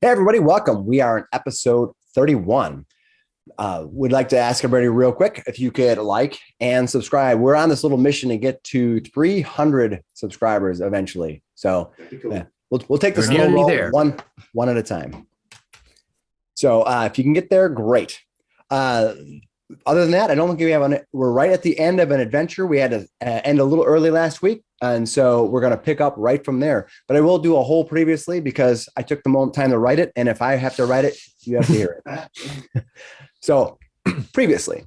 Hey, everybody, welcome. We are in episode 31. We'd like to ask everybody real quick if you could like and subscribe. We're on this little mission to get to 300 subscribers eventually. So we'll take this slow roll one at a time. So if you can get there, great. Other than that, I don't think we're right at the end of an adventure. We had to end a little early last week. And so we're going to pick up right from there. But I will do a whole previously because I took the time to write it. And if I have to write it, you have to hear it. So previously,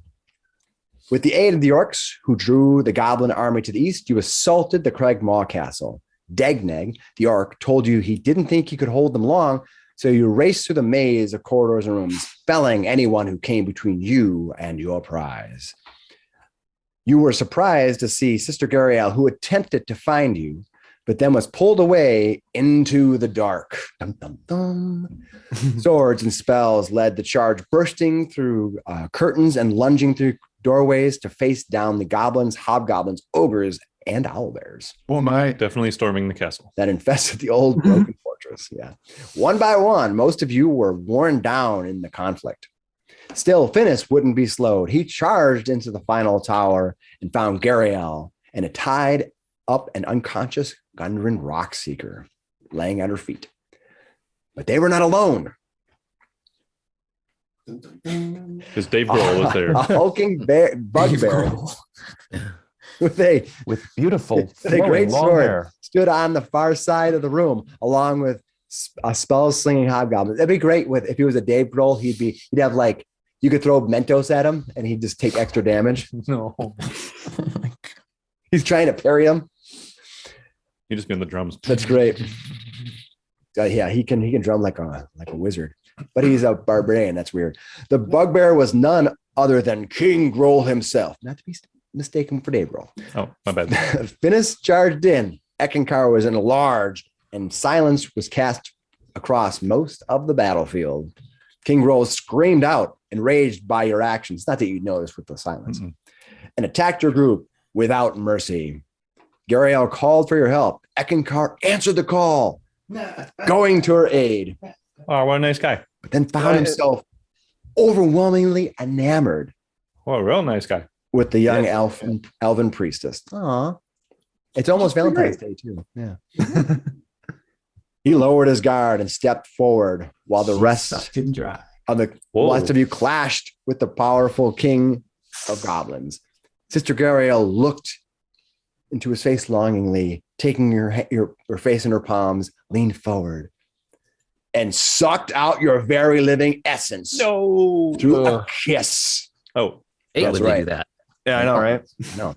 with the aid of the orcs who drew the goblin army to the east, you assaulted the Cragmaw Castle. Degneg, the orc, told you he didn't think he could hold them long. So you raced through the maze of corridors and rooms, felling anyone who came between you and your prize. You were surprised to see Sister Gariel, who attempted to find you, but then was pulled away into the dark. Dum, dum, dum. Swords and spells led the charge, bursting through curtains and lunging through doorways to face down the goblins, hobgoblins, ogres, and owlbears. Oh my! Definitely storming the castle that infested the old broken fortress. Yeah. One by one, most of you were worn down in the conflict. Still, Finnis wouldn't be slowed. He charged into the final tower and found Gariel and a tied up and unconscious Gundren Rockseeker laying at her feet. But they were not alone. Because Dave Grohl was there. A hulking bugbear with beautiful a great sword hair stood on the far side of the room, along with a spell slinging hobgoblin. That'd be great if he was a Dave Grohl. He'd have like, you could throw Mentos at him and he'd just take extra damage. No. He's trying to parry him. He'd just be on the drums. That's great. Yeah, he can drum like a wizard, but he's a barbarian. That's weird. The bugbear was none other than King Grohl himself, not to be mistaken for Dave Grohl. Oh, my bad. Finnis charged in. Eckankar was enlarged, and silence was cast across most of the battlefield. King Grohl screamed out, enraged by your actions, not that you noticed with the silence, and attacked your group without mercy. Gariel called for your help. Eckankar answered the call, going to her aid. Oh, what a nice guy. But then found himself overwhelmingly enamored. Oh, a real nice guy. With the young elven priestess. Aw. It's almost Valentine's Day, too. Yeah. He lowered his guard and stepped forward while the rest of you clashed with the powerful king of goblins. Sister Gariel looked into his face longingly, taking your face in her palms, leaned forward, and sucked out your very living essence through a kiss. Oh, that's right. Do that. Yeah, I know, right? No.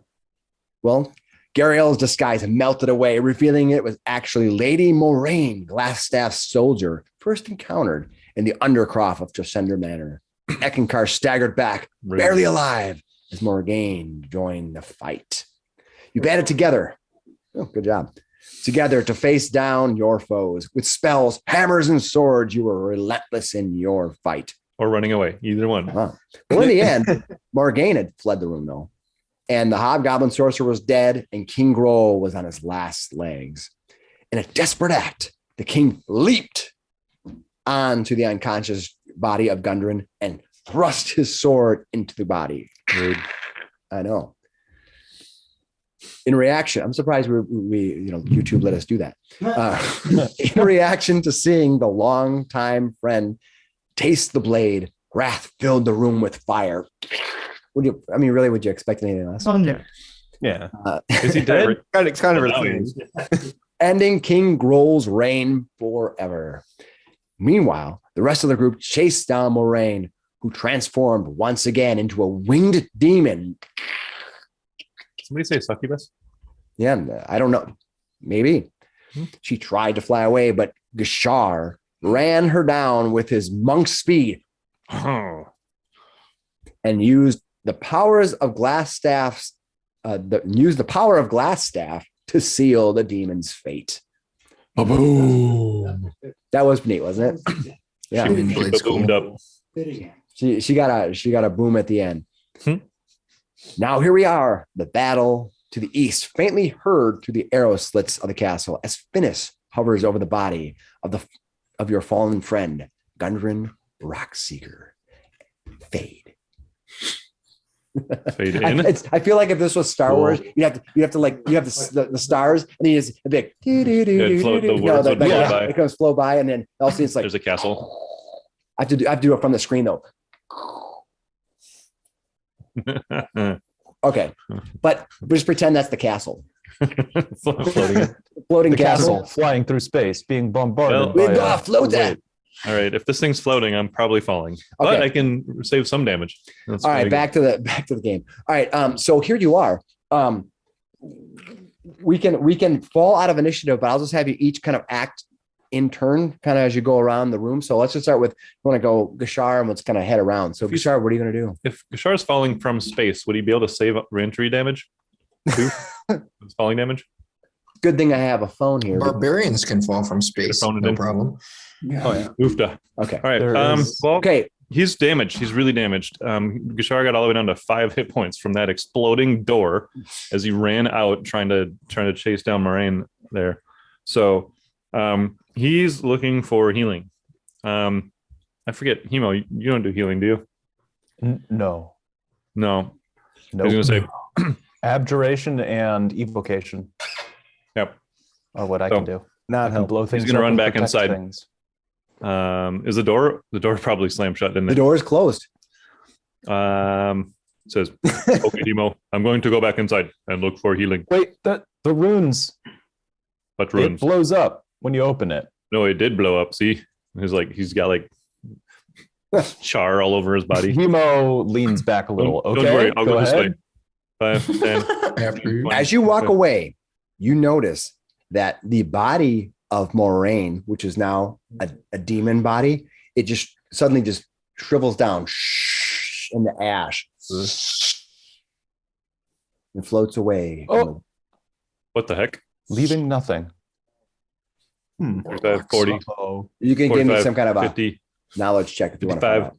Well, Gariel's disguise melted away, revealing it was actually Lady Moraine, Glassstaff's soldier, first encountered in the undercroft of Tressender Manor. Eckankar staggered back, barely alive, as Morgaine joined the fight. You banded together. Oh, good job. Together to face down your foes. With spells, hammers, and swords, you were relentless in your fight. Or running away, either one. Well, in the end, Morgaine had fled the room, though. And the hobgoblin sorcerer was dead, and King Grohl was on his last legs. In a desperate act, the king leaped onto the unconscious body of Gundren and thrust his sword into the body. Rude. I know. In reaction, I'm surprised we YouTube let us do that. In reaction to seeing the longtime friend taste the blade, wrath filled the room with fire. Would you expect anything else? Yeah. Is he dead? It's kind of a ending King Grohl's reign forever. Meanwhile, the rest of the group chased down Moraine, who transformed once again into a winged demon. Somebody say succubus? Yeah, I don't know. Maybe. She tried to fly away, but Gashar ran her down with his monk speed and used the powers of Glassstaff to seal the demon's fate. Boom! That was neat, wasn't it? Yeah, she boomed up. She got a boom at the end. Now here we are, the battle to the east, faintly heard through the arrow slits of the castle as Finnis hovers over the body of the of your fallen friend, Gundren Rockseeker, fade. Fade in. I feel like if this was Star Wars, you have the stars, and then it's a big. It'd float, the words would float by. It comes flow by, and then also it's like There's a castle. I have to do it from the screen though. Okay, but just pretend that's the castle. Floating. Floating The castle. castle flying through space, being bombarded. Well, We float that. All right, if this thing's floating, I'm probably falling, but Okay. I can save some damage. That's All right, pretty good. back to the game. All right, so here you are. We can fall out of initiative, but I'll just have you each kind of act in turn, kind of as you go around the room. So let's just start with, you want to go Gashar, and let's kind of head around. So Gashar, what are you going to do? If Gashar's falling from space, would he be able to save re-entry damage? Too? It's falling damage. Good thing I have a phone here. Barbarians can fall from space, phone it no in. problem. Oh yeah. Oofda. Okay. All right. There is- Well, Okay. he's damaged. He's really damaged. Gashar got all the way down to 5 hit points from that exploding door as he ran out trying to chase down Moraine there. So he's looking for healing. I forget, Hemo, you don't do healing, do you? No. No. No. I was gonna say Abjuration and evocation yep. are what I So, can do. Not I can help. blow things gonna up run and back protect inside. things. Is the door probably slammed shut, didn't The it? door is closed. Says, okay, Hemo, I'm going to go back inside and look for healing. Wait, the runes, But it runes. blows up when you open it. No, it did blow up. See, he's got like char all over his body. Hemo leans back a little. Don't Okay, worry, I'll go this ahead. way. 5, 10. After you. As you walk away, you notice that the body of Moraine, which is now a demon body, it just suddenly just shrivels down in the ash and floats away. Oh. What the heck? Leaving nothing. 35, 40, Oh. You can give me 45, some kind of a 50. knowledge check if you want to. 55.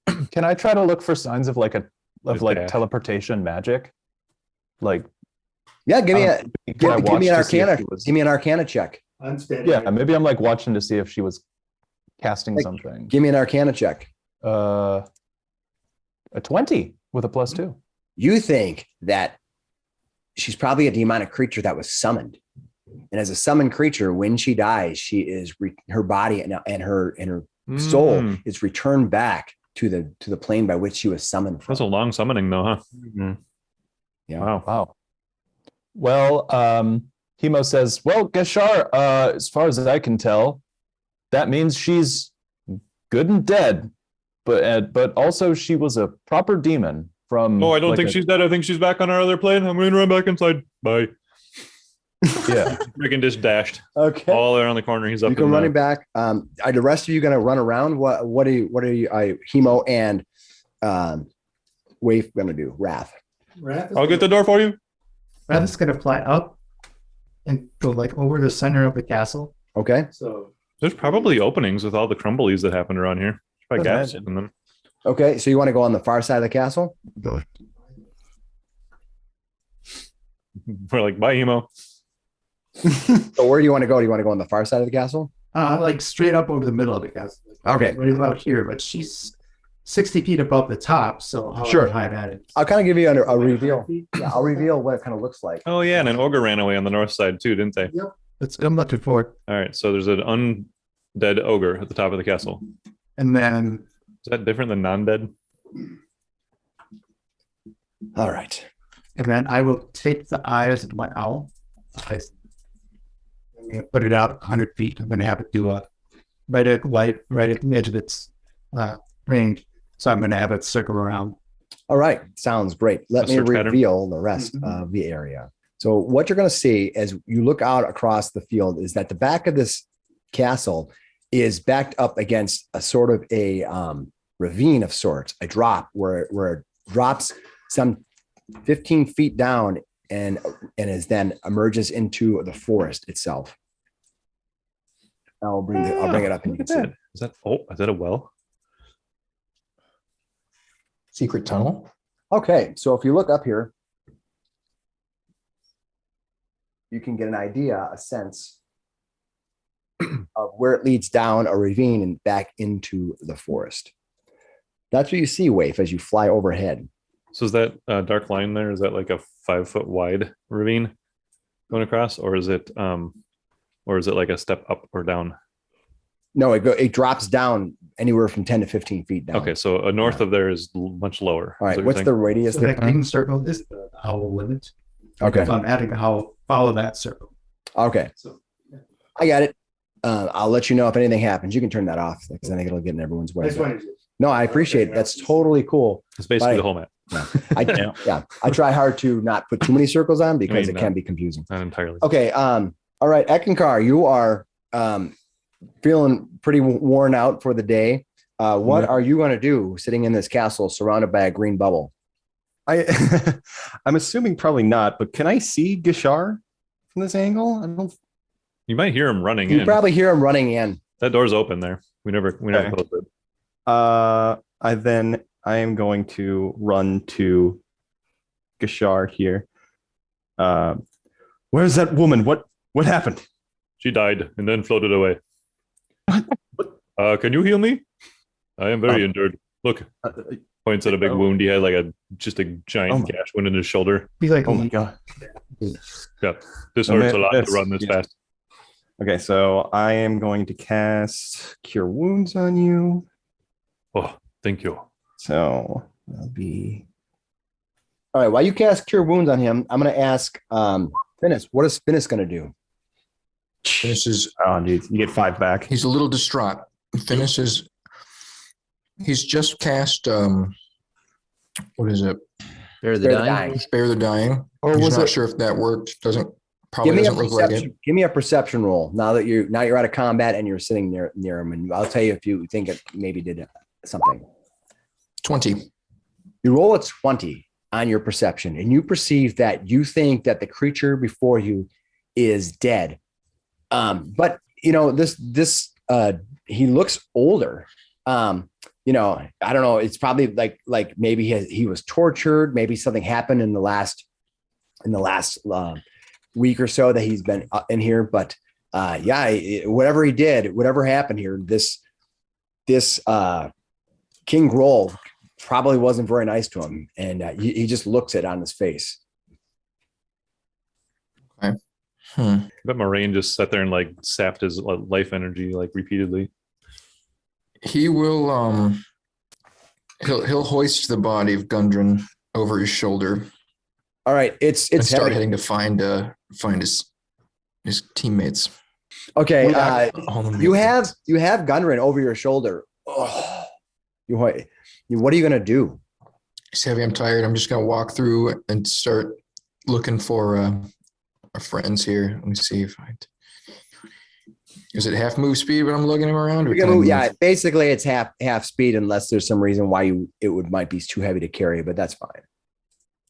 Find out. Can I try to look for signs of like Just dash. teleportation magic? Like, Yeah, give me I a don't know, can I give me an watch to see if arcana. she was- Give me an arcana check. Yeah, maybe I'm like watching to see if she was casting Like, something. Give me an arcana check. A 20 with a +2. You think that she's probably a demonic creature that was summoned. And as a summoned creature, when she dies, she is her body and her soul Mm, is returned back to the plane by which she was summoned from. That's a long summoning, though, huh? Yeah. Wow. Wow. Well, Hemo says, well, Gashar, as far as I can tell, that means she's good and dead, but also she was a proper demon from. Oh, I don't like think she's dead. I think she's back on our other plane. I'm going to run back inside. Bye. Yeah. Freaking just dashed Okay. all around the corner. He's up. You can in run the- it back. Are the rest of you going to run around? What are you Hemo and Waif going to do? Wrath. I'll get the door for you. Wrath is gonna fly up and go like over the center of the castle. Okay. So There's probably openings with all the crumblies that happened around here. Probably Could gaps imagine. in them. Okay. So you want to go on the far side of the castle? go. We're like, bye, Hemo. So where do you want to go? Do you want to go on the far side of the castle? Like straight up over the middle of the castle. Okay. Right about here, but she's 60 feet above the top, so how Sure. high that is. I'll kind of give you a reveal. Yeah, I'll reveal what it kind of looks like. Oh, yeah. And an ogre ran away on the north side, too, didn't they? I'm looking for it. All right. So there's an undead ogre at the top of the castle. And then Is that different than non-dead? All right. I will take the eyes of my owl. I'm gonna put it out 100 feet. I'm gonna have it do a right at the edge of its range. So I'm gonna have it circle around. All right. Sounds great. Let A me search pattern. reveal the rest of the area. So what you're going to see as you look out across the field is that the back of this castle is backed up against a sort of a ravine of sorts, a drop where it drops some 15 feet down and is then emerges into the forest itself. I'll bring it up and you can see it. Is that a well? Secret tunnel. Okay, so if you look up here, you can get an idea, a sense of where it leads down a ravine and back into the forest. That's what you see, Waif, as you fly overhead. So is that dark line there? Is that like a 5 foot wide ravine going across, or is it like a step up or down? No, it drops down anywhere from 10 to 15 feet down. Okay, so north of there is much lower. All right. What's the radius? So that green circle is the owl limit. Okay. So I'm adding how follow that circle. Okay. I got it. I'll let you know if anything happens. You can turn that off because I think it'll get in everyone's way. No, I appreciate it. That's totally cool. It's basically the whole map. I try hard to not put too many circles on because it can be confusing. Not entirely. Okay. All right, Eckankar, you are feeling pretty worn out for the day. What are you going to do sitting in this castle surrounded by a green bubble? I'm assuming probably not, but can I see Gishar from this angle? I don't. You might hear him running in. You probably hear him running in. That door's open there. We never closed it. I am going to run to Gishar here. Where's that woman? What happened? She died and then floated away. Can you heal me? I am very injured. Look, points at a big wound. He had like a giant gash wound in his shoulder. Be like, Oh my god. Yeah, this hurts a lot to run this fast. Okay, so I am going to cast Cure Wounds on you. Oh, thank you. So that'll be. All right. While you cast Cure Wounds on him, I'm going to ask Finnis. What is Finnis going to do? Finnis is, Oh, dude, you get 5 back. he's a little distraught. Finnis is, he's just cast, what is it? Spare the Spare the dying. dying. Spare the Dying. Or He's was not it? sure if that worked. Give Probably me a doesn't look like it. perception. Give me a perception roll now that you're out of combat and you're sitting near him, and I'll tell you if you think it maybe did something. 20. You roll a 20 on your perception, and you perceive that you think that the creature before you is dead. But you know this he looks older. I don't know. It's probably like maybe he was tortured. Maybe something happened in the last week or so that he's been in here. But whatever he did, whatever happened here, this King Groll probably wasn't very nice to him, and he just looks it on his face. But Moraine just sat there and like sapped his life energy like repeatedly. He will, he'll hoist the body of Gundren over his shoulder All right, it's and start heavy. heading to find his teammates. Okay, you have Teammates. Gundren over your shoulder. Oh, what are you gonna do? He's heavy. I'm tired. I'm just gonna walk through and start looking for our friends here. Let me see if is it half move speed when I'm lugging him around? Or You're gonna can I move, move? yeah, basically it's half speed unless there's some reason why it might be too heavy to carry, but that's fine.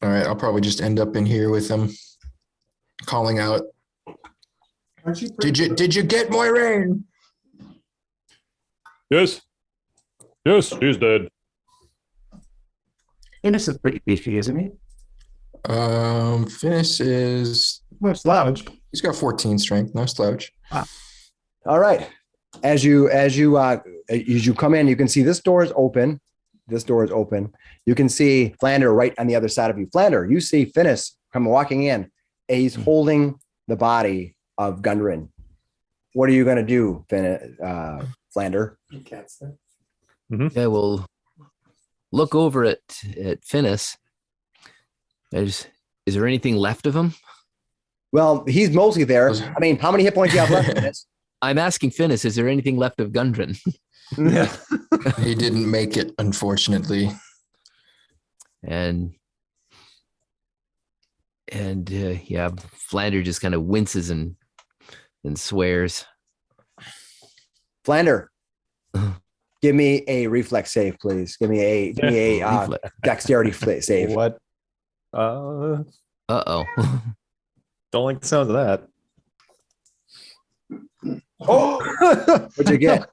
All right. I'll probably just end up in here with him, calling out. Did you get Moiraine? Yes, he's dead. Finnis is pretty beefy, isn't he? Finnis is Well, slouch. he's got 14 strength, no slouch. All right. As you come in, you can see this door is open. This door is open. You can see Flander right on the other side of you. Flander, you see Finnis come walking in. And he's holding the body of Gundren. What are you going to do, Flander? I will look over at Finnis. Is there anything left of him? Well, he's mostly there. I mean, how many hit points do you have left, Finnis? I'm asking Finnis, is there anything left of Gundren? Yeah. He didn't make it, unfortunately. And Flander just kind of winces and swears. Flander, give me a reflex save, please. Give me a dexterity save. What? Uh-oh. Don't like the sound of that. Oh, what'd you get?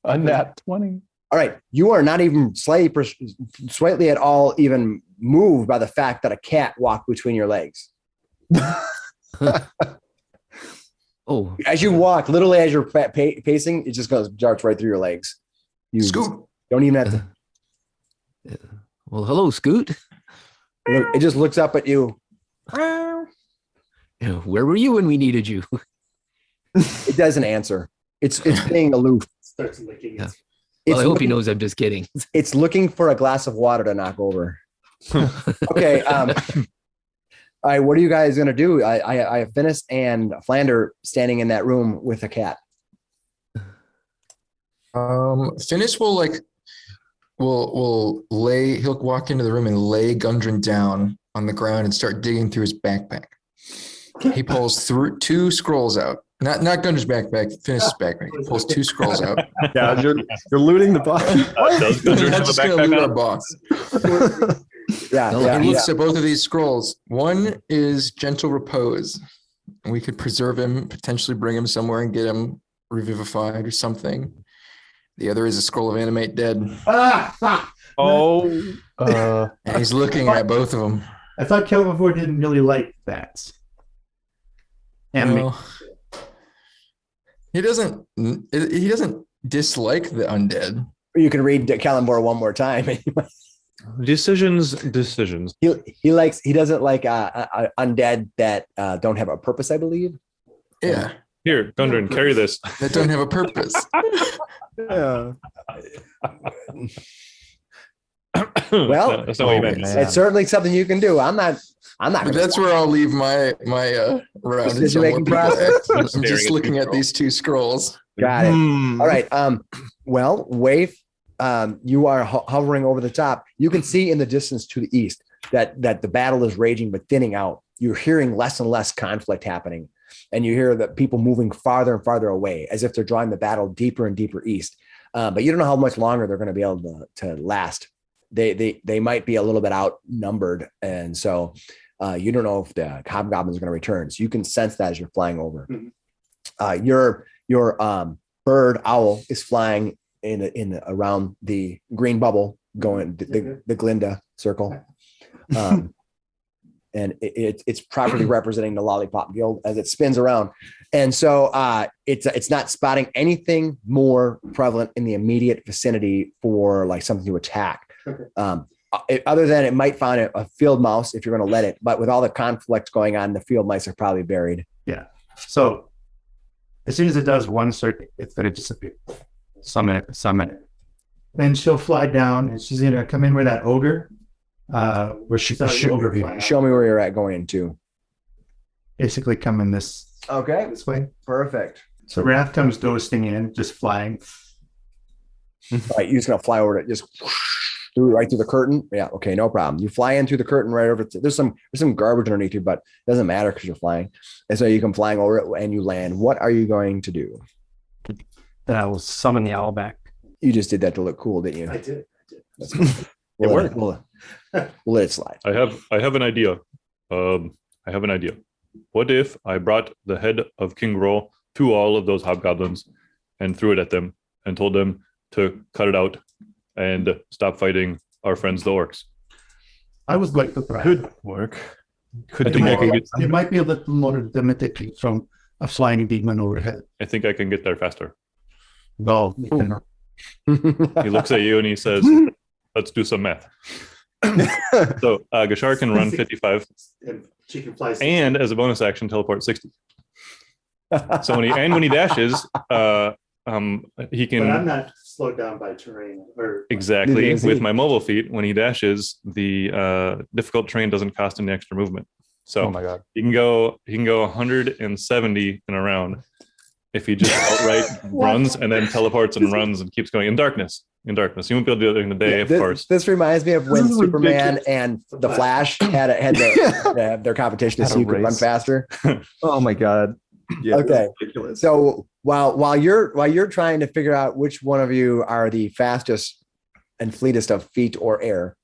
A nat 20. All right, you are not even slightly at all even moved by the fact that a cat walked between your legs. Oh, As you walk, literally as you're pacing, it just goes darts right through your legs. You Scoot. don't even have to. well, hello, Scoot. It just looks up at you. Where were you when we needed you? It doesn't answer. It's being aloof. Starts licking Yeah. its Well, I hope he looking- knows I'm just kidding. It's looking for a glass of water to knock over. Okay. All right. What are you guys gonna do? I have Finnis and Flander standing in that room with a cat. Finnis will lay. He'll walk into the room and lay Gundren down on the ground and start digging through his backpack. He pulls through 2 scrolls out. Not Gundren's backpack, Finnis's backpack. He pulls 2 scrolls out. Yeah, you're looting the boss. Does We're Gundren not have a just gonna loot backpack our on? boss. Yeah. No, yeah, He yeah. looks at both of these scrolls. One is gentle repose. And we could preserve him, potentially bring him somewhere and get him revivified or something. The other is a scroll of animate dead. Oh, And he's looking at both of them. I thought Kelvivore didn't really like bats. And Well, he doesn't dislike the undead. You can read Kalambor one more time. decisions. He doesn't like undead that don't have a purpose, I believe. Yeah, Here, Gundren, carry this. that don't have a purpose. Yeah. Well, that's not what you meant. man. It's certainly something you can do. I'm not But gonna that's where I'll leave my round. until more Decision-making people process? act. I'm Staring just at looking two at these 2 scrolls. got it. Hmm. All right. Well, Waif, you are hovering over the top. You can see in the distance to the east that the battle is raging but thinning out. You're hearing less and less conflict happening, and you hear that people moving farther and farther away, as if they're drawing the battle deeper and deeper east. But you don't know how much longer they're going to be able to last. They might be a little bit outnumbered, and so you don't know if the hobgoblins are going to return. So you can sense that as you're flying over. Your bird owl is flying in around the green bubble, going the Glinda circle, and it's properly representing the Lollipop Guild as it spins around. And so it's not spotting anything more prevalent in the immediate vicinity for like something to attack. Other than it might find a field mouse if you're going to let it, but with all the conflict going on, the field mice are probably buried. yeah. So as soon as it does one circuit, it's going to disappear. Summon it. Then she'll fly down and she's going to come in where that ogre, where she thought the ogre flying out. Show me where you're at going into. Basically come in this Okay, way. perfect. So Wrath comes ghosting in, just flying. All right, you're just gonna fly over it, just right through the curtain. Yeah, okay, no problem. You fly in through the curtain right over. There's some garbage underneath you, but it doesn't matter because you're flying. And so you come flying over it and you land. What are you going to do? Then I will summon the owl back. You just did that to look cool, didn't you? I did. That's cool. We'll let it slide. I have an idea. What if I brought the head of King Groll to all of those hobgoblins and threw it at them and told them to cut it out and stop fighting our friends the orcs? I was like, Could work. Could I do think I more. can get. it might be a little more intimidating from a flying demon overhead. I think I can get there faster. Well, He looks at you and he says, "Let's do some math." So Gashar can run 55 she can fly. and as a bonus action teleport 60. So when he dashes, he can not slowed down by terrain or exactly Neither is he. with my mobile feat. When he dashes, the difficult terrain doesn't cost any extra movement. So Oh my god. he can go 170 in a round if he just outright runs and then teleports and runs and keeps going in darkness. You won't be able to do it during the day, of course. This reminds me of when This is Superman ridiculous. and the Flash had their competition to Had a see who could run race. faster. Oh my god. Yeah, Okay. ridiculous. So while you're trying to figure out which one of you are the fastest and fleetest of feet or air,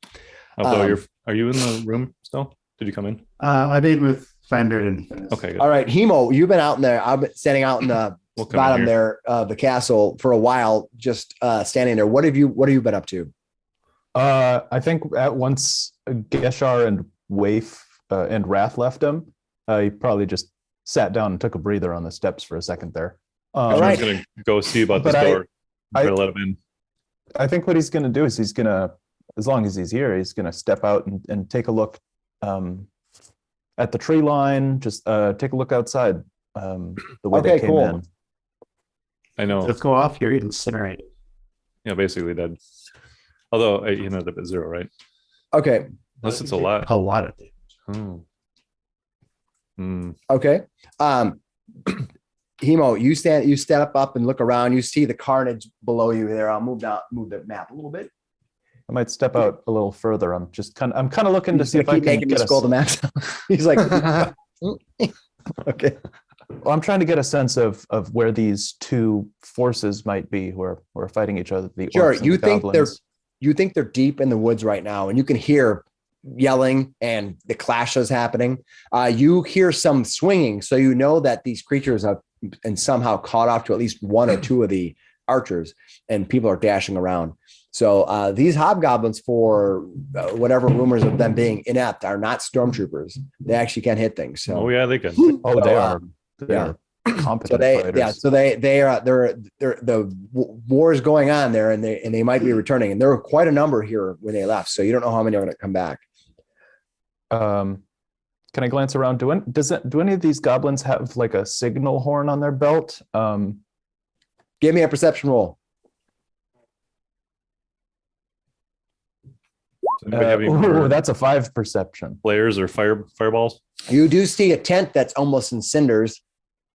Although are you in the room still? Did you come in? I made with Flander and Okay, good. all right, Hemo, you've been out in there. I've been standing out in the We'll come in bottom here. there of the castle for a while, just standing there. What have you been up to? I think at once Geshar and Waif and Wrath left him, he probably just sat down and took a breather on the steps for a second there. I'm All right. just gonna go see about this But door. Try to I- let him in. I think what he's going to do is he's going to, as long as he's here, he's going to step out and take a look at the tree line. Just take a look outside the way Okay, they came cool. in. I know. Let's go off here, incinerate. Yeah, basically dead. Although he ended up at 0, right? Okay. Unless it's a lot. A lot of it. Oh. Hmm. Okay. Hemo, you step up and look around. You see the carnage below you there. I'll move the map a little bit. I might step out a little further. I'm kind of looking to He's see gonna if I keep can making me get scroll the map. He's like, okay. Well, I'm trying to get a sense of where these two forces might be who are fighting each other. The Sure. orcs and You the think goblins. you think they're deep in the woods right now, and you can hear yelling and the clashes happening. You hear some swinging, so you know that these creatures have and somehow caught off to at least one or two of the archers, and people are dashing around. So these hobgoblins, for whatever rumors of them being inept, are not stormtroopers. They actually can hit things. So Oh yeah, they can. Oh, they So, are. They yeah. are competent so they fighters. yeah, so they're the war is going on there, and they might be returning, and there were quite a number here when they left. So you don't know how many are going to come back. Can I glance around? Do any of these goblins have like a signal horn on their belt? Give me a perception roll. Does anybody have any more That's a 5 perception. flares or fireballs? You do see a tent that's almost in cinders.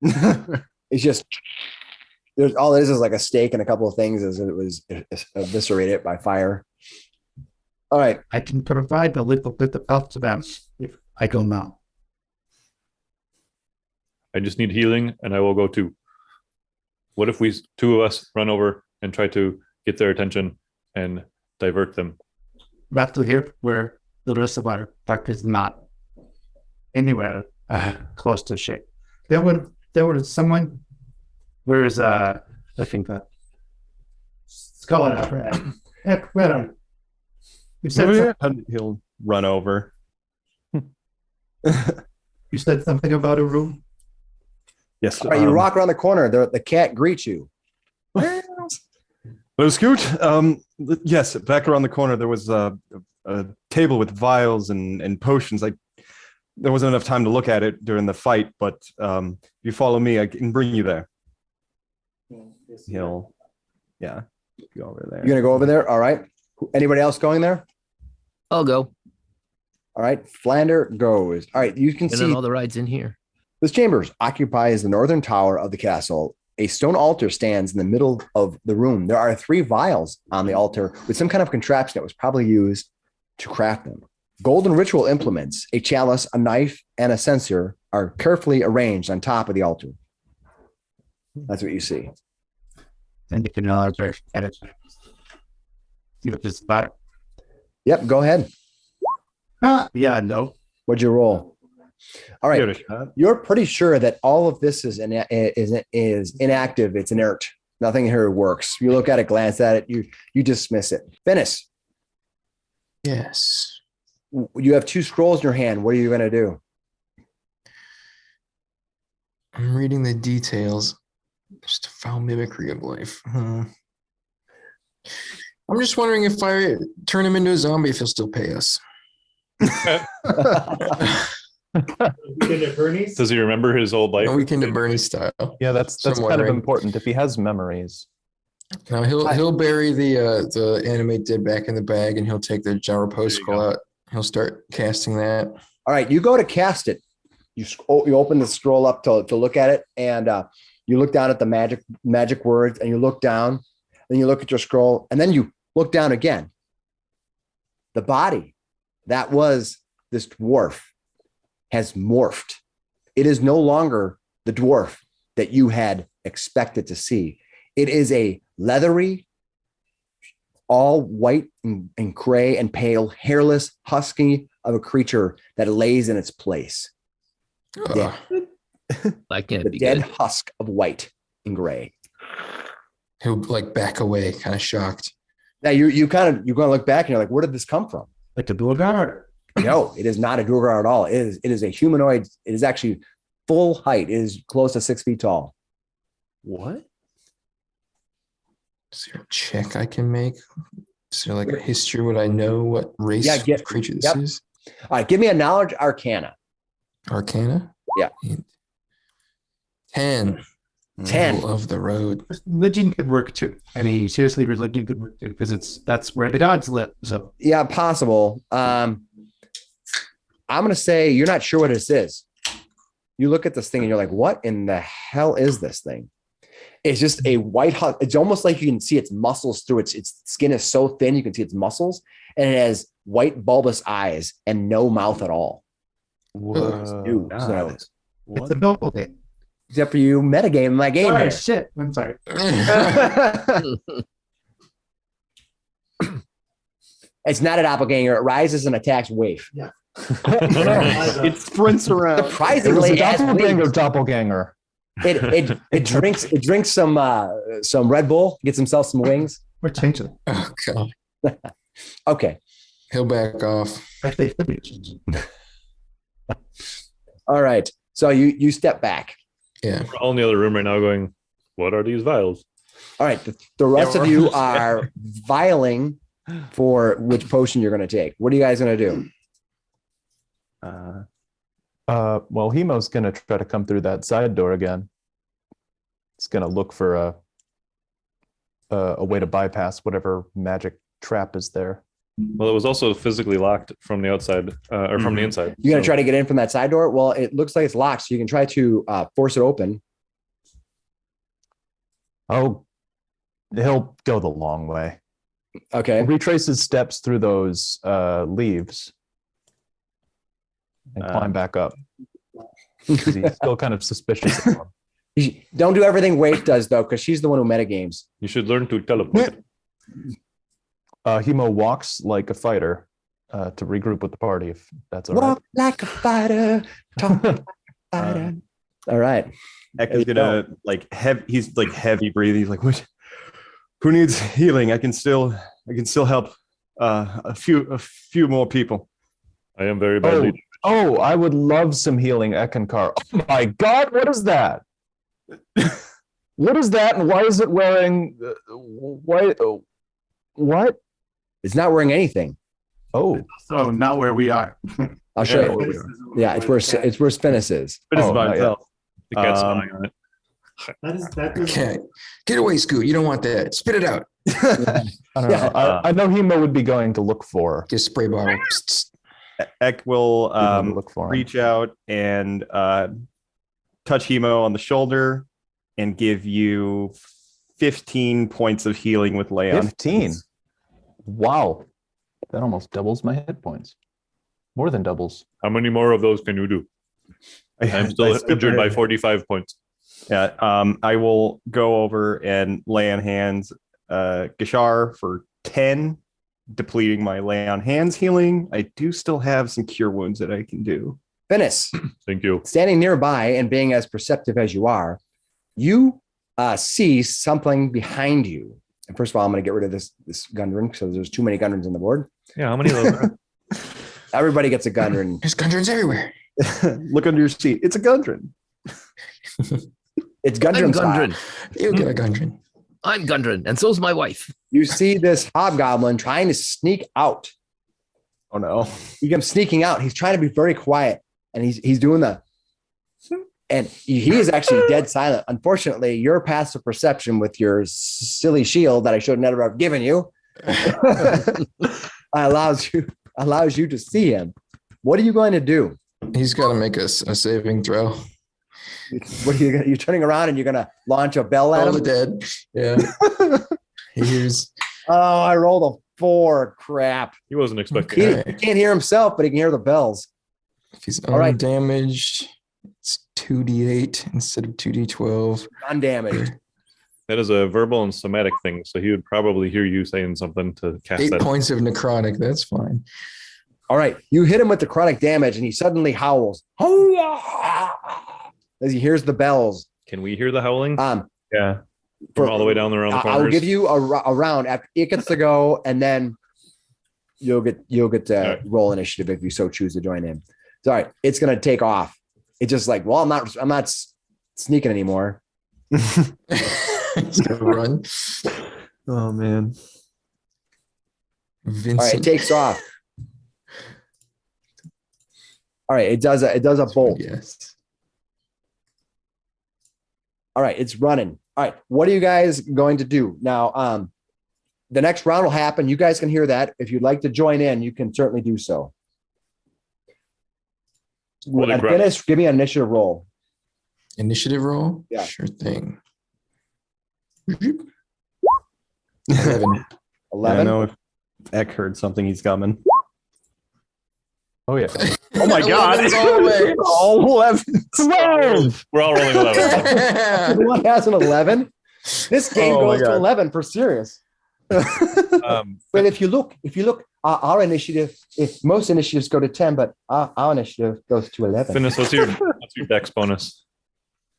It's just there's all it is like a stake and a couple of things as it was eviscerated by fire. All right. I can provide a little bit of help to them if I go now. I just need healing, and I will go too. What if we two of us run over and try to get their attention and divert them? Back to here where the rest of our pack is not anywhere close to shit. There was someone. Where is I think that skull and Fred. Where you said And he'll run over. you said something about a room. Yes. All right, you walk around the corner. The cat greets you. Hello, Scoot. Yes, back around the corner, there was a table with vials and potions. There wasn't enough time to look at it during the fight, but if you follow me, I can bring you there. He'll, yeah, go over there. You're gonna go over there. All right. Anybody else going there? I'll go. All right. Flander goes. All right. You can And see then all the rides in here. this chamber occupies the northern tower of the castle. A stone altar stands in the middle of the room. There are 3 vials on the altar with some kind of contraption that was probably used to craft them. Golden ritual implements, a chalice, a knife, and a censer are carefully arranged on top of the altar. That's what you see. And you can edit. See what this is about. Yep. Go ahead. Yeah, no. What'd you roll? All right. Give it a shot. You're pretty sure that all of this is inactive. It's inert. Nothing here works. You look at it, glance at it, you dismiss it. Finnis, Yes. you have 2 scrolls in your hand. What are you going to do? I'm reading the details. Just a foul mimicry of life. I'm just wondering if I turn him into a zombie, if he'll still pay us. Does he remember his old life? A weekend at Bernie style. Yeah, that's Some kind of wondering. important if he has memories. Now he'll bury the animate dead back in the bag, and he'll take the Gyro Post There you scroll go. out. He'll start casting that. All right. You go to cast it. You open the scroll up to look at it, and you look down at the magic words, and you look down, then you look at your scroll, and then you look down again. The body that was this dwarf has morphed. It is no longer the dwarf that you had expected to see. It is a leathery, all white and gray and pale, hairless husky of a creature that lays in its place. Yeah. That can't The be dead good. husk of white and gray. He'll like back away, kind of shocked. Now you're going to look back and you're like, where did this come from? Like the Duergar. No, it is not a Duergar at all. It is a humanoid. It is actually full height. It is close to 6 feet tall. What? Is there a check I can make? Is there like a history? Would I know what race Yeah, creature this yep. is? All right, give me a knowledge arcana. Arcana? Yeah. 10. 10. Middle of the road. Religion could work too. I mean, seriously, religion could work too because that's where the gods live. So Yeah, possible. I'm gonna say you're not sure what this is. You look at this thing and you're like, what in the hell is this thing? It's just a white hot. It's almost like you can see its muscles through its skin is so thin you can see its muscles, and it has white bulbous eyes and no mouth at all. Whoa. it's a noble thing. Except for you metagame my game Sorry, here. shit. I'm sorry. It's not a doppelganger. It rises and attacks wave. Yeah. It sprints around. It was Surprisingly, a it has doppelganger wings. doppelganger. It drinks some Red Bull, gets himself some wings. We're changing. Oh, God. Okay. He'll back off. All right. So you step back. Yeah. We're all in the other room right now going, what are these vials? All right. The rest of you are vialing for which potion you're going to take. What are you guys going to do? Well, Hemo's gonna try to come through that side door again. It's gonna look for a way to bypass whatever magic trap is there. Well, it was also physically locked from the outside or from the inside. You're going to try to get in from that side door? Well, it looks like it's locked, so you can try to force it open. Oh, he'll go the long way. Okay. He'll retrace his steps through those leaves and climb back up. 'Cause he's still kind of suspicious of him. Don't do everything Wade does, though, because she's the one who metagames. You should learn to teleport. Hemo walks like a fighter to regroup with the party, if that's all right. Walk like a fighter, talk like a fighter. All right. Eck is gonna he's like heavy breathing. He's like, what? Who needs healing? I can still help a few more people. I am very badly. Oh, I would love some healing, Eckankar. Oh my God, what is that? What is that, and why is it wearing? What? It's not wearing anything. Oh, So not where we are. I'll show you. Yeah, it's where Finnis is. But it's Oh, by not himself. The cat's spying on it. Okay. Get away, Scoot. You don't want that. Spit it out. I don't know. I know Hemo would be going to look for. Get a spray bottle. Psst, psst. Eck will look for him. reach out and touch Hemo on the shoulder and give you 15 points of healing with lay on. 15. Wow, that almost doubles my hit points. More than doubles. How many more of those can you do? I'm still injured by 45 points. Yeah, I will go over and lay on hands Gishar for 10, depleting my lay on hands healing. I do still have some cure wounds that I can do. Finnis, Thank you. standing nearby and being as perceptive as you are, you see something behind you. And first of all, I'm going to get rid of this Gundren because there's too many Gundrens on the board. Yeah, how many of those are? Everybody gets a Gundren. There's Gundrens everywhere. Look under your seat. It's a Gundren. It's I'm Gundren style. Gundren. You get a Gundren. I'm Gundren, and so's my wife. You see this hobgoblin trying to sneak out. Oh no. He comes sneaking out. He's trying to be very quiet, and he's doing and he is actually dead silent. Unfortunately, your passive perception with your silly shield that I should never have given you allows you to see him. What are you going to do? He's got to make a saving throw. What are you're turning around and you're going to launch a bell at All the him? dead. Yeah. Here's Oh, I rolled a 4. Crap. He wasn't expecting He, that. he can't hear himself, but he can hear the bells. if he's All right. undamaged, it's 2d8 instead of 2d12. Undamaged. That is a verbal and somatic thing, so he would probably hear you saying something to cast 8 that. points of necrotic. That's fine. All right. You hit him with the chronic damage, and he suddenly howls as he hears the bells. Can we hear the howling? Yeah. From all the way down there around the corners? I'll give you a round after it gets to go, and then you'll get to All right. roll initiative if you so choose to join in. It's all right. It's going to take off. it's just like, well, I'm not sneaking anymore. He's gonna run. Oh man. Vincent. All right, it takes off. All right, it does a bolt. Yes. All right, it's running. All right, what are you guys going to do now? The next round will happen. You guys can hear that. If you'd like to join in, you can certainly do so. Holy crap. Finnis, give me an initiative roll. Initiative roll? Yeah. Sure thing. 11. 11. I know if Eck heard something, he's coming. Oh yeah. Oh my God. 11's all the way. All 11. 12. We're all rolling 11. Everyone has an 11. This game Oh my goes to God. 11 for serious. But if you look, our initiative, if most initiatives go to 10, but our initiative goes to 11. Finnis, what's your dex bonus?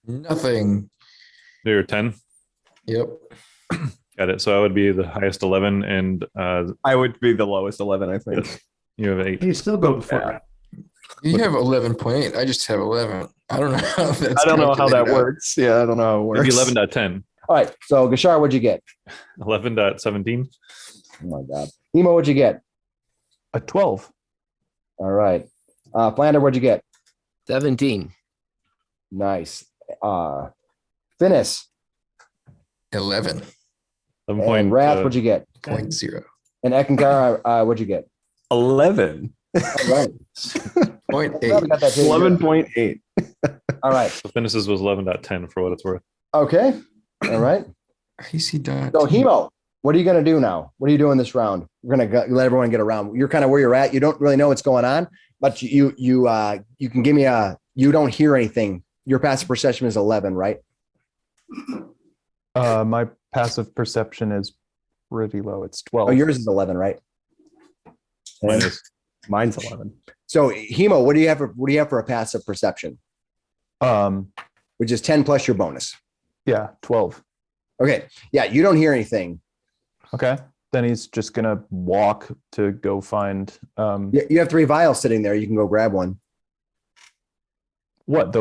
Nothing. You're 10. Yep. Got it. So I would be the highest 11, and I would be the lowest 11, I think. yes, you have 8. You still go before Yeah. that. You have 11.8. I just have 11. I don't know how that's I don't know how that calculated out. works. Yeah, I don't know how it works. Maybe 11.10. All right. So Gashar, what'd you get? 11.17. Oh my God. Emo, what'd you get? A 12. All right. Flander, what'd you get? 17. Nice. Finnis 11.0. 11 and Wrath, what'd you get? And Eckankar, what'd you get? 11. All right. 0.8. Got that taken care of. 11.8. All right. So Finnis's was 11.10 for what it's worth. Okay. All right. IC dot. So Hemo, what are you going to do now? What are you doing this round? We're going to let everyone get around. You're kind of where you're at. You don't really know what's going on, but you can give me you don't hear anything. Your passive perception is 11, right? My passive perception is pretty low. It's 12. Oh, yours is 11, right? Mine is. Mine's 11. So Hemo, what do you have for a passive perception? Which is 10 plus your bonus. Yeah, 12. Okay. Yeah, you don't hear anything. Okay. Then he's just gonna walk to go find You have 3 vials sitting there. You can go grab one. what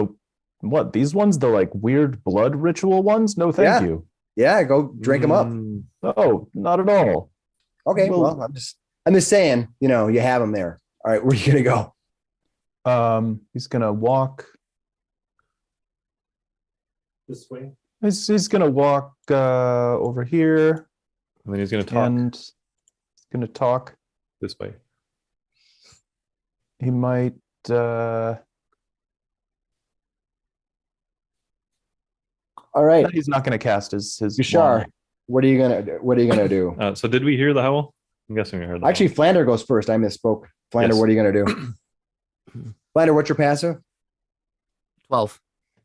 these ones, the like weird blood ritual ones? No, thank Yeah. you. Yeah, go drink them up. No, not at all. Okay. Well, I'm just saying, you have them there. All right, where are you gonna go? He's gonna walk. This way. He's gonna walk over here And then he's going to talk and he's gonna talk. this way. He might All right, he's not gonna cast his Gashar, wand. what are you gonna do? So did we hear the howl? I'm guessing we heard that. Actually, Flander goes first. I misspoke. Flander, Yes. what are you gonna do? Flander, what's your passive? 12.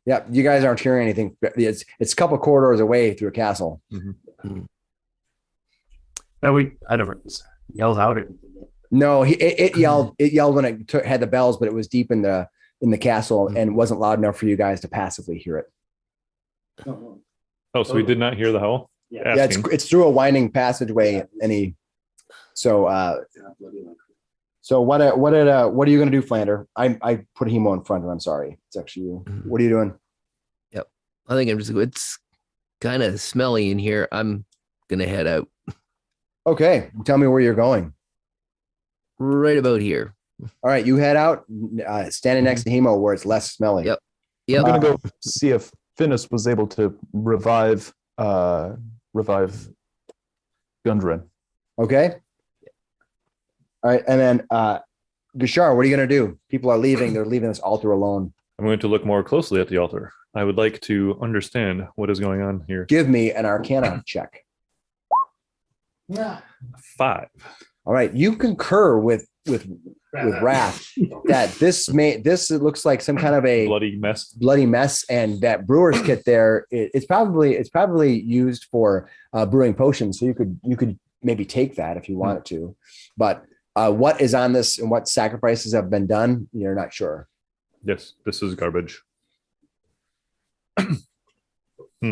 Yeah, you guys aren't hearing anything. It's a couple corridors away through a castle. No, I never yells out it. No, it yelled. It yelled when it had the bells, but it was deep in the castle and wasn't loud enough for you guys to passively hear it. Oh, so we did not hear the howl? Yeah, Asking. it's through a winding passageway. So what are you gonna do, Flander? I put Hemo in front, and I'm sorry. It's actually you. What are you doing? I think it's kind of smelly in here. I'm going to head out Okay, tell me where you're going. right about here. All right, you head out, standing next to Hemo where it's less smelly. Yep. I'm Yep. gonna go see if Finnis was able to revive Gundren. Okay. All right, and then Gashar, what are you gonna do? People are leaving. They're leaving this altar alone. I'm going to look more closely at the altar. I would like to understand what is going on here. Give me an Arcana check. 5. All right, you concur with Wrath that this looks like some kind of a bloody mess, and that brewer's kit there. It's probably used for brewing potions. So you could maybe take that if you wanted to, but what is on this and what sacrifices have been done, you're not sure. Yes, this is garbage.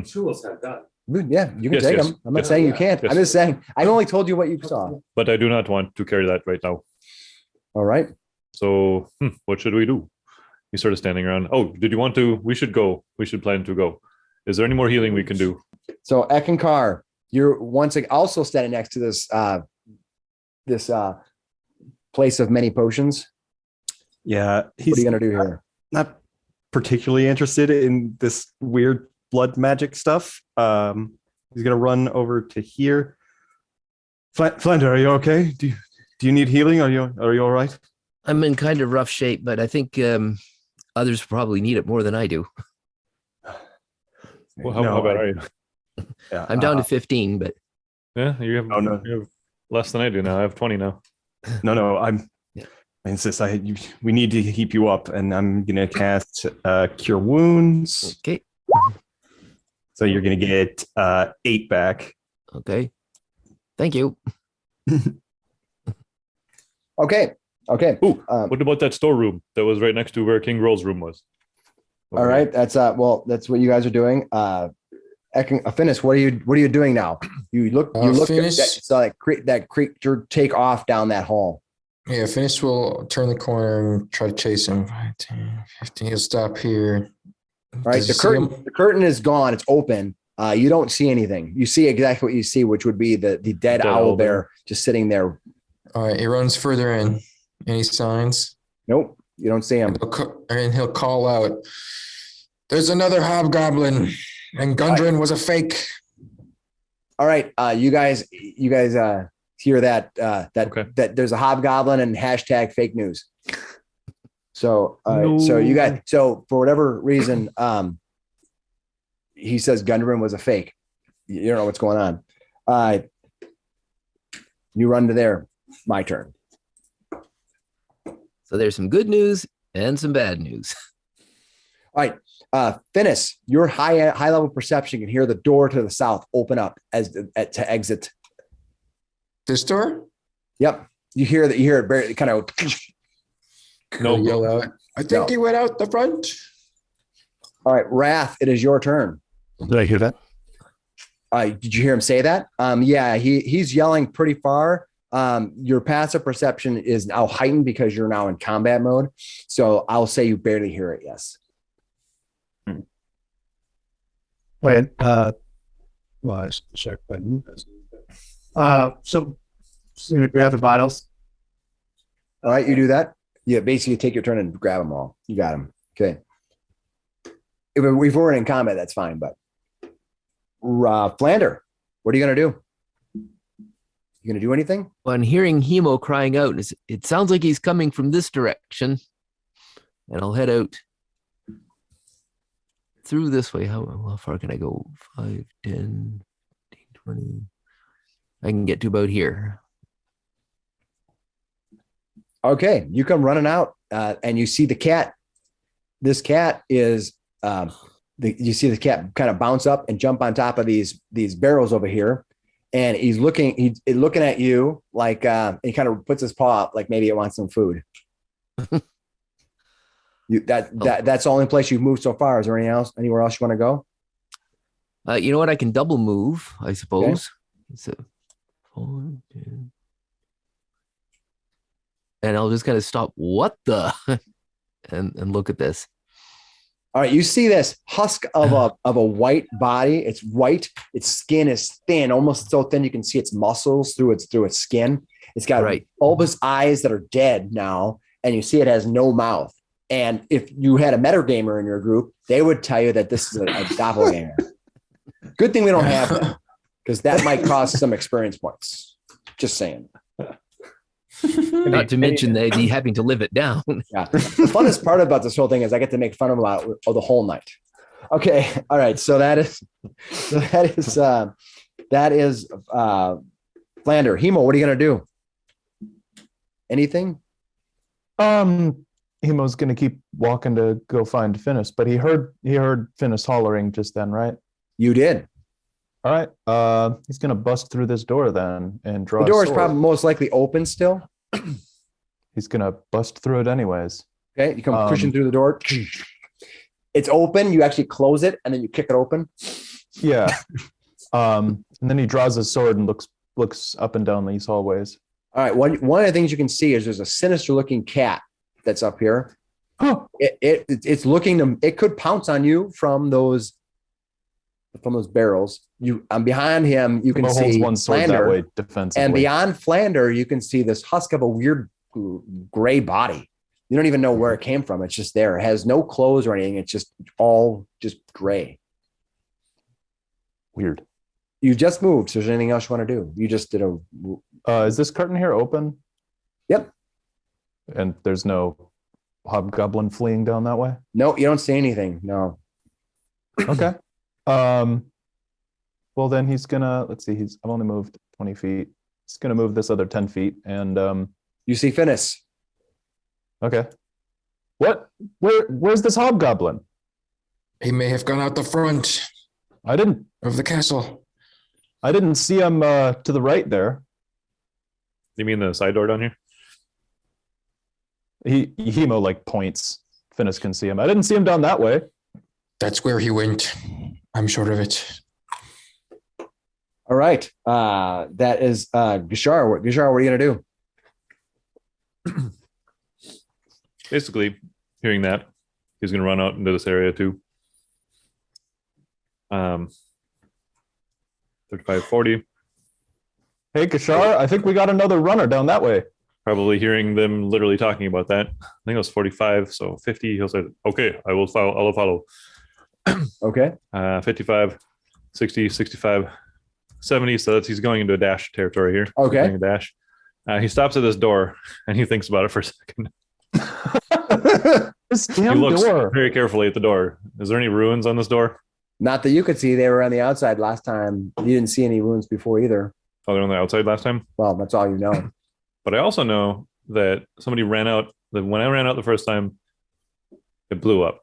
Tools have done. Yeah, you can Yes, take yes, them. I'm not yes. saying you can't. Yes. I'm just saying I only told you what you saw. But I do not want to carry that right now. All right. So what should we do? He's sort of standing around. Oh, did you want to? We should go. We should plan to go. Is there any more healing we can do? So Eckankar, you're once again also standing next to this place of many potions. Yeah, What are you gonna do here? not particularly interested in this weird blood magic stuff. He's gonna run over to here. Flander, are you okay? Do you need healing? Are you all right? I'm in kind of rough shape, but I think others probably need it more than I do. Well, how about are you? Yeah, I'm down to 15, but Yeah, you have, no. you have less than I do now. I have 20 now. No, I Yeah. insist. We need to keep you up, and I'm gonna cast Cure Wounds. okay. So you're gonna get 8 back. Okay. Thank you. Okay. Ooh, Um, what about that storeroom that was right next to where King Roll's room was? all right. That's that's what you guys are doing. Finnis, what are you doing now? You look Finnis- at that creature take off down that hall. Yeah, Finnis will turn the corner and try to chase him. 5, 10, 15. He'll stop here. All right. Does he The see him? curtain is gone. It's open. You don't see anything. You see exactly what you see, which would be the dead owl bear just sitting there. All right, he runs further in. Any signs? Nope. You don't see him. And he'll call out, "There's another hobgoblin, and Gundren was a fake." All right. You guys hear that Okay. that there's a hobgoblin and hashtag fake news. So so you guys, so for whatever reason, he says Gundren was a fake. You don't know what's going on. You run to there. My turn. So there's some good news and some bad news. All right. Finnis, your high level perception can hear the door to the south open up to exit. This door? Yep. You hear it barely kind of. No. He'll yell out, "I think No. he went out the front." All right, Wrath, it is your turn. Did I hear that? Did you hear him say that? Yeah, he's yelling pretty far. Your passive perception is now heightened because you're now in combat mode. So I'll say you barely hear it. Yes. Wait, well, I should check button. So you grab the bottles. All right, you do that. Yeah, basically take your turn and grab them all. You got them. Okay. If we're in combat, that's fine. But Flander, what are you gonna do? You gonna do anything? Well, I'm hearing Hemo crying out. And it sounds like he's coming from this direction. And I'll head out through this way. How far can I go? 5, 10, 15, 20. I can get to about here. Okay, you come running out, and you see the cat. This cat is you see the cat kind of bounce up and jump on top of these barrels over here, and he's looking at you like he kind of puts his paw up like maybe it wants some food. That's the only place you've moved so far. Is there anywhere else you want to go? You know what? I can double move, I suppose. So, 4, 10. And I'll just kind of stop. What the? and look at this. All right, you see this husk of a white body. It's white. Its skin is thin, almost so thin you can see its muscles through its skin. It's got bulbous eyes that are dead now, and you see it has no mouth. And if you had a metagamer in your group, they would tell you that this is a doppelganger. Good thing we don't have that, because that might cost some experience points. Just saying. Not to mention they'd be having to live it down. Yeah. The funnest part about this whole thing is I get to make fun of them the whole night. Okay. All right. So that is Flander. Hemo, what are you gonna do? Anything? Hemo's gonna keep walking to go find Finnis, but he heard Finnis hollering just then, right? You did. All right. He's gonna bust through this door then and draw. The door is probably most likely open still. He's gonna bust through it anyways. Okay, you come pushing through the door. It's open. You actually close it and then you kick it open. Yeah. And then he draws his sword and looks up and down these hallways. All right. One of the things you can see is there's a sinister looking cat that's up here. It's looking to. It could pounce on you from those barrels. Behind him, you can Himo holds see one sword that Flander, way defensively. and beyond Flander, you can see this husk of a weird gray body. You don't even know where it came from. It's just there. It has no clothes or anything. It's just all just gray. Weird. You just moved. So is there anything else you want to do? You just did a. Is this curtain here open? Yep. And there's no hobgoblin fleeing down that way? No, you don't see anything. No. Okay. Well, then he's gonna, let's see, I've only moved 20 feet. He's gonna move this other 10 feet and You see Finnis. okay. Where's this hobgoblin? He may have gone out the front I didn't of the castle. see him to the right there. You mean the side door down here? Hemo like points. Finnis can see him. I didn't see him down that way. That's where he went. I'm sure of it. All right. That is Gishar. Gishar, what are you gonna do? Basically, hearing that, he's going to run out into this area too. 35, 40. Hey, Kashar, I think we got another runner down that way. Probably hearing them literally talking about that. I think it was 45, so 50. He'll say, okay, I will follow. Okay. 55, 60, 65, 70. So he's going into a dash territory here. Okay. He's doing a dash. He stops at this door and he thinks about it for a second. This He damn looks door. very carefully at the door. Is there any ruins on this door? Not that you could see. They were on the outside last time. You didn't see any wounds before either. Oh, they're on the outside last time? Well, that's all you know. But I also know that somebody ran out. That when I ran out the first time, it blew up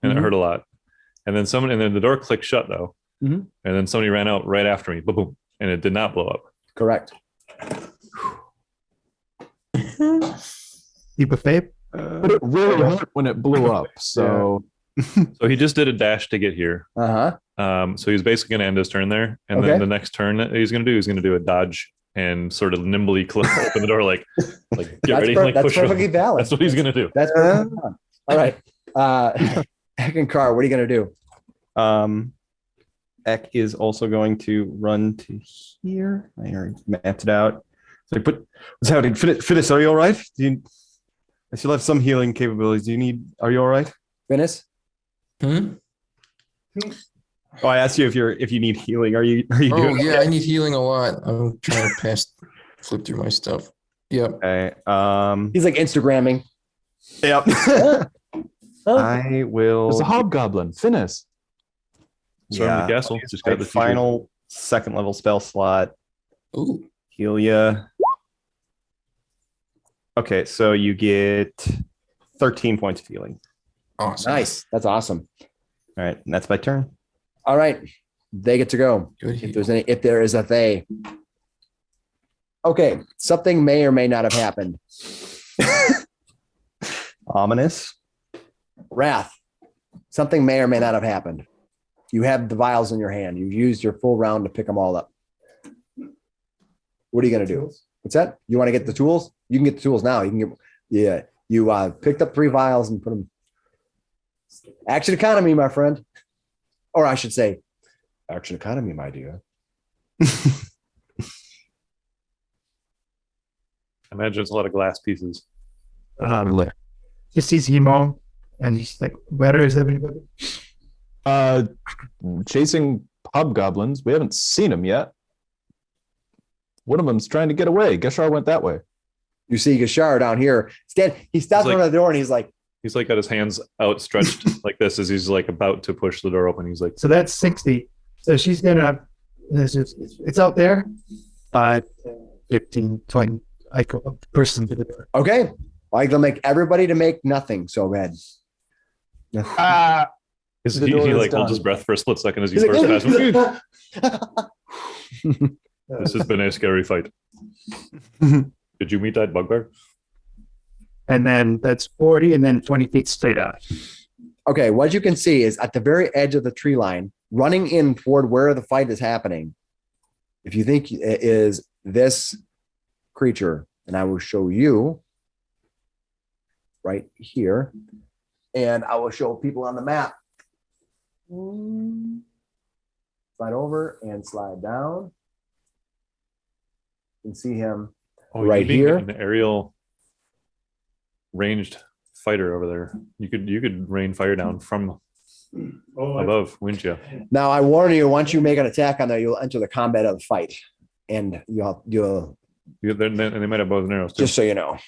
and it hurt a lot. And then the door clicked shut though. Mhm. And then somebody ran out right after me, boom, boom, and it did not blow up. Correct. Keep a faith. But it really hurt when it blew up. So So he just did a dash to get here. Uh-huh. So he's basically going to end his turn there, and Okay. then the next turn that he's going to do a dodge and sort of nimbly open the door, like get ready, like that's push. perfectly valid. That's what he's going to do. That's perfectly valid. All right. Eckankar, what are you gonna do? Ek is also going to run to here. I already mapped it out. So what's happening? Finnis, are you all right? I still have some healing capabilities. Are you all right? Finnis? Hmm? Oh, I asked you if you need healing. Are you Oh, doing yeah, okay? I need healing a lot. I'm trying to flip through my stuff. Yep. Okay. He's like Instagramming. Yep. I there's will a hobgoblin. Finnis. Storm the castle. Just got the final second level spell slot. Ooh. Heal ya. Okay, so you get 13 points of healing. Awesome. Nice. That's awesome. All right, and that's my turn. All right. They get to go. Good. If there is a they. Okay. Something may or may not have happened. Ominous. Wrath. Something may or may not have happened. You have the vials in your hand. You've used your full round to pick them all up. What are you going to do? What's that? You want to get the tools? You can get the tools now. You can get, yeah. You picked up 3 vials and put them. Action economy, my friend. Or I should say, action economy, my dear. I imagine it's a lot of glass pieces. He sees Hemo and he's like, where is everybody? Chasing hobgoblins. We haven't seen them yet. One of them's trying to get away. Geshar went that way. You see Gishar down here. He stops in front of the door and he's like got his hands outstretched like this as he's like about to push the door open. He's like, So that's 60. So she's gonna, it's out there. 5, 15, 20. I go a person to the door. okay. I'm gonna make everybody to make nothing so bad. he The door is like holds done. his breath for a split second as he He's bursts like, past him. This has been a scary fight. Did you meet that bugbear? And then that's 40 and then 20 feet straight out. Okay, what you can see is at the very edge of the tree line, running in toward where the fight is happening. If you think it is this creature, and I will show you right here, and I will show people on the map. Slide over and slide down. You can see him right being here. an aerial ranged fighter over there. You could rain fire down from above, wouldn't you? Now I warn you, once you make an attack on there, you'll enter the combat of the fight, and you'll And they might have bows and arrows too. just so you know.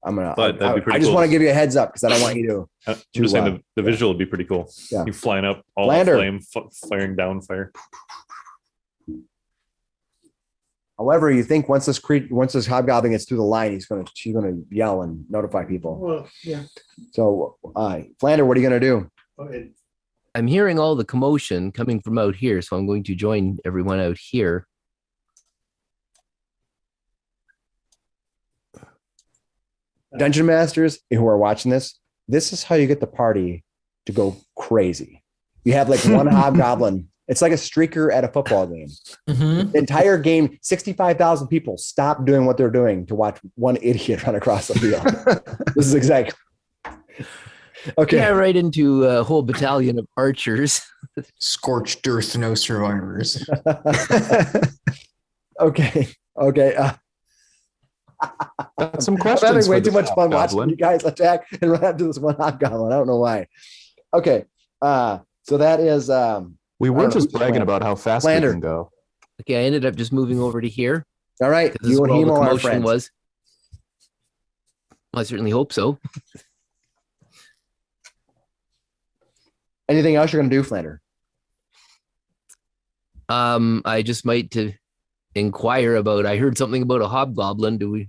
I'm gonna. But that'd be pretty I just cool. want to give you a heads up because I don't want you to. I'm just saying the visual would be pretty cool. Yeah. You flying up, all Flander. flame, firing down fire. However, you think once this hobgoblin gets through the line, she's gonna yell and notify people. Well, yeah. So, Flander, what are you gonna do? Okay. I'm hearing all the commotion coming from out here, so I'm going to join everyone out here. Dungeon masters who are watching this is how you get the party to go crazy. You have like one hobgoblin. It's like a streaker at a football game. Mhm. The entire game, 65,000 people stop doing what they're doing to watch one idiot run across the field. This is exactly. Okay. Yeah, right into a whole battalion of archers. Scorched earth, no survivors. Okay. Got some I'm questions. having way for too this much fun watching hobgoblin. you guys attack and run up to this one hobgoblin. I don't know why. Okay. So that is We I were don't know just who's bragging playing. about how fast Flander. we can go. Okay, I ended up just moving over to here. all right. This is You and where all the Hemo are commotion friends. was. Well, I certainly hope so. Anything else you're gonna do, Flander? I just might to inquire about. I heard something about a hobgoblin. Do we?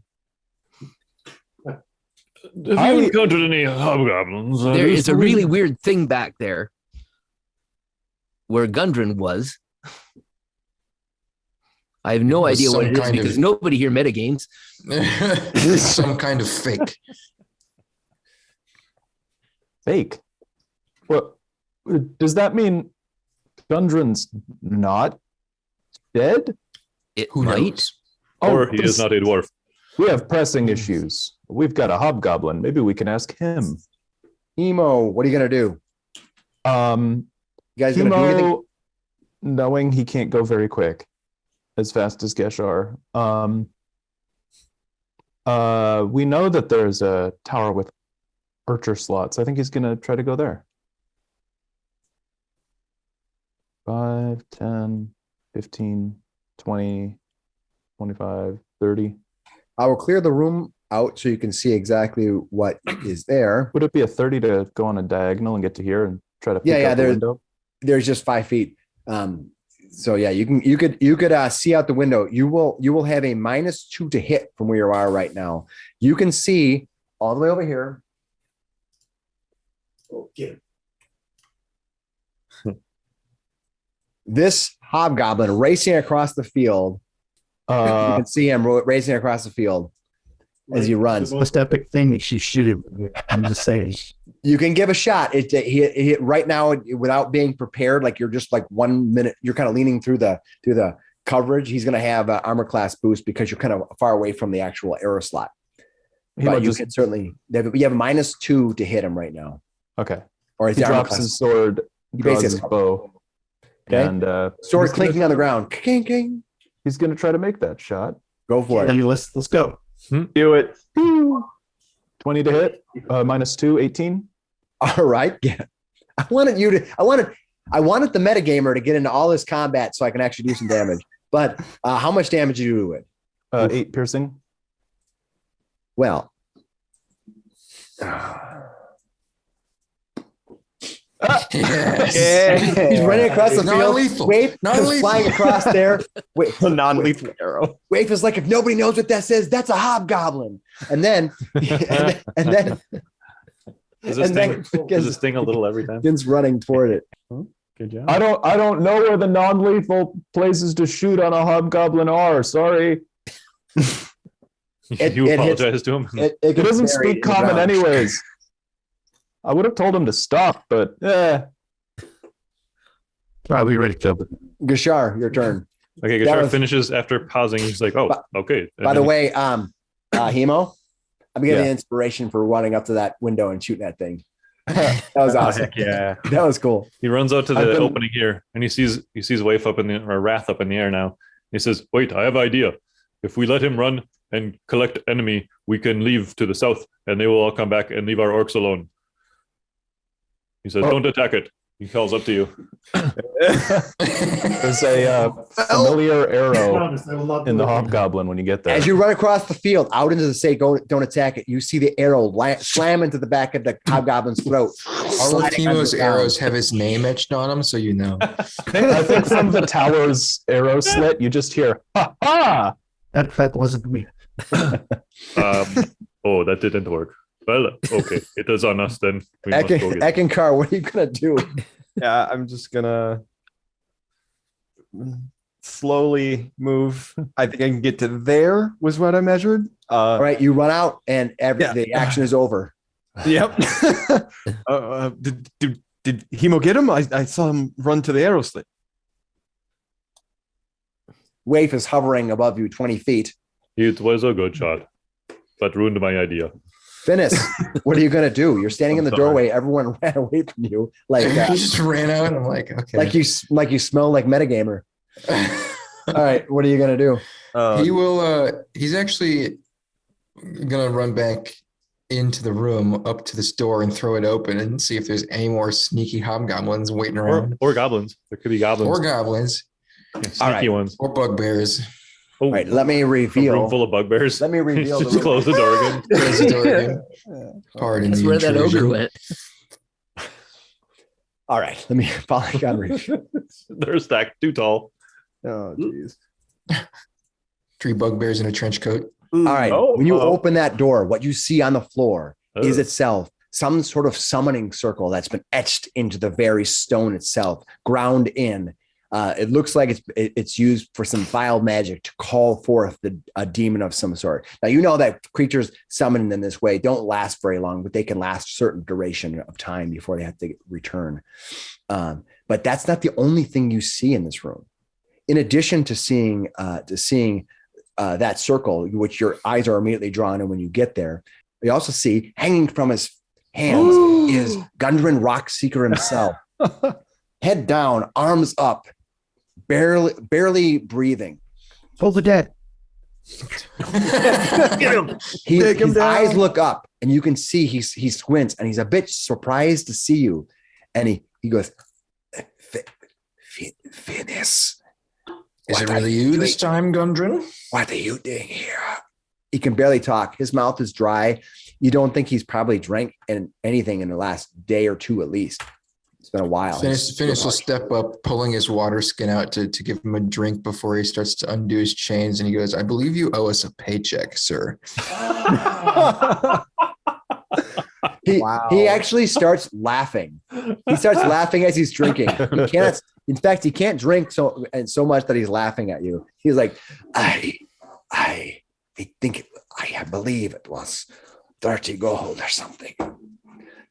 Have you encountered any hobgoblins? There is a really weird thing back there where Gundren was. I have no idea what Some it is kind of- because nobody here metagames. Some kind of fake. Fake. What does that mean? Gundren's not dead? It Who might. knows? Or he is not a dwarf. We have pressing issues. We've got a hobgoblin. Maybe we can ask him. Hemo, what are you gonna do? You guys gonna do anything? Hemo, knowing he can't go very quick, as fast as Geshar. We know that there's a tower with archer slots. I think he's gonna try to go there. 5, 10, 15, 20, 25, 30. I will clear the room out so you can see exactly what is there. Would it be a 30 to go on a diagonal and get to here and try to peek Yeah, out the there's- window? There's just 5 feet. So yeah, you could see out the window. You will have a -2 to hit from where you are right now. You can see all the way over here. Okay. This hobgoblin racing across the field. You can see him racing across the field as he runs. The most epic thing is she shoot him. I'm just saying. You can give a shot. He right now without being prepared, like you're just like 1 minute. You're kind of leaning through the coverage. He's going to have an armor class boost because you're kind of far away from the actual arrow slot. But you can certainly you have a -2 to hit him right now. Okay. Or is He the armor drops class his sword, He draws basically his has bow, Okay. and sword he's clinking gonna, on the ground? King, king. He's going to try to make that shot. Go for it. Then let's go. Do it. 20 to hit, -2, 18. All right. Yeah. I wanted the metagamer to get into all this combat so I can actually do some damage. But how much damage do you do it? 8 piercing. Well, Yes. he's running across the field. Non-lethal. Waif is Non-lethal. flying across there. A non-lethal arrow. Waif is like, if nobody knows what that says, that's a hobgoblin. And then Does and then it sting a little every time? begins running toward it. Good job. I don't know where the non-lethal places to shoot on a hobgoblin are. Sorry. You apologize to him. It He gets doesn't buried speak in the common ground. anyways. I would have told him to stop, but Probably ready to go. Gashar, your turn. Okay, That Gashar was- finishes after pausing. He's like, "Oh, okay." And By the then- way, Hemo, I'm getting Yeah. inspiration for running up to that window and shooting that thing. That was awesome. Yeah. That was cool. He runs out to I've the been- opening here, and he sees Waif up in the or Wrath up in the air now. He says, "Wait, I have an idea. If we let him run and collect enemy, we can leave to the south, and they will all come back and leave our orcs alone." He says, "Don't attack it." He calls up to you. There's a familiar arrow in the hobgoblin when you get there. As you run across the field out into the say, don't attack it. You see the arrow slam into the back of the hobgoblin's throat. All of Timo's arrows have his name etched on them, so you know. I think from the tower's arrow slit, you just hear, ha ha! That wasn't me. Oh, that didn't work. Well, okay, it is on us then. We must go get Eckankar, what are you gonna do? Yeah, I'm just gonna slowly move. I think I can get to there was what I measured. All right, you run out and Yeah. the action is over. Yep. Did Hemo get him? I saw him run to the arrow slit. Waif is hovering above you 20 feet. It was a good shot, but ruined my idea. Finnis, what are you gonna do? You're standing in the I'm sorry. doorway. Everyone ran away from you, like He just ran out. I'm like, okay. like you smell like metagamer. All right, what are you gonna do? He will. He's actually gonna run back into the room, up to this door, and throw it open, and see if there's any more sneaky hobgoblins waiting around, Or goblins. There could be goblins. or goblins, Yeah, sneaky All right. ones. or bugbears. Oh, All right, let me a room reveal. full of bugbears. Let me reveal the Just room. close the door again. Close the door again. Pardon That's the where that intrusion. ogre went. All right, let me Polygon reveal. They're stacked too tall. Oh, jeez. 3 bugbears in a trench coat. All right, Oh, when you oh. open that door, what you see on the floor is Oh. itself some sort of summoning circle that's been etched into the very stone itself, ground in. It looks like it's used for some vile magic to call forth a demon of some sort. Now, you know that creatures summoned in this way don't last very long, but they can last a certain duration of time before they have to return. But that's not the only thing you see in this room. In addition to seeing that circle, which your eyes are immediately drawn in when you get there, you also see hanging from his hands is Gundren Rockseeker himself, head down, arms up, barely breathing. Pull the dead. Take him His eyes down. look up, and you can see he squints, and he's a bit surprised to see you, and he goes, Finnis. Is it really you this time, Gundren? What are you doing here? He can barely talk. His mouth is dry. You don't think he's probably drank anything in the last day or two at least. It's been a while. Finnis will step up, pulling his water skin out to give him a drink before he starts to undo his chains. And he goes, I believe you owe us a paycheck, sir. He actually starts laughing. He starts laughing as he's drinking. He can't. In fact, he can't drink so much that he's laughing at you. He's like, I believe it was 30 gold or something.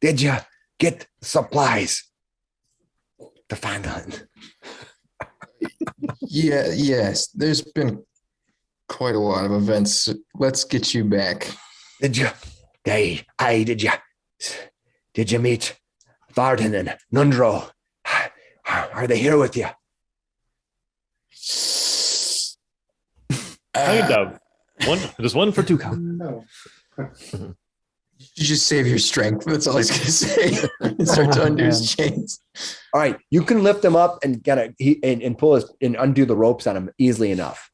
Did you get supplies to Phandelver? Yeah, yes. There's been quite a lot of events. Let's get you back. Did you meet Varden and Nundro? Are they here with you? Kind of. There's one for two count. No. You just save your strength. That's all he's gonna say. Start to undo his chains. All right, you can lift him up and and pull his and undo the ropes on him easily enough.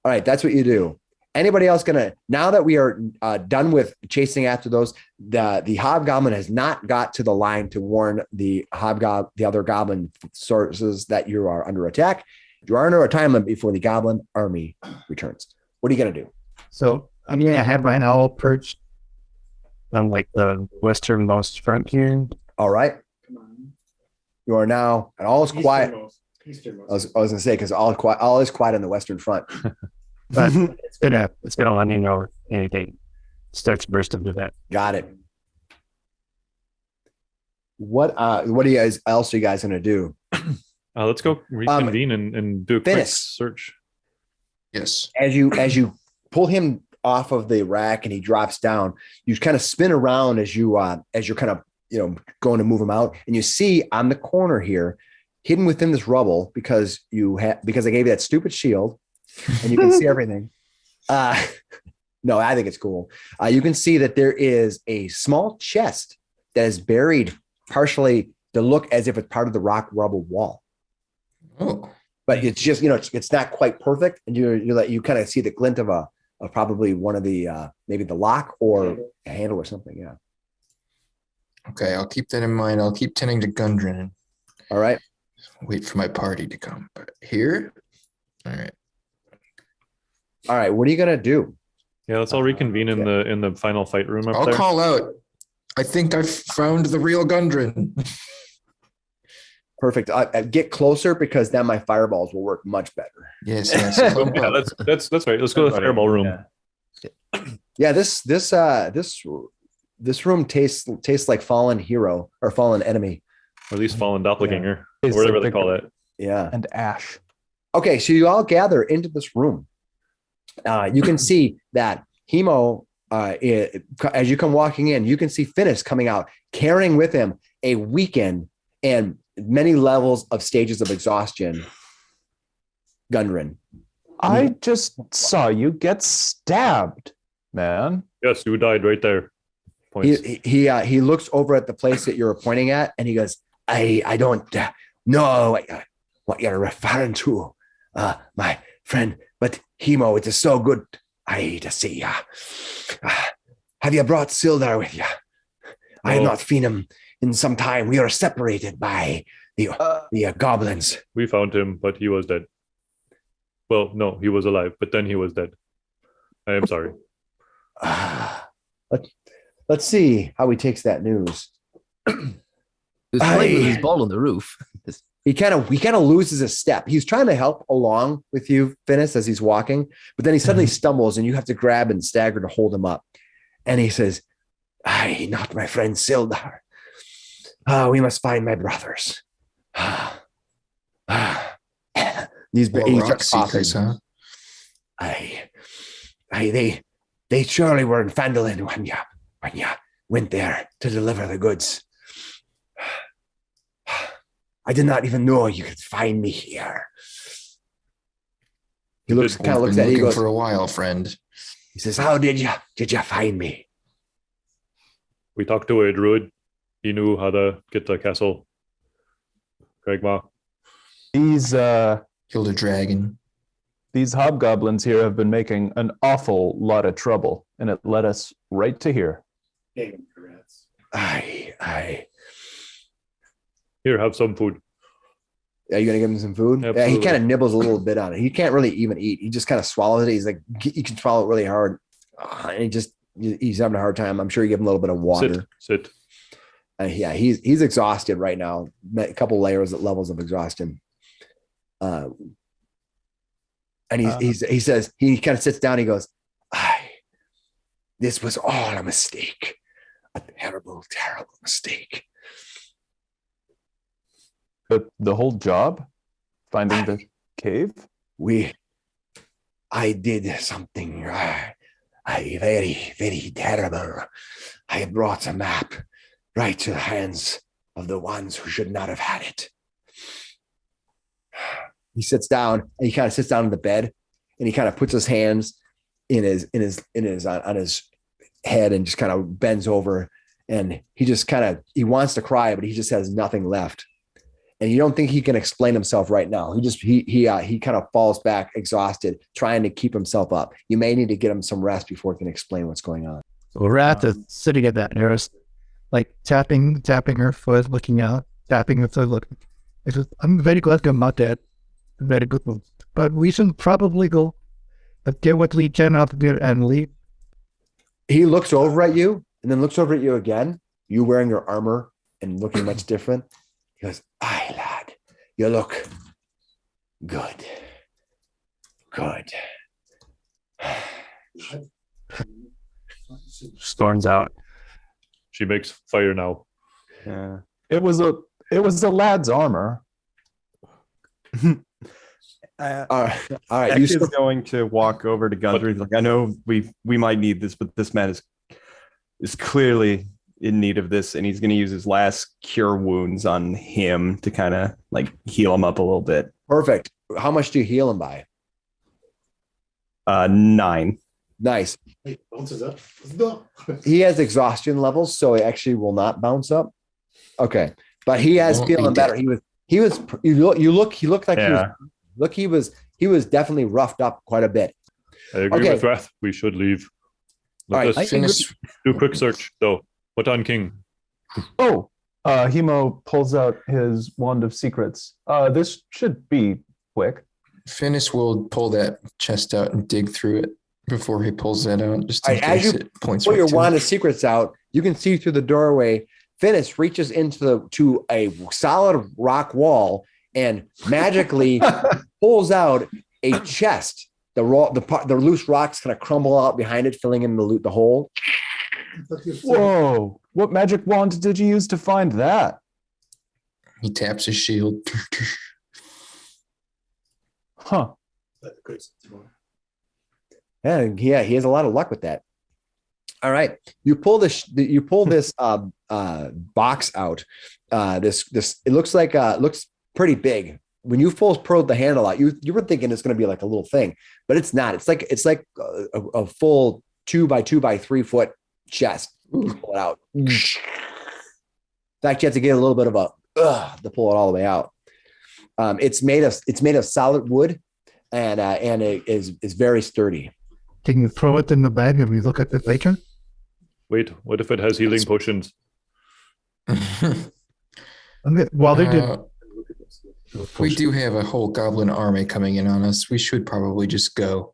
All right, that's what you do. Anybody else now that we are done with chasing after those, the hobgoblin has not got to the line to warn the other goblin sources that you are under attack. You are under a time limit before the goblin army returns. What are you gonna do? So I'm gonna have mine all perched on like the westernmost frontier. All right. You are now, and all is quiet. Easternmost. I was gonna say because all is quiet on the western front. But it's gonna let me know anything starts bursting to that. Got it. What do you guys else are you guys gonna do? Let's go reconvene and do a quick Finnis. search. Yes. As you pull him off of the rack and he drops down, you kind of spin around as you're kind of going to move him out. And you see on the corner here, hidden within this rubble, because I gave you that stupid shield, and you can see everything. No, I think it's cool. You can see that there is a small chest that is buried partially to look as if it's part of the rock rubble wall. Oh, But it's just, it's not quite perfect. And you kind of see the glint of probably one of the, maybe the lock or a handle or something. Yeah. okay. I'll keep that in mind. I'll keep tending to Gundren and All right. wait for my party to come. But here, all right. All right. What are you going to do? Yeah, let's all reconvene in the final fight room up I'll there. call out. I think I've found the real Gundren. Perfect. Get closer, because then my fireballs will work much better. Yes. Yeah, that's right. Let's go to the fireball room. Yeah. This room tastes like fallen hero or fallen enemy. Or at least fallen doppelganger, Yeah. or whatever they call it. Yeah. And ash. Okay. So you all gather into this room. You can see that Hemo, as you come walking in, you can see Finnis coming out, carrying with him a weakened and many levels of stages of exhaustion Gundren. I just saw you get stabbed, man. Yes, you died right there. Points. He looks over at the place that you're pointing at, and he goes, I don't know what you're referring to, my friend, but Hemo, it is so good to see ya. Have you brought Sildar with you? I have not seen him in some time. We are separated by the goblins. We found him, but he was dead. Well, no, he was alive, but then he was dead. I am sorry. Let's see how he takes that news. There's playing with his ball on the roof. He kind of loses a step. He's trying to help along with you, Finnis, as he's walking, but then he suddenly stumbles, and you have to grab and stagger to hold him up. And he says, "Aye, not my friend Sildar. We must find my brothers." These Rock seekers, huh? Aye, they surely were in Phandelver when you went there to deliver the goods. I did not even know you could find me here. He looks at it. He goes, for a while, friend. He says, "How did you find me?" We talked to a druid. He knew how to get to the castle. Cragmaw. Killed a dragon. These hobgoblins here have been making an awful lot of trouble, and it led us right to here. Aye. Here, have some food. Are you gonna give him some food? Absolutely. Yeah, he kind of nibbles a little bit on it. He can't really even eat. He just kind of swallows it. He's like, you can swallow it really hard. And he's having a hard time. I'm sure you give him a little bit of water. Sit. Yeah, he's exhausted right now. A couple levels of exhaustion. And he says, he kind of sits down. He goes, this was all a mistake, a terrible, terrible mistake. The whole job? Finding the cave? I did something very, very terrible. I brought a map right to the hands of the ones who should not have had it. He sits down, and he kind of sits down on the bed, and he kind of puts his hands on his head and just kind of bends over, and he wants to cry, but he just has nothing left. And you don't think he can explain himself right now. He kind of falls back exhausted, trying to keep himself up. You may need to get him some rest before he can explain what's going on. So Wrath is sitting at that nearest, like tapping her foot, looking out, tapping her foot, looking. He says, "I'm very glad I'm not dead. Very good move. But we should probably go get what we can out there and leave." He looks over at you and then looks over at you again. You wearing your armor and looking much different. He goes, "Aye, lad, you look good. Good." Storms out. She makes fire now. Yeah. It was the lad's armor. All right. He's going to walk over to Gundry. He's like, I know we might need this, but this man is clearly in need of this, and he's going to use his last cure wounds on him to kind of like heal him up a little bit. Perfect. How much do you heal him by? 9. Nice. Hey, bounces up. No. He has exhaustion levels, so it actually will not bounce up. Okay, but he has Won't be feeling better. dead. He looked like he was definitely roughed up quite a bit. I agree Okay. with Wrath. We should leave. All Let right, us Finnis, do a quick search, though. Put on King. Oh, Hemo pulls out his wand of secrets. This should be quick. Finnis will pull that chest out and dig through it before he pulls that out. Just in All right, as case you it points pull right your to wand it. of secrets out, you can see through the doorway. Finnis reaches to a solid rock wall and magically pulls out a chest. The loose rocks kind of crumble out behind it, filling in the hole. Whoa! What magic wand did you use to find that? He taps his shield. Huh. And yeah, he has a lot of luck with that. All right, you pull this box out. This it looks like looks pretty big. When you first probed the handle out, you were thinking it's going to be like a little thing, but it's not. It's like a full 2 by 2 by 3 foot chest. You pull it out. In fact, you have to get a little bit of a to pull it all the way out. It's made of solid wood, and it is very sturdy. Can you throw it in the bag and we look at it later? Wait, what if it has healing potions? While they did. We do have a whole goblin army coming in on us. We should probably just go.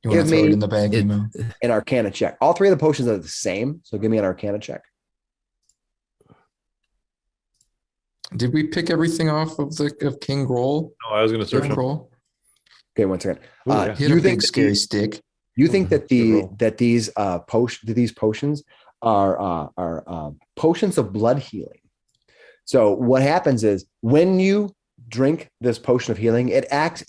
You want Give to throw me it in the bag, Emo? An Arcana check. All 3 of the potions are the same, so give me an Arcana check. Did we pick everything off of King Roll? No, I was going to search King them. Roll? Okay, one second. Ooh, yeah. He had a big scary stick. You think that Good roll. these potions are potions of blood healing. So what happens is when you drink this potion of healing, it acts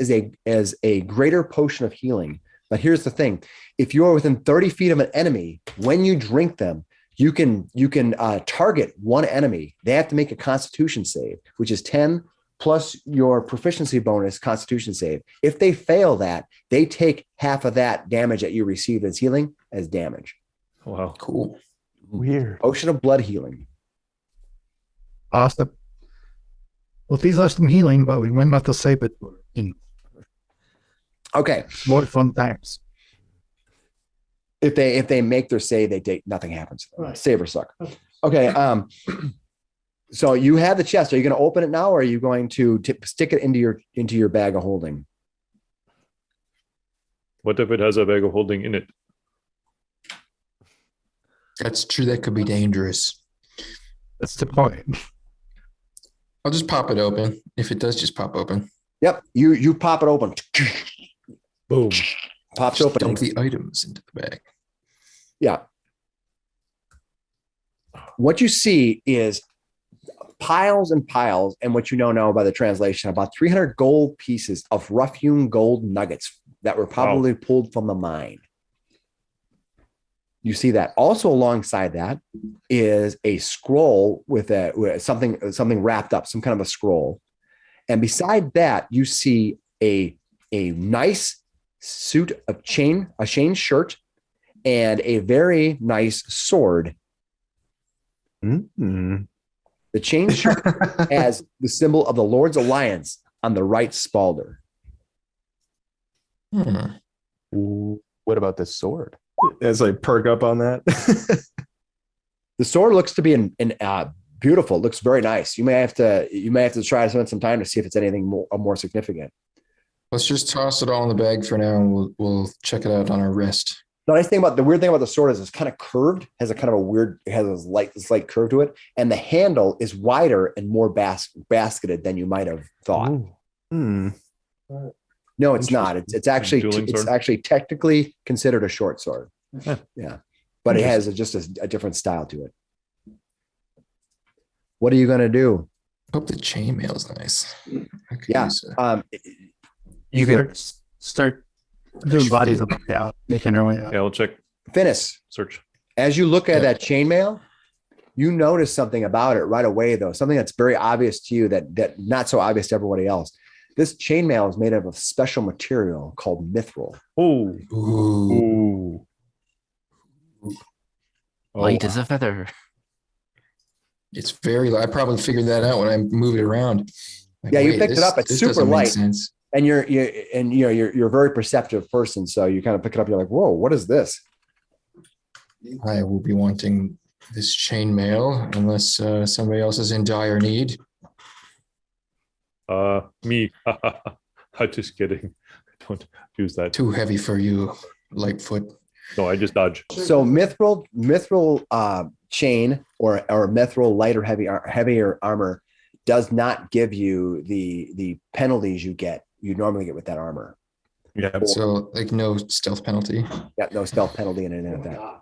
as a greater potion of healing. But here's the thing: if you're within 30 feet of an enemy, when you drink them, you can target one enemy. They have to make a Constitution save, which is 10 plus your proficiency bonus Constitution save. If they fail that, they take half of that damage that you received as healing as damage. Wow. Cool. Weird. Potion of blood healing. Awesome. Well, these are some healing, but we might not to save it in Okay. more fun times. If they make their save, nothing happens to them. Right. Save or suck. Okay. So you have the chest. Are you going to open it now, or are you going to stick it into your bag of holding? What if it has a bag of holding in it? That's true. That could be dangerous. That's the point. I'll just pop it open. If it does, just pop open. Yep. You pop it open. Boom. Pops Just open. dump the items into the bag. Yeah. What you see is piles and piles, and what you know now by the translation, about 300 gold pieces of rough-hewn gold nuggets that were probably pulled from the mine. You see that. Also alongside that is a scroll with something wrapped up, some kind of a scroll. And beside that, you see a nice suit of a chain shirt, and a very nice sword. Mm-hmm. The chain shirt has the symbol of the Lord's Alliance on the right spalder. What about this sword? As I perk up on that. The sword looks to be beautiful. It looks very nice. You may have to try to spend some time to see if it's anything more significant. Let's just toss it all in the bag for now, and we'll check it out on our rest. The weird thing about the sword is it's kind of curved, has a kind of a weird, it has a slight curve to it, and the handle is wider and more basketed than you might have thought. Hmm. No, it's not. It's actually Dueling sword? technically considered a short sword. Huh. Yeah, but it has just a different style to it. What are you gonna do? Hope the chainmail's nice. I could Yeah. use a- You can start doing bodies up and down, making their way Yeah, out. I'll check Finnis, search. as you look at Yeah. that chainmail, You notice something about it right away, though, something that's very obvious to you that not so obvious to everybody else. This chainmail is made of a special material called mithril. Oh, Ooh. Light as a feather. It's very light. I probably figured that out when I moved it around. Like, Yeah, you wait, picked it up. It's this super doesn't make light. sense. And you're a very perceptive person, so you kind of pick it up. You're like, whoa, what is this? I will be wanting this chainmail unless somebody else is in dire need. me. I'm just kidding. Don't use that. Too heavy for you, Lightfoot. No, I just dodge. So mithril chain or mithril light or heavier armor does not give you the penalties you normally get with that armor. Yeah. So like no stealth penalty. Got no stealth penalty in any of that.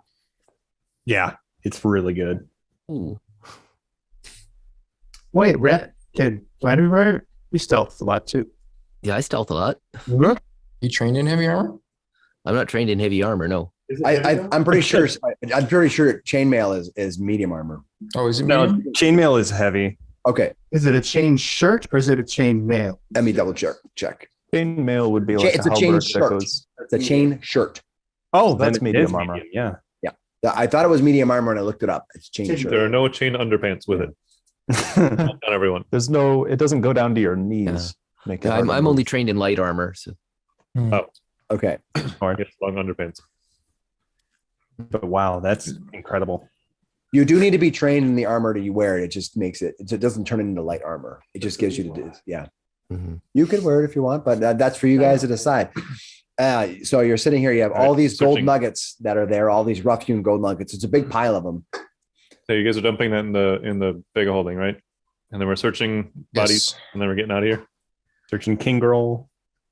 Yeah. It's really good. Ooh. Wait, Red did Flander we stealth a lot too. Yeah, I stealth a lot. You trained in heavy armor? I'm not trained in heavy armor, no. I'm pretty sure chainmail is medium armor. Oh, is it No, medium? chainmail is heavy. Okay, Is it a chain shirt or is it a chain mail? let me double check. Chain mail would be like It's a a chain halberd that shirt. goes. It's a chain shirt. Oh, That's then it medium is armor. Yeah. I thought it was medium armor and I looked it up. It's chain shirt. There are no chain underpants with it. Not everyone. There's no. It doesn't go down to your knees. Make it Yeah, hard to I'm move. only trained in light armor. So Okay. Yes, long underpants. But wow, that's incredible. You do need to be trained in the armor that you wear. It just makes it doesn't turn it into light armor. It just gives you the, yeah. Mhm. You can wear it if you want, but that's for you guys to decide. So you're sitting here, you have all these gold searching. nuggets that are there, all these rough hewn gold nuggets. It's a big pile of them. So you guys are dumping that in the bag of holding, right? And then we're searching bodies, Yes. and then we're getting out of here. Searching King Girl.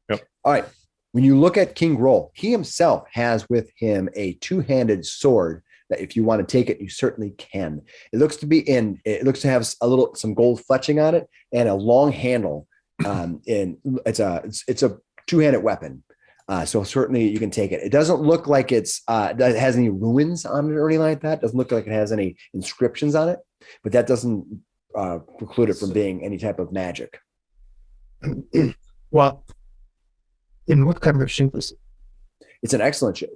All right. When you look at King Groll, he himself has with him a two-handed sword that if you want to take it, you certainly can. It looks to have some gold fletching on it and a long handle. And it's a two-handed weapon. So certainly you can take it. It doesn't look like it has any ruins on it or anything like that. It doesn't look like it has any inscriptions on it, but that doesn't preclude it from being any type of magic. Well, in what kind of shape is it? It's in excellent shape.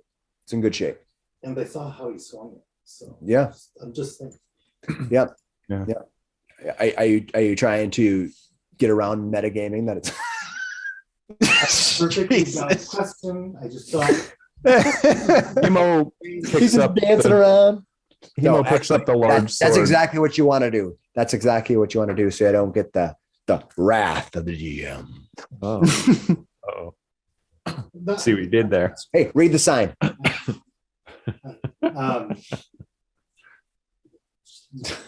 It's in good shape. And they saw how he swung it. So Yeah. I'm just thinking. Yep. Yeah. Yeah. Are you trying to get around metagaming that it's Perfectly done question. I just thought Hemo he's picks just up dancing the, around? Hemo picks up the large That's sword. exactly what you want to do. That's exactly what you want to do, so I don't get the wrath of the GM. Oh. Uh-oh. See what you did there. Hey, read the sign. um,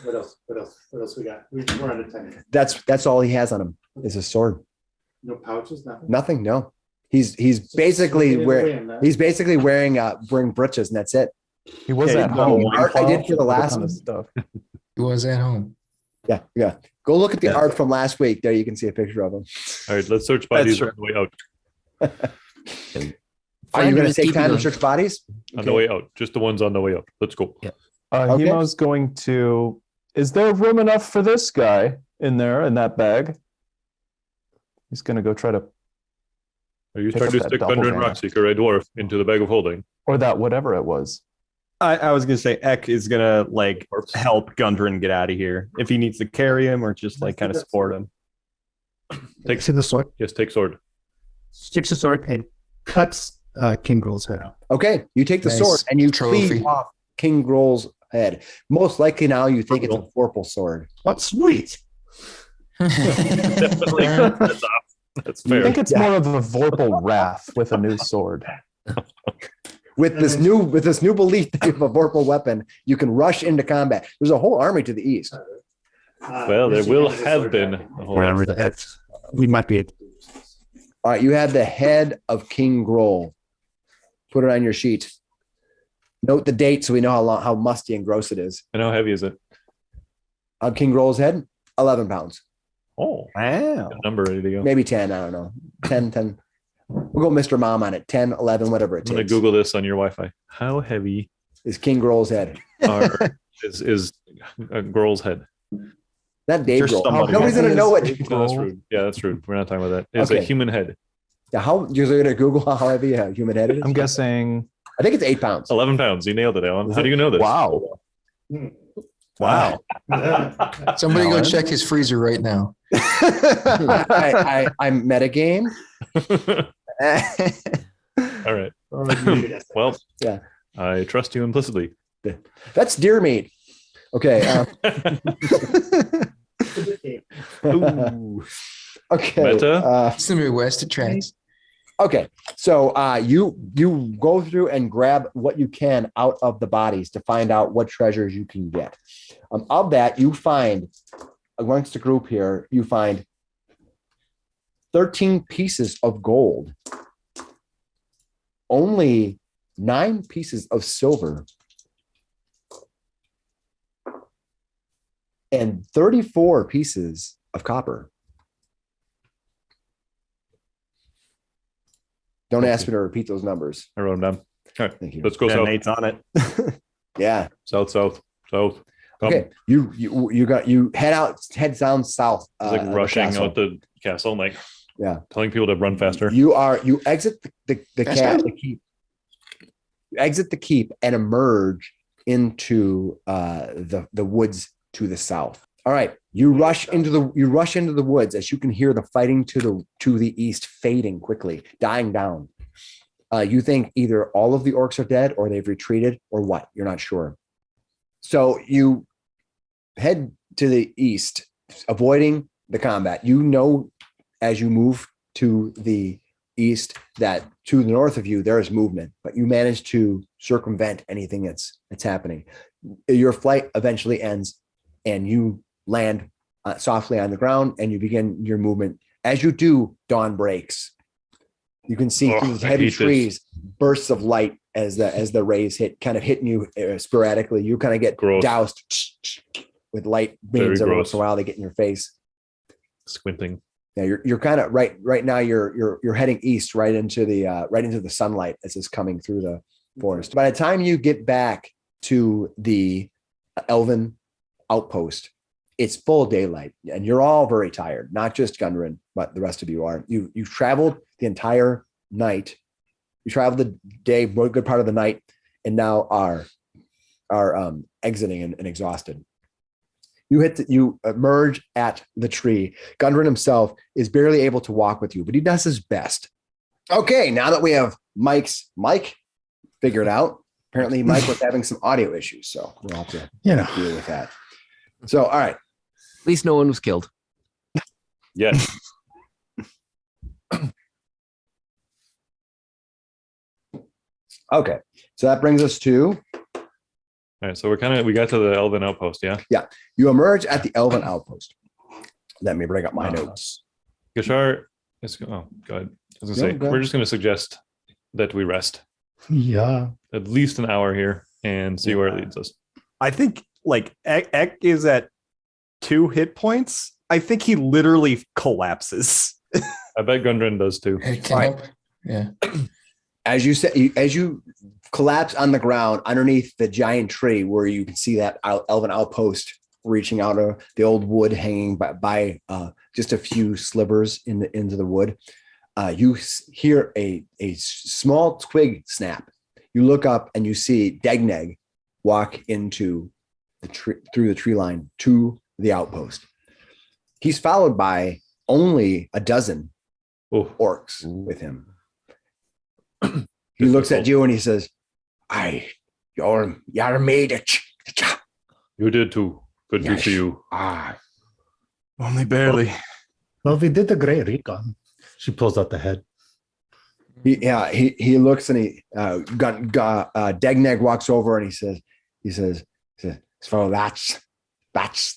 what else? What else we got? We're under 10. That's all he has on him is a sword. No pouches, nothing. Nothing. No. He's basically wearing breeches and that's it. He was Yeah, at he's got a home. art I did for the last Ton of one. stuff. He was at home. Yeah. Go look at the Yeah. art from last week. There you can see a picture of him. All right, let's search bodies true. on the way out. Are you Flander going to is take keeping time to them- search bodies? On the way out. Just the ones on the way out. Let's go. Okay. Hemo's going to. Is there room enough for this guy in there in that bag? He's going to go try to, Are you Pick trying up to that stick Gundren doppelganger. Rockseeker, a dwarf, into the bag of holding? or that whatever it was. I was gonna say Eck is gonna like help Gundren get out of here if he needs to carry him or just like kind of support him. Takes in the sword, Yes, take sword. sticks the sword, and cuts King Groll's head off. Okay, you take the Nice sword and you trophy. cleave off King Groll's head. Most likely now you think it's a Vorpal sword. What sweet! Definitely cut this off. That's I fair. think it's more of a Vorpal wrath with a new sword. With this new belief that you have a Vorpal weapon, you can rush into combat. There's a whole army to the east. Well, there will have been. a whole- Wherever the heads, we might be. All right, you have the head of King Groll. Put it on your sheet. Note the date so we know how musty and gross it is. And how heavy is it? On King Groll's head, 11 pounds. Oh, Wow. got a number ready to go. Maybe 10, I don't know. 10. We'll go Mr. Mom on it. 10, 11, whatever it I'm going takes. to Google this on your Wi-Fi. How heavy is King Grohl's head. Is Grohl's head. Not Dave Just Grohl. somebody. Nobody's gonna know what. No, that's rude. Yeah, that's rude. We're not talking about that. It's a Okay. human head. Yeah, how you're gonna Google how heavy a human head is? I'm guessing. I think it's 8 pounds. 11 pounds. You nailed it, Alan. How do you know this? Wow. Wow. Somebody go Alan? check his freezer right now. I'm metagame. All right. Well, Yeah. I trust you implicitly. That's deer meat. Okay. Ooh. Okay. Meta? It's the Midwest. It tracks. Okay. So you go through and grab what you can out of the bodies to find out what treasures you can get. Of that, you find amongst the group here, you find 13 pieces of gold, only 9 pieces of silver, and 34 pieces of copper. Don't ask me to repeat those numbers. I wrote them down. All right. Thank you. Let's go Yeah, south. Nate's on it. Yeah. South. Come. Okay. You head down south. It's like of the rushing castle. out the castle and like telling people to run faster. You exit the keep. You exit the keep and emerge into the woods to the south. All right. You rush into the woods as you can hear the fighting to the east fading quickly, dying down. You think either all of the orcs are dead or they've retreated or what? You're not sure. So you head to the east, avoiding the combat. You know, as you move to the east, that to the north of you, there is movement, but you manage to circumvent anything that's happening. Your flight eventually ends and you land softly on the ground and you begin your movement. As you do, dawn breaks. You can see through the heavy trees, bursts of light as the rays hitting you sporadically. You kind of get Gross. doused with light beams every once in a while. They get in your face. Squinting. Yeah, you're kind of right now. You're heading east, right into the sunlight as it's coming through the forest. By the time you get back to the elven outpost, it's full daylight, and you're all very tired. Not just Gundren, but the rest of you are. You've traveled the entire night. You traveled the day, a good part of the night, and now are exiting and exhausted. You emerge at the tree. Gundren himself is barely able to walk with you, but he does his best. Okay, now that we have Mike figured out, apparently Mike was having some audio issues, so we'll have to deal with that. So, all right. At least no one was killed. Yes. Okay, so that brings us to All right. So we got to the Elven outpost. Yeah. you emerge at the Elven outpost. Let me bring up my notes. Gashar is. Oh, go ahead. I was gonna say go ahead. we're just gonna suggest that we rest Yeah. at least an hour here and see where it leads us. I think like Ek is at 2 hit points. I think he literally collapses. I bet Gundren does too. At camp. Yeah. As you collapse on the ground underneath the giant tree where you can see that Elven outpost reaching out of the old wood hanging by just a few slivers into the wood, you hear a small twig snap. You look up and you see Degneg walk into the tree, through the tree line to the outpost. He's followed by only a dozen orcs with him. He looks at you and he says, you're made it. You did too. Good to Yes. see you. Only barely. Well, we did a great recon. She pulls out the head. He looks and Degneg walks over and he says, so that's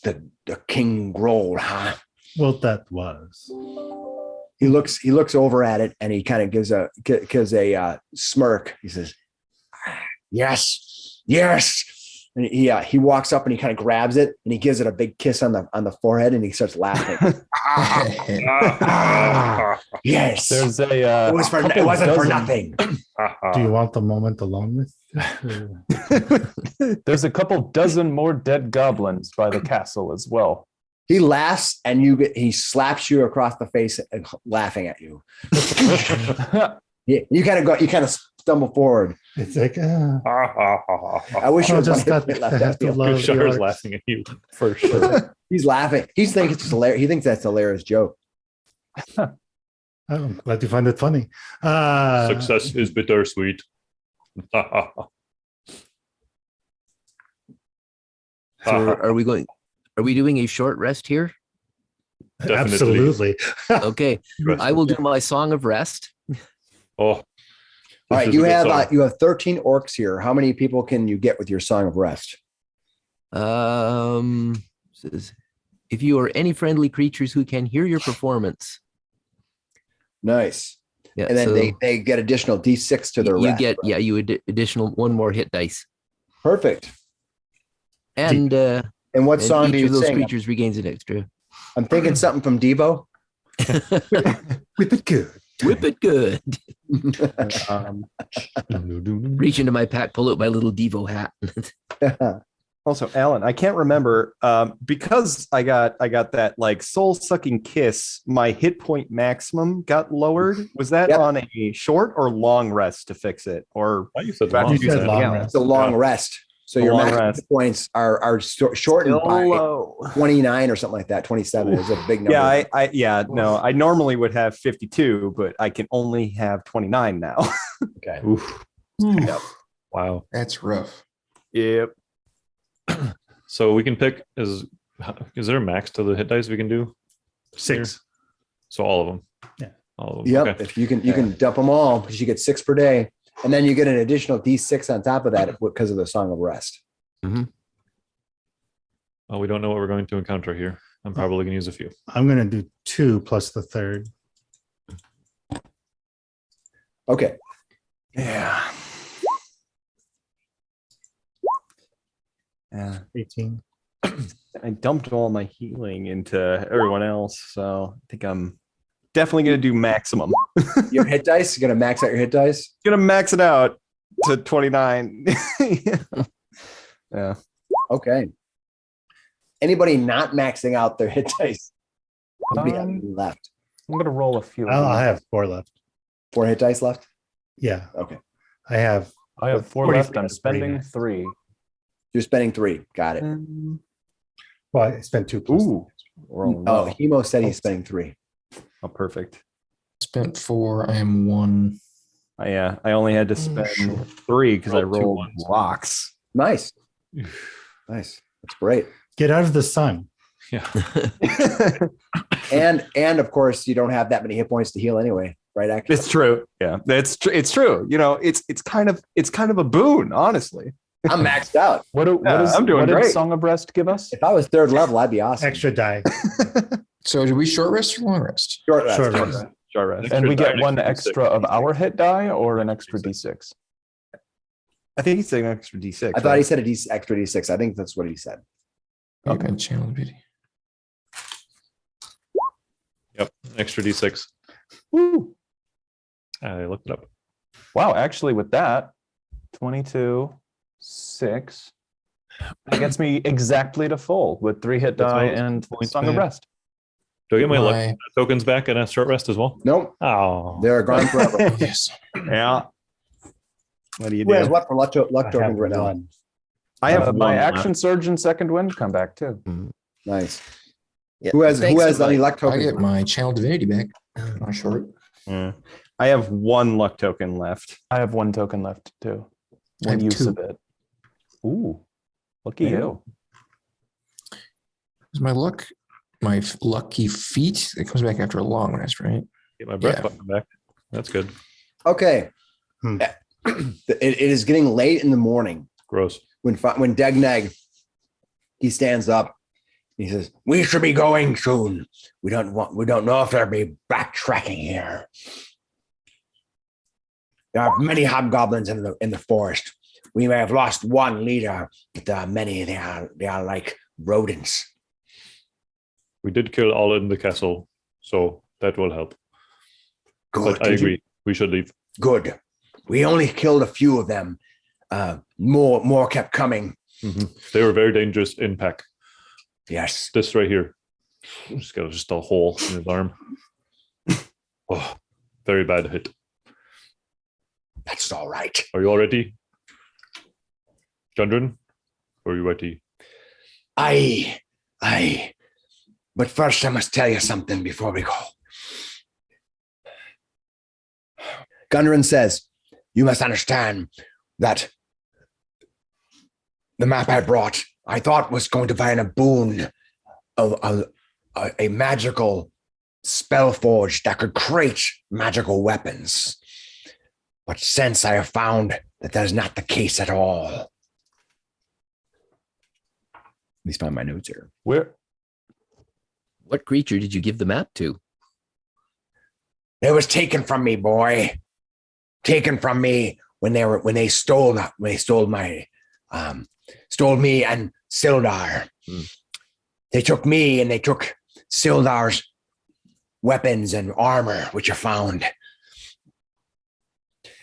the King Grohl, huh? Well, that was. He looks over at it and he kind of gives a smirk. He says, yes, And he walks up and he kind of grabs it and he gives it a big kiss on the forehead and he starts laughing. Yes, There's a it wasn't for nothing. Do you want the moment alone with? there's a couple dozen more dead goblins by the castle as well. He laughs and he slaps you across the face and laughing at you. You kind of stumble forward. It's like, I wish I just got left. Kushar's laughing at you for sure. He's laughing. He thinks it's hilarious. He thinks that's a hilarious joke. I'm glad you find it funny. Success is bittersweet. So are we doing a short rest here? Definitely. Absolutely. Okay. I will do my song of rest. Oh. All right, you have 13 orcs here. How many people can you get with your Song of Rest? Says, if you are any friendly creatures who can hear your performance. Nice. Yeah, And then so they get additional D6 to their rest. you additional one more hit dice. Perfect. And what song do each you of those sing? creatures regains an extra. I'm thinking something from Devo. Whip it good. Whip it good. Reach into my pack, pull out my little Devo hat. Also, Alan, I can't remember because I got that like soul sucking kiss. My hit point maximum got lowered. Was that on a short or long rest to fix it, or You said do I have to long. do something long else? rest. It's a long rest. So A your long max rest. points are shortened Still by low. 29 or something like that. 27 is a big number. Yeah, I normally would have 52, but I can only have 29 now. Okay. Yep. Wow. That's rough. Yep. So we can pick is there a max to the hit dice we can do? 6. So all of them. Yeah. All of them. Yep. Okay. If you can dump them all because you get 6 per day. And then you get an additional D6 on top of that because of the Song of Rest. Well, we don't know what we're going to encounter here. I'm probably going to use a few. I'm going to do 2 plus the third. Okay. Yeah. 18. I dumped all my healing into everyone else, so I think I'm definitely going to do maximum. Your hit dice, you're going to max out your hit dice? Gonna max it out to 29. Yeah. Okay. Anybody not maxing out their hit dice? Nobody got any left. I'm gonna roll a few. I have 4 left. 4 hit dice left? Yeah. Okay. I have 4 left. I'm 43. spending 3. You're spending 3. Got it. Well, I spent 2 plus. Ooh. Oh, Hemo said he's spending 3. Oh, perfect. Spent 4. I am 1. I only had to spend 3 because I Rolled 2 rolled ones. rocks. Nice. Nice. That's great. Get out of the sun. Yeah. And of course, you don't have that many hit points to heal anyway, right? Actually, It's true. Yeah, it's true. You know, it's kind of a boon, honestly. I'm maxed out. What I'm doing did great. Song of Rest give us? If I was 3rd level, I'd be awesome. Extra die. So do we short rest or long rest? Short rest. Short Short rest. rest. Short rest. And we get die, one extra extra of our hit die or an extra d6? I think he's saying an extra D6. I thought he said extra D6. I think that's what he said. Okay, channel beauty. Yep. Extra D6. Woo. I looked it up. Wow, actually with that, 22, 6. That gets me exactly to full with 3 hit That's die all and points Song of back. Rest. Do I get my luck My- tokens back in a short rest as well? Nope. Oh. They're gone forever. Yes. Yeah. What do you Who has do? what for luck tokens right now? one. I have my one action left. surge and second wind come back too. Nice. Yeah. Who has Thanks, any everybody. luck I tokens? get my channel divinity back. Not short. Yeah. I have 1 luck token left. I have 1 token left too. I have One use 2. of it. Ooh, lucky you. Is my lucky feat? It comes back after a long rest, right? Get my breath Yeah. button back. That's good. Okay. Hmm. It is getting late in the morning Gross. when Degnag, he stands up. He says, "We should be going soon. We don't know if there'll be backtracking here. There are many hobgoblins in the forest. We may have lost one leader, but there are many. They are like rodents. We did kill all in the castle, so that will help. Good. But I agree. We should leave. Good. We only killed a few of them. More kept coming. Mm-hmm. They were very dangerous in pack. Yes. This right here. Just got just a hole in his arm. Oh, very bad hit. That's all right. Are you all ready? Gundren, are you ready? Aye. But first I must tell you something before we go. Gundren says, you must understand that the map I brought, I thought was going to find a boon of a magical spell forge that could create magical weapons. But since I have found that is not the case at all. Let me find my notes here. What creature did you give the map to? It was taken from me, boy. Taken from me when they stole me and Sildar. They took me and they took Sildar's weapons and armor, which I found.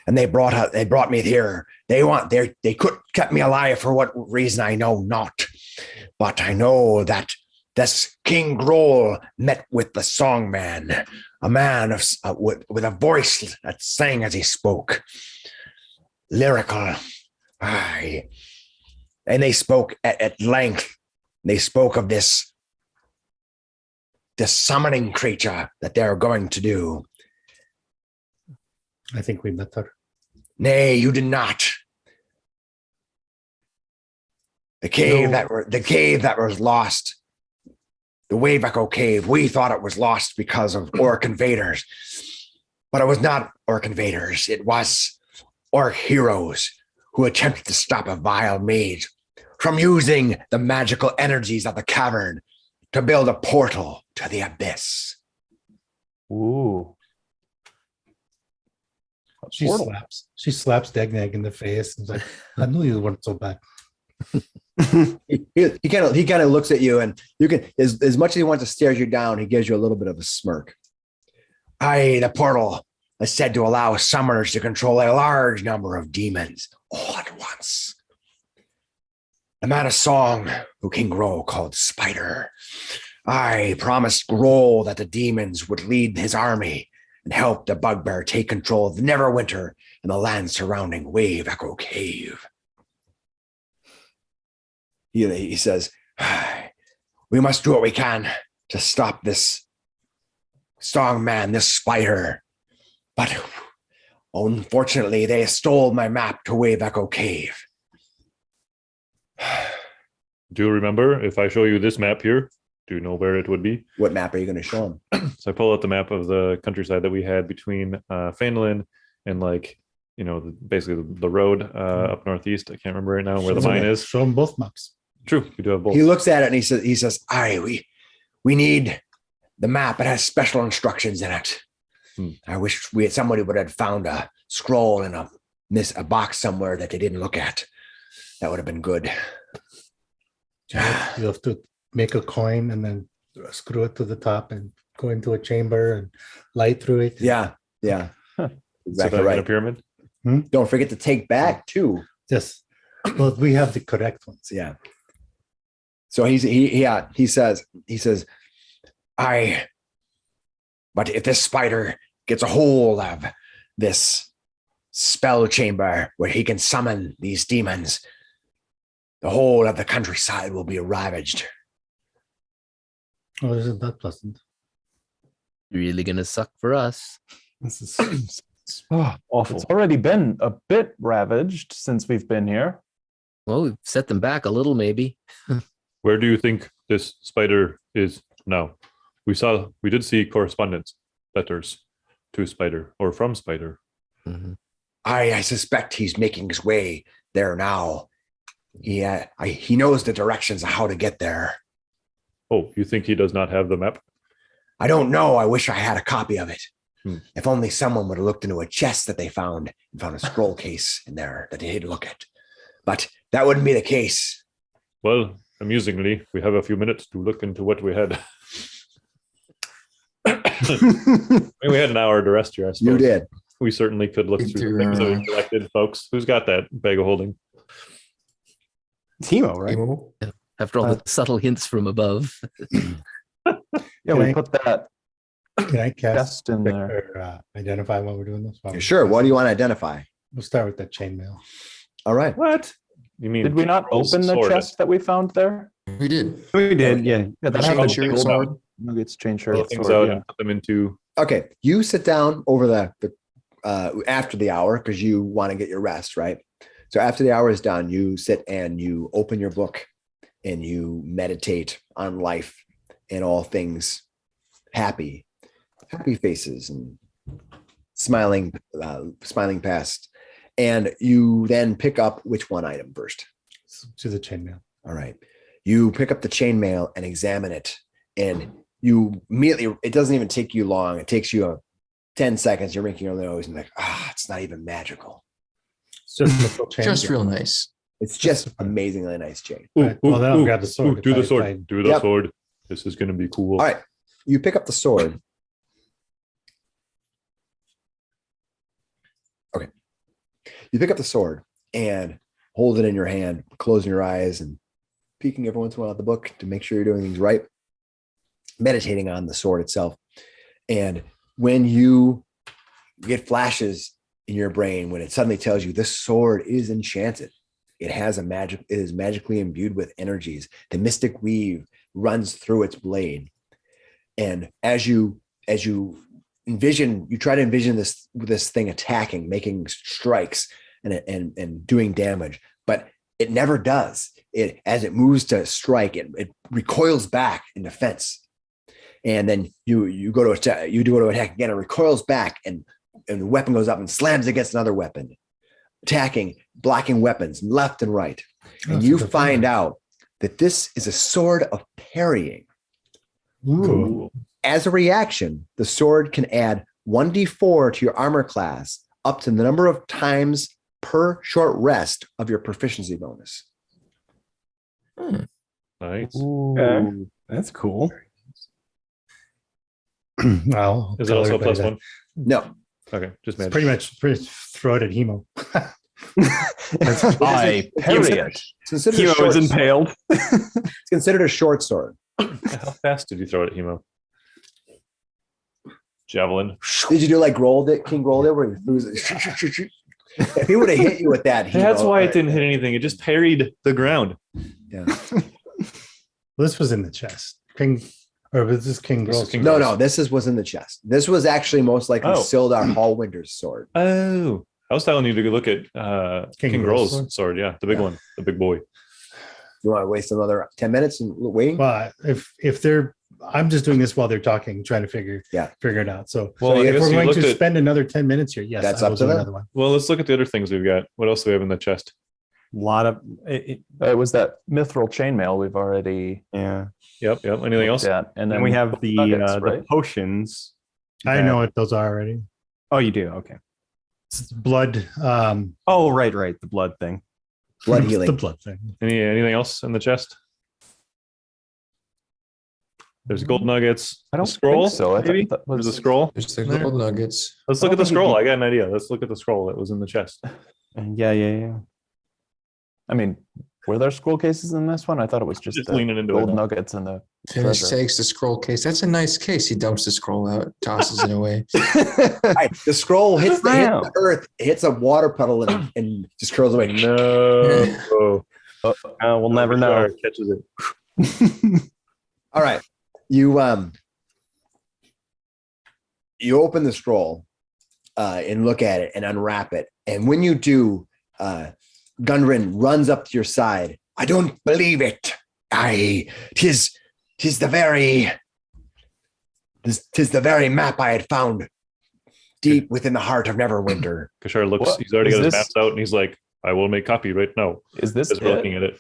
And they brought me here. They could kept me alive for what reason I know not. But I know that this King Grohl met with the songman, a man with a voice that sang as he spoke. Lyrical. Aye. And they spoke at length. They spoke of this summoning creature that they're going to do. I think we met her. Nay, you did not. The cave that was lost, the Wave Echo Cave, we thought it was lost because of orc invaders. But it was not orc invaders. It was orc heroes who attempted to stop a vile mage from using the magical energies of the cavern to build a portal to the abyss. Ooh. She slaps Dagnag in the face and is like, I knew you weren't so bad. he kind of looks at you, and you can, as much as he wants to stare you down, he gives you a little bit of a smirk. The portal is said to allow summoners to control a large number of demons all at once. The man of song who King Grohl called Spider. I promised Grohl that the demons would lead his army and help the bugbear take control of Neverwinter and the land surrounding Wave Echo Cave. He says, we must do what we can to stop this strong man, this spider. But unfortunately, they stole my map to Wave Echo Cave. Do you remember if I show you this map here? Do you know where it would be? What map are you going to show him? So I pull out the map of the countryside that we had between Phandelver and basically the road up northeast. I can't remember right now where the mine is. Show them both maps. True, we do have both. He looks at it and he says, we need the map. It has special instructions in it. I wish somebody would have found a scroll in a box somewhere that they didn't look at. That would have been good. You have to make a coin and then screw it to the top and go into a chamber and light through it. Yeah. Exactly so right. A pyramid. Don't forget to take back too. Yes. Well, we have the correct ones. Yeah. So he says, but if this spider gets a hold of this spell chamber where he can summon these demons, the whole of the countryside will be ravaged. Oh, isn't that pleasant? Really gonna suck for us. This is awful. It's already been a bit ravaged since we've been here. Well, we've set them back a little, maybe. Where do you think this spider is now? We did see correspondence letters to Spider or from Spider. Mm-hmm. I suspect he's making his way there now. He knows the directions of how to get there. Oh, you think he does not have the map? I don't know. I wish I had a copy of it. If only someone would have looked into a chest that they found and found a scroll case in there that they didn't look at. But that wouldn't be the case. Well, amusingly, we have a few minutes to look into what we had. We had an hour to rest here, I suppose. You did. We certainly could look through the things that we collected, folks. Who's got that bag of holding? Timo, right? Emo? After all the subtle hints from above. Yeah, we put that Can I cast chest in there. or identify while we're doing this? While we're Sure. What do you want to identify? We'll start with that chainmail. All right. What? You mean? Did we not Roll's open the sword? chest that we found there? We did. We did, yeah. Yeah, that Chain had shirt, the sword. Nuggets, chain Roll shirt, things sword, out yeah. and put them into. Okay. You sit down over the after the hour because you want to get your rest, right? So after the hour is done, you sit and you open your book and you meditate on life and all things happy faces and smiling past. And you then pick up which one item first? To the chainmail. All right. You pick up the chainmail and examine it. And you immediately, it doesn't even take you long. It takes you 10 seconds. You're making your nose and like, it's not even magical. It's just a little chain. Just real nice. It's just amazingly nice chain. Right, well, then I'll grab the sword. Do the If I- sword. if I- Do the Yep. sword. This is going to be cool. All right. You pick up the sword. Okay. You pick up the sword and hold it in your hand, closing your eyes and peeking every once in a while at the book to make sure you're doing things right, meditating on the sword itself. And when you get flashes in your brain, when it suddenly tells you this sword is enchanted, it has a magic, it is magically imbued with energies. The mystic weave runs through its blade. And as you envision, you try to envision this thing attacking, making strikes and doing damage, but it never does. As it moves to strike, it recoils back in defense. And then you go to attack again, it recoils back and the weapon goes up and slams against another weapon, attacking, blocking weapons left and right. And you find out that this is a sword of parrying. Cool. As a reaction, the sword can add 1d4 to your armor class up to the number of times per short rest of your proficiency bonus. Nice. Okay. That's cool. Well, Is it also a plus one? No. Okay, just It's manage. pretty much throw it at Hemo. I parry it. It's considered a Hero short is sword. impaled. It's considered a short sword. How fast did you throw it at Hemo? Javelin. Did you do like King Roll it where he threw it? If he would have hit you with that, That's why it didn't hit anything. It just parried the ground. Yeah. This was in the chest. Or was this King This is Girl's? King No, Gross. this was in the chest. This was actually most likely Oh. Sildar Hallwinter's sword. Oh, I was telling you to look at King Groll's Groll's sword. Yeah, the big Yeah. one, the big boy. You want to waste another 10 minutes and waiting? Well, if they're, I'm just doing this while they're talking, trying to figure it out. So, Well, I if guess we're you going looked to at- spend another 10 minutes here, yes, That's I up will to do them. another one. Well, let's look at the other things we've got. What else do we have in the chest? A lot of It was that mithril chainmail we've already yeah. Yep. Anything else? looked at. And And then we have the nuggets, the right? potions. I that- know what those are already. Oh, you do. Okay. It's blood. Oh, right. The blood thing. Blood The healing. blood thing. Anything else in the chest? There's gold nuggets. I A don't scroll. think so. I thought Maybe that there's a was- scroll. There's the gold nuggets. Let's look at the scroll. I got an idea. Let's look at the scroll that was in the chest. Yeah. I mean, were there scroll cases in this one? I thought it was just, Just the leaning into gold it. nuggets and the Finnis treasure. takes the scroll case. That's a nice case. He dumps the scroll out, tosses it away. All right, the scroll hits the Wow. earth, hits a water puddle and just curls away. No. We'll never know. Catches it. All right. You open the scroll and look at it and unwrap it. And when you do, Gundren runs up to your side. I don't believe it. Tis the very map I had found deep within the heart of Neverwinter. Kashar looks. What? He's already Is got his this- maps out, and he's like, "I will make copy right now." Is this As we're it? looking at it.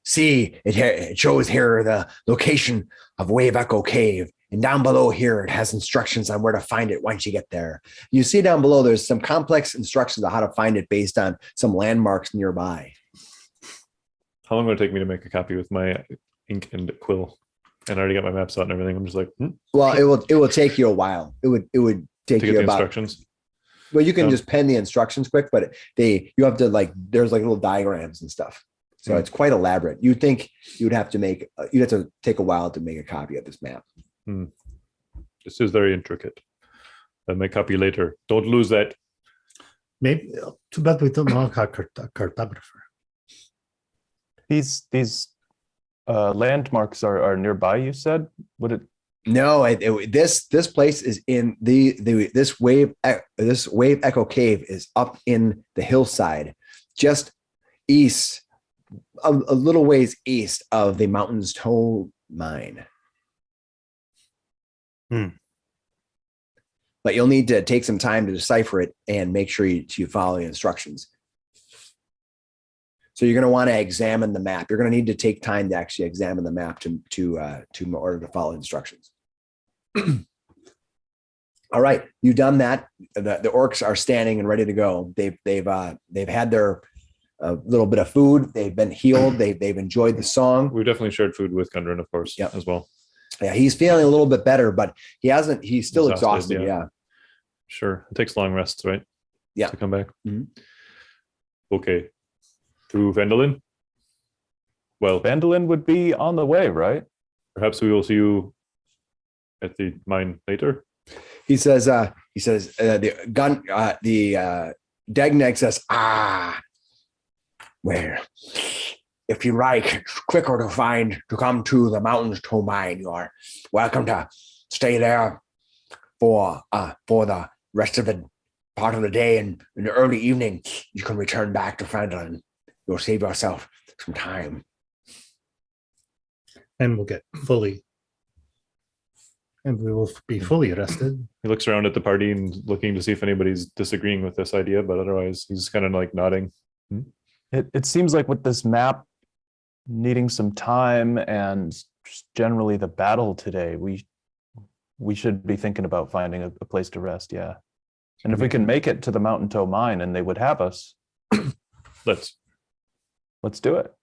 See, it shows here the location of Wave Echo Cave. And down below here, it has instructions on where to find it once you get there. You see down below, there's some complex instructions on how to find it based on some landmarks nearby. How long would it take me to make a copy with my ink and quill? And I already got my maps out and everything. I'm just like, Well, it will take you a while. It would take to you get the about. instructions. Well, you can So- just pen the instructions quick, but you have to there's little diagrams and stuff. So it's quite elaborate. You'd think you'd have to take a while to make a copy of this map. This is very intricate. I'll make copy later. Don't lose that. Maybe too bad we don't know a cartographer. These landmarks are nearby. You said, would it? No, this place is in this wave echo cave is up in the hillside, just east, a little ways east of the Mountain's Toe mine. But you'll need to take some time to decipher it and make sure you follow the instructions. So you're going to want to examine the map. You're going to need to take time to actually examine the map to in order to follow instructions. All right, you've done that. The orcs are standing and ready to go. They've had their little bit of food. They've been healed. They've enjoyed the song. We definitely shared food with Gundren, of course, as well. Yeah, he's feeling a little bit better, but he's still exhausted. Yeah. Sure. It takes long rests, right? Yeah. To come back. Mhm. Okay. To Phandelver? Well, Phandelver would be on the way, right? perhaps we will see you at the mine later. He says, the Dagnag says, well, if you like, it's quicker to come to the Mountain's Toe mine. You are welcome to stay there for the rest of the part of the day, and in the early evening, you can return back to Phandelver. You'll save yourself some time. And we'll get fully. And we will be fully rested. He looks around at the party and looking to see if anybody's disagreeing with this idea, but otherwise he's kind of like nodding. It seems like with this map needing some time and just generally the battle today, we should be thinking about finding a place to rest. Yeah. And if we can make it to the Mountain Toe mine and they would have us, Let's do it.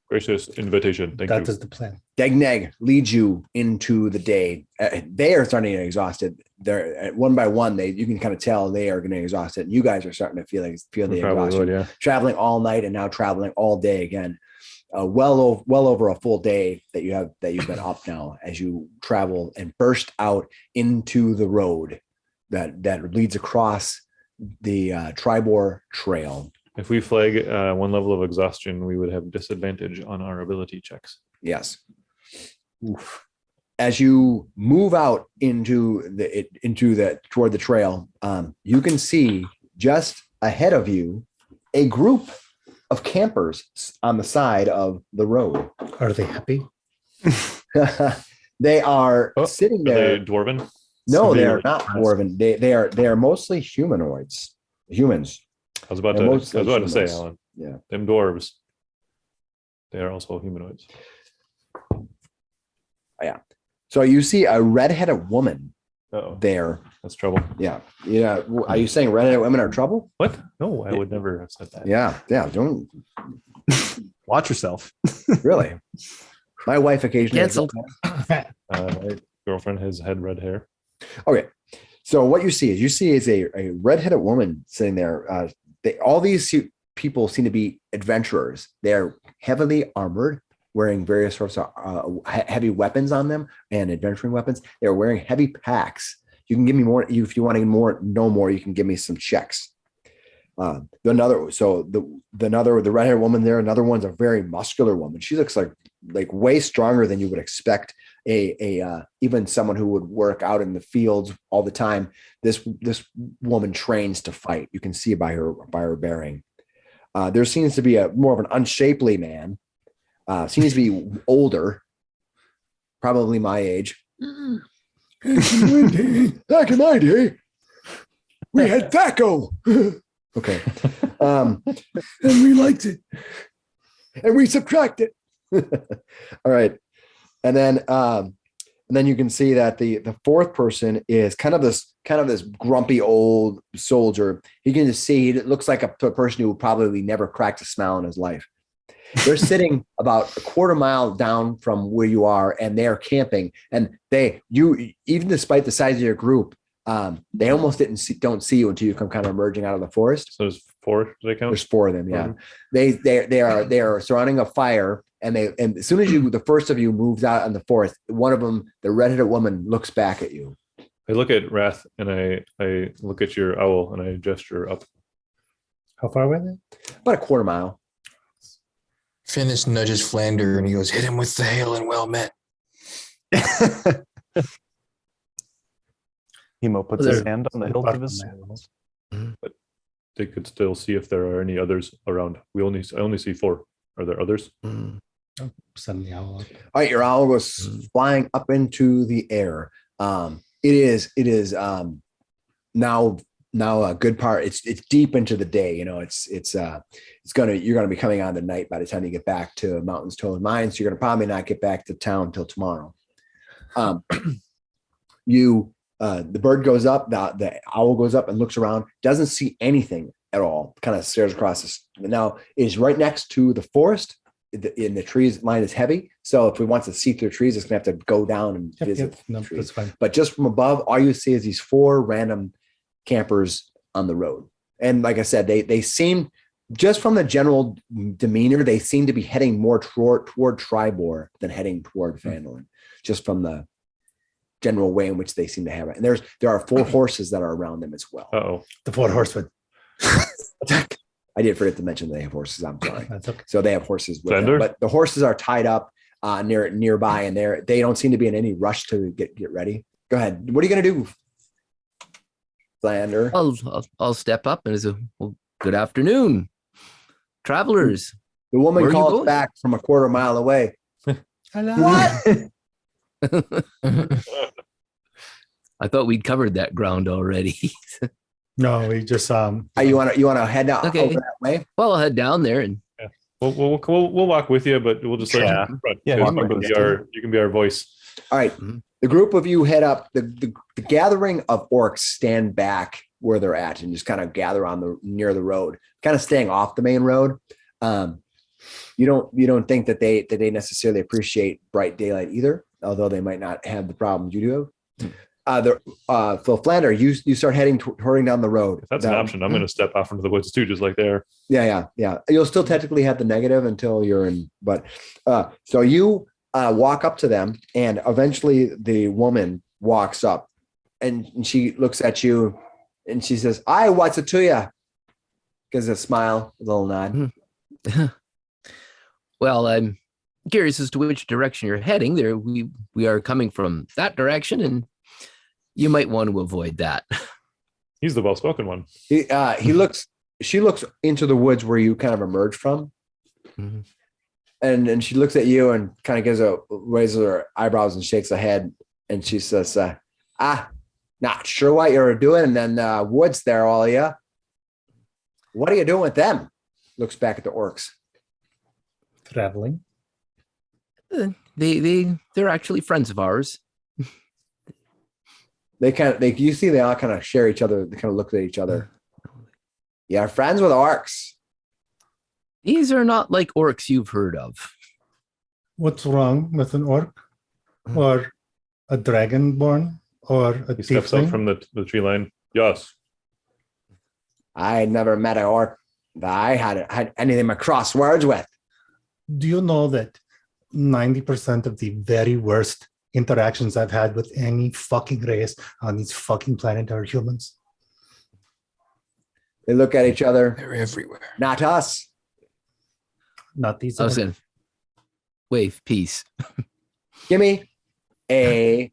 gracious invitation. Thank That you. is the plan. Dagnag leads you into the day. They are starting to get exhausted. They're one by one. You can kind of tell they are getting exhausted. You guys are starting to feel the Probably exhaustion. would, yeah. Traveling all night and now traveling all day again. Well over a full day that you've been up now as you travel and burst out into the road that leads across the Triboar Trail. If we flag one level of exhaustion, we would have disadvantage on our ability checks. Yes. Oof. As you move out toward the trail, you can see just ahead of you a group of campers on the side of the road. Are they happy? They are sitting Are there. they dwarven? No, they Severely are not dwarven. They are mostly humans. I was about They're to mostly say, humans. Alan. Yeah. Them dwarves. They are also humanoids. So you see a redheaded woman Oh, there. that's trouble. Yeah. Yeah. Are you saying redheaded women are trouble? What? No, I would never have said that. Yeah. Yeah. Don't Watch yourself. really. My wife occasionally. Canceled. My girlfriend has had red hair. Okay. So what you see is a redheaded woman sitting there. All these people seem to be adventurers. They're heavily armored, wearing various sorts of heavy weapons on them and adventuring weapons. They're wearing heavy packs. You can give me more if you want to know more. You can give me some checks. The redheaded woman there. Another one's a very muscular woman. She looks like way stronger than you would expect. Even someone who would work out in the fields all the time. This woman trains to fight. You can see by her bearing. There seems to be more of an unshapely man. Seems to be older, probably my age. Back in my day, we had Thaco. Okay. And we liked it. And we subtracted. All right. And then you can see that the fourth person is kind of this grumpy old soldier. You can just see it looks like a person who probably never cracked a smile in his life. They're sitting about a quarter mile down from where you are, and they are camping. And even despite the size of your group, they almost don't see you until you come kind of emerging out of the forest. So there's 4. Do they count? There's 4 of them. Yeah, they are surrounding a fire, and as soon as the first of you moves out on the forest, one of them, the redheaded woman, looks back at you. I look at Wrath and I look at your owl and I gesture up. How far away? About a quarter mile. Finnis nudges Flander and he goes, hit him with the hail and well met. Hemo puts his hand on the hilt of his sword. But they could still see if there are any others around. I only see 4. Are there others? Send the owl up. All right, your owl goes flying up into the air. It is now a good part. It's deep into the day. You know, you're gonna be coming on the night by the time you get back to Mountains Toad Mines. So you're gonna probably not get back to town until tomorrow. The bird goes up, the owl goes up and looks around, doesn't see anything at all, kind of stares across this. Now is right next to the forest. In the trees line is heavy. So if we want to see through the trees, it's gonna have to go down and visit. No, the trees. that's fine. But just from above, all you see is these 4 random campers on the road. And like I said, they seem, just from the general demeanor, they seem to be heading more toward Triboar than heading toward Phandelver, just from the general way in which they seem to have it. And there are 4 horses that are around them as well. Uh-oh. The 4 horsemen. I did forget to mention they have horses. I'm sorry. That's okay. So they have horses with them, Flander? but the horses are tied up nearby, and they don't seem to be in any rush to get ready. Go ahead. What are you going to do, Flander? I'll step up and say, well, good afternoon, travelers. The woman Where are you calls going? back from a quarter mile away. Hello. What? I thought we'd covered that ground already. No, we just You want to head out Okay. over that way? Well, I'll head down there and We'll walk with you, but we'll just let Yeah. you in front, Yeah, 'cause walk with you can be our voice. All right. Mhm. The group of you head up. The gathering of orcs stand back where they're at and just kind of gather near the road, kind of staying off the main road. You don't think that they necessarily appreciate bright daylight either, although they might not have the problems you do have. So Flander, you start heading down the road. If that's an option, I'm going to step off into the woods too, just like there. Yeah. You'll still technically have the negative until you're in, but so you walk up to them, and eventually the woman walks up, and she looks at you, and she says, "Aye, what's it to you?" Gives a smile, a little nod. well, I'm curious as to which direction you're heading. There, we are coming from that direction, and you might want to avoid that. He's the well-spoken one. She looks into the woods where you kind of emerged from. Mhm. And she looks at you and kind of raises her eyebrows and shakes her head. And she says, not sure what you're doing in the woods there, all of you. What are you doing with them? Looks back at the orcs. traveling. They're actually friends of ours. You see they all kind of share each other. They kind of look at each other. Yeah, friends with orcs. These are not like orcs you've heard of. What's wrong with an orc or a dragonborn or a He steps up tiefling? from the tree line. Yes. I never met an orc that I had anything to cross words with. Do you know that 90% of the very worst interactions I've had with any fucking race on this fucking planet are humans? They look at each other. They're everywhere. Not us. Not these. I was going to wave peace. Give me a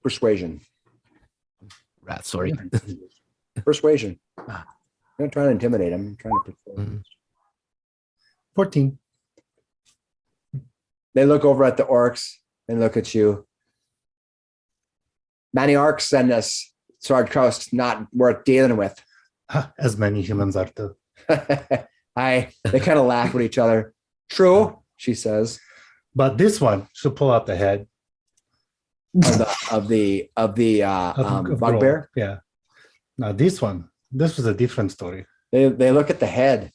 persuasion. Rat, sorry. Persuasion. I'm not trying to intimidate him. I'm trying to persuade. 14. They look over at the orcs and look at you. Many orcs and this sword coast not worth dealing with. As many humans are too. They kind of laugh at each other. True, she says. But this one should pull out the head Of the of bugbear. Grohl. Yeah. Now this was a different story. They look at the head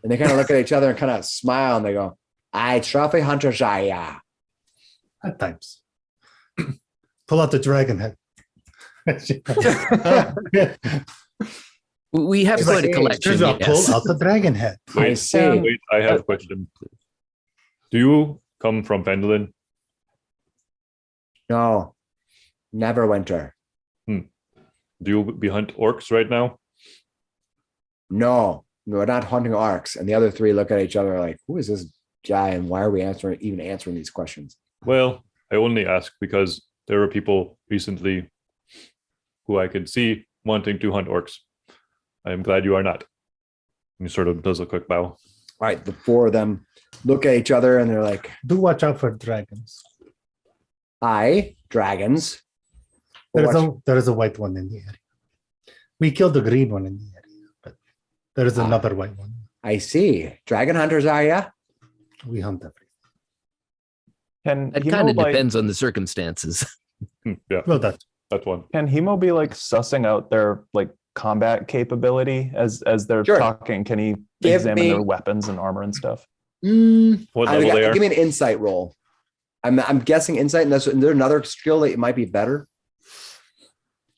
And they kind of look at each other and kind of smile and they go, "I trophy hunter Jaya." At times. Pull out the dragon head. We have quite a collection. Pull Yes. out the dragon head. I see. Wait, I have a question. Do you come from Phandelver? No, Neverwinter. Do you be hunt orcs right now? No, we're not hunting orcs. And the other three look at each other like, who is this guy and why are we even answering these questions? Well, I only ask because there were people recently who I could see wanting to hunt orcs. I am glad you are not. He sort of does a quick bow. All right, the four of them look at each other and they're like, Do watch out for dragons. "Aye, dragons." There is a white one in the area. We killed the green one in the area, but there is another white one. I see. Dragon hunters are ya? We hunt everything. Can It Hemo, kind of like, depends on the circumstances. Yeah, Well, that's that's one. Can Hemo be like sussing out their like combat capability as they're Sure. talking? Can he Give examine me- their weapons and armor and stuff? What level they are? Give me an insight roll. I'm guessing insight, and is there another skill that might be better?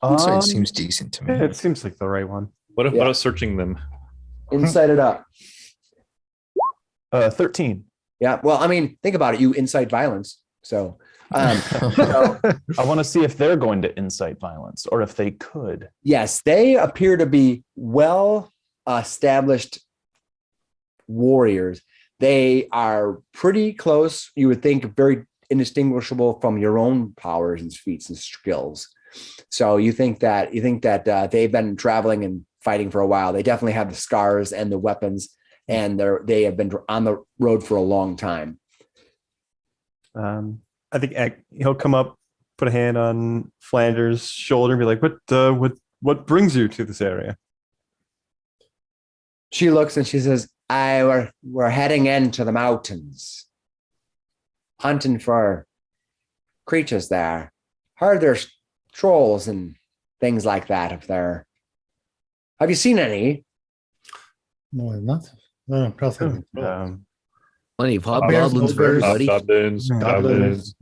Insight seems decent to me. It seems like the right one. What Yeah. about searching them? Insight it up. 13. Yeah. Well, I mean, think about it. You incite violence. So, I want to see if they're going to incite violence or if they could. yes, they appear to be well established warriors. They are pretty close. You would think very indistinguishable from your own powers and feats and skills. So you think that they've been traveling and fighting for a while. They definitely have the scars and the weapons, and they have been on the road for a long time. I think he'll come up, put a hand on Flander's shoulder, and be like, "What brings you to this area?" She looks and she says, we're heading into the mountains, hunting for creatures there. Heard there's trolls and things like that up there. Have you seen any? no, I'm not. No, probably. Plenty of Bears, hobgoblins for ogres. everybody. Goblins, Goblins. goblins,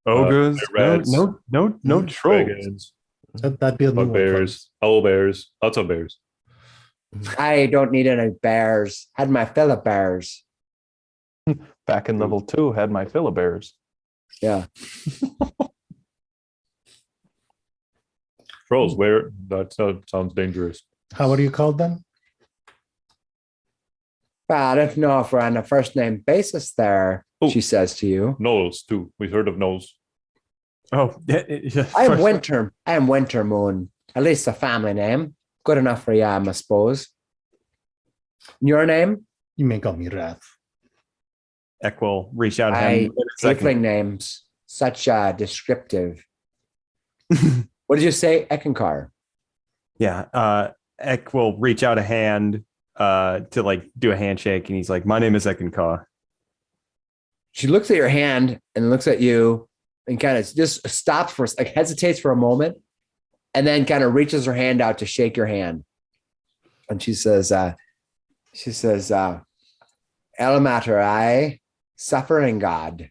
Ogres, rats, no trolls. dragons, That'd be a new one. bugbears, owl bears, lots of bears. I don't need any bears. Had my fill of bears. Back in level 2, had my fill of bears. Yeah. Trolls, where? That sounds dangerous. How are you called then? Well, I don't know if we're on a first name basis there, Oh. she says to you. Knolls, too. We've heard of Knolls. Oh, yeah. I am Winter Moon. At least a family name. Good enough for you, I suppose. Your name? You may call me Wrath. Eck will reach out to I him in a second. tiefling names. Such descriptive. What did you say, Eckankar? Yeah. Eck will reach out a hand to like do a handshake, and he's like, "My name is Eckankar." She looks at your hand and looks at you and kind of just stops for like hesitates for a moment and then kind of reaches her hand out to shake your hand. And she says, Elmater, I suffering God.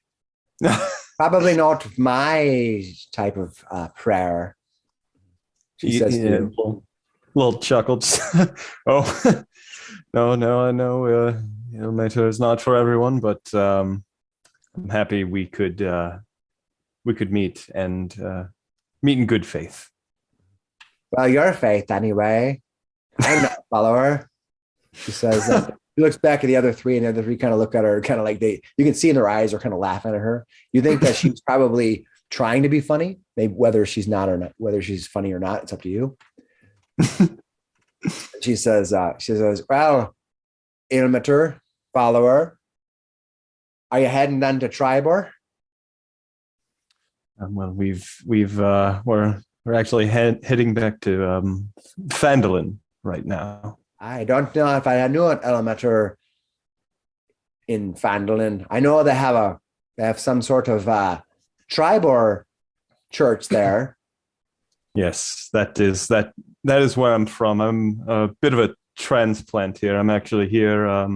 Probably not my type of prayer. She says, to you. Little chuckle. Oh, no, I know. Matter is not for everyone, but I'm happy we could meet and meet in good faith. Well, your faith anyway. I'm not a follower. She says, she looks back at the other three, and the other three kind of look at her, kind of like you can see in their eyes are kind of laughing at her. You think that she's probably trying to be funny. Maybe whether she's not or not, whether she's funny or not, it's up to you. She says, well, Ilmater, follower, are you heading then to Triboar? Well, we're actually heading back to Phandelver right now. I don't know if I knew an Ilmater in Phandelver. I know they have some sort of Triboar church there. Yes, that is where I'm from. I'm a bit of a transplant here. I'm actually here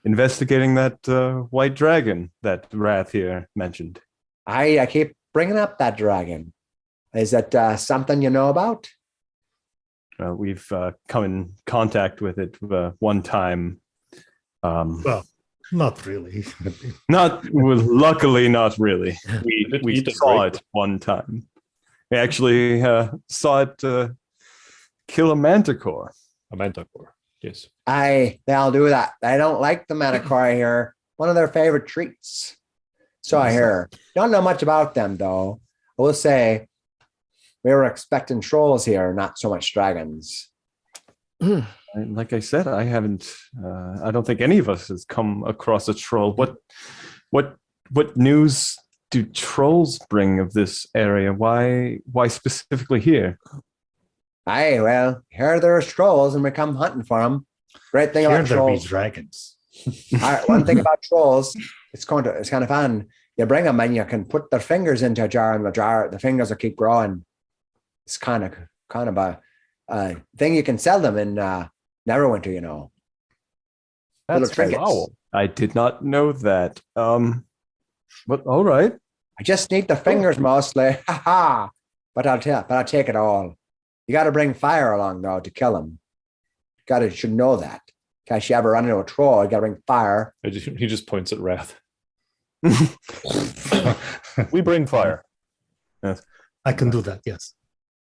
investigating that white dragon that Wrath here mentioned. I keep bringing up that dragon. Is that something you know about? We've come in contact with it one time. Well, not really. Luckily, not really. We Eat it, saw right? it one time. We actually saw it kill a manticore. A manticore. Yes. They'll do that. They don't like the manticore here. One of their favorite treats. So I hear. Don't know much about them though. I will say we were expecting trolls here, not so much dragons. Like I said, I haven't. I don't think any of us has come across a troll. What news do trolls bring of this area? Why specifically here? Aye, well, here there's trolls and we come hunting for them. Great thing Here about there be trolls. dragons. All right, one thing about trolls, it's kind of fun. You bring them and you can put their fingers into a jar, and the fingers will keep growing. It's kind of a thing you can sell them in Neverwinter, you know. That's Little trinkets. wow. I did not know that. But all right. I just need the fingers mostly. Ha ha. But I'll take it all. You got to bring fire along though to kill them. Should know that. In case you ever run into a troll, you got to bring fire. He just points at Wrath. We bring fire. I can do that, yes.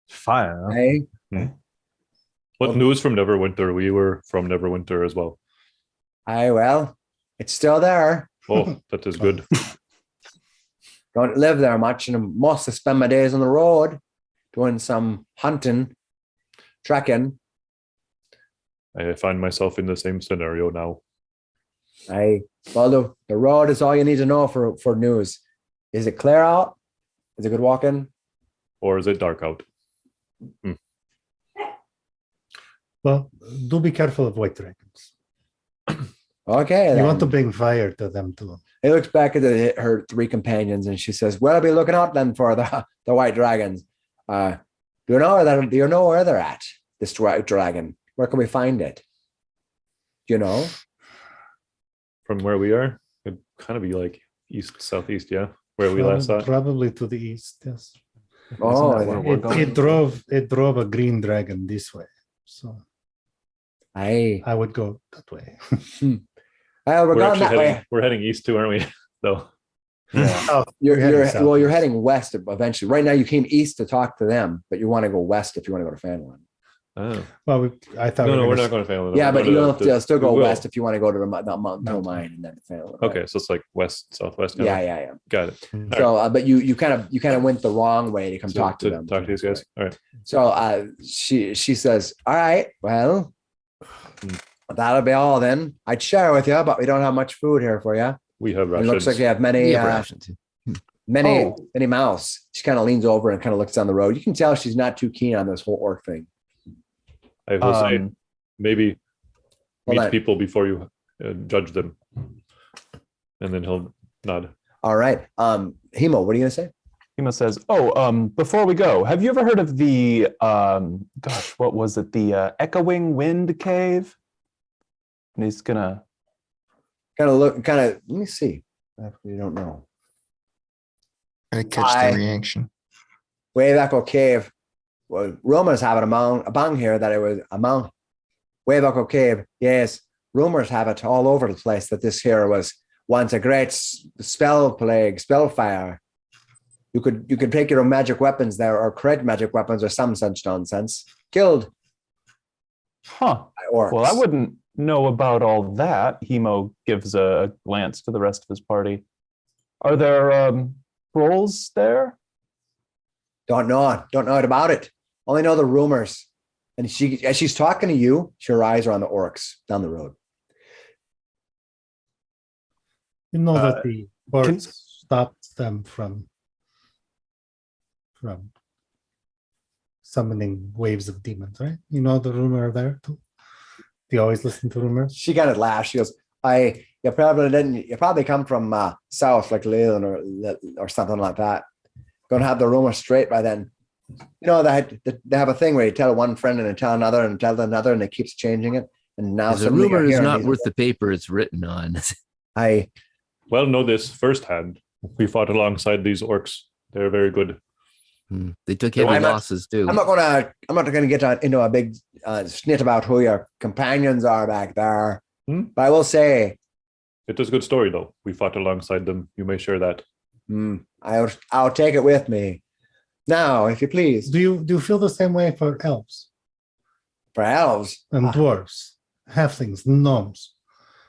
Fire. Hey, What news from Neverwinter? We were from Neverwinter as well. aye, well, it's still there. Oh, that is good. Don't live there much, and mostly spend my days on the road doing some hunting, trekking. I find myself in the same scenario now. Well, the road is all you need to know for news. Is it clear out? Is it good walking? Or is it dark out? Well, do be careful of white dragons. Okay. You then. want to bring fire to them too. He looks back at her three companions and she says, "Well, I'll be looking out then for the white dragons. Do you know where they're at? This white dragon. Where can we find it? Do you know?" From where we are? It'd kind of be like east, southeast, yeah? Where we last saw it. Probably to the east, yes. Oh, Isn't that where we're going? It drove a green dragon this way. So aye. I would go that way. Well, we're going that way. We're heading east too, aren't we? Though. Oh, You're heading south. you're heading west eventually. Right now, you came east to talk to them, but you want to go west if you want to go to Fanland. Oh. Well, I thought No, we we're were not going to Fanland. Yeah, but you have to still go we will. west if you want to go to the Mountain Mine and then to Fanland. right? Okay, so it's like west, southwest. kinda? Yeah. Got it. So, but you kind of went the wrong way to come talk to them. Talk to these guys. All right. So she says, "All right, well, that'll be all then. I'd share with you, but we don't have much food here for you. We have It rations. looks like you have many, We have rations. many mouths." She kind of leans over and kind of looks down the road. You can tell she's not too keen on this whole orc thing. I will say maybe Hold meet on. people before you judge them. And then he'll nod. All right, Hemo, what are you gonna say? Hema says, before we go, have you ever heard of the, what was it? The Echoing Wind Cave? And he's gonna... Let me see. If you don't know. Gotta catch Hi. the reaction. Wave Echo Cave. Well, rumors have it among here that it was among Wave Echo Cave. Yes, rumors have it all over the place that this here was once a great spellfire. You could take your own magic weapons there, or create magic weapons, or some such nonsense. Killed Huh. by orcs. Well, I wouldn't know about all that. Hemo gives a glance to the rest of his party. Are there trolls there? Don't know it about it. Only know the rumors. And as she's talking to you, her eyes are on the orcs down the road. You know that the orcs stopped them from summoning waves of demons, right? You know the rumor there too. Do you always listen to rumors? She kind of laughs. She goes, you probably come from south, like Leland or something like that. Gonna have the rumor straight by then. they have a thing where you tell one friend and tell another and tell another, and it keeps changing it. And now The suddenly rumor you're is hearing not these- worth the paper it's written on. I Well, know this firsthand. We fought alongside these orcs. They're very good. They took No, heavy I'm not- losses too. I'm not gonna get into a big snit about who your companions are back there. But I will say, It is a good story, though. We fought alongside them. You may share that. I'll take it with me. Now, if you please, Do you feel the same way for elves for elves and dwarves, halflings, gnomes,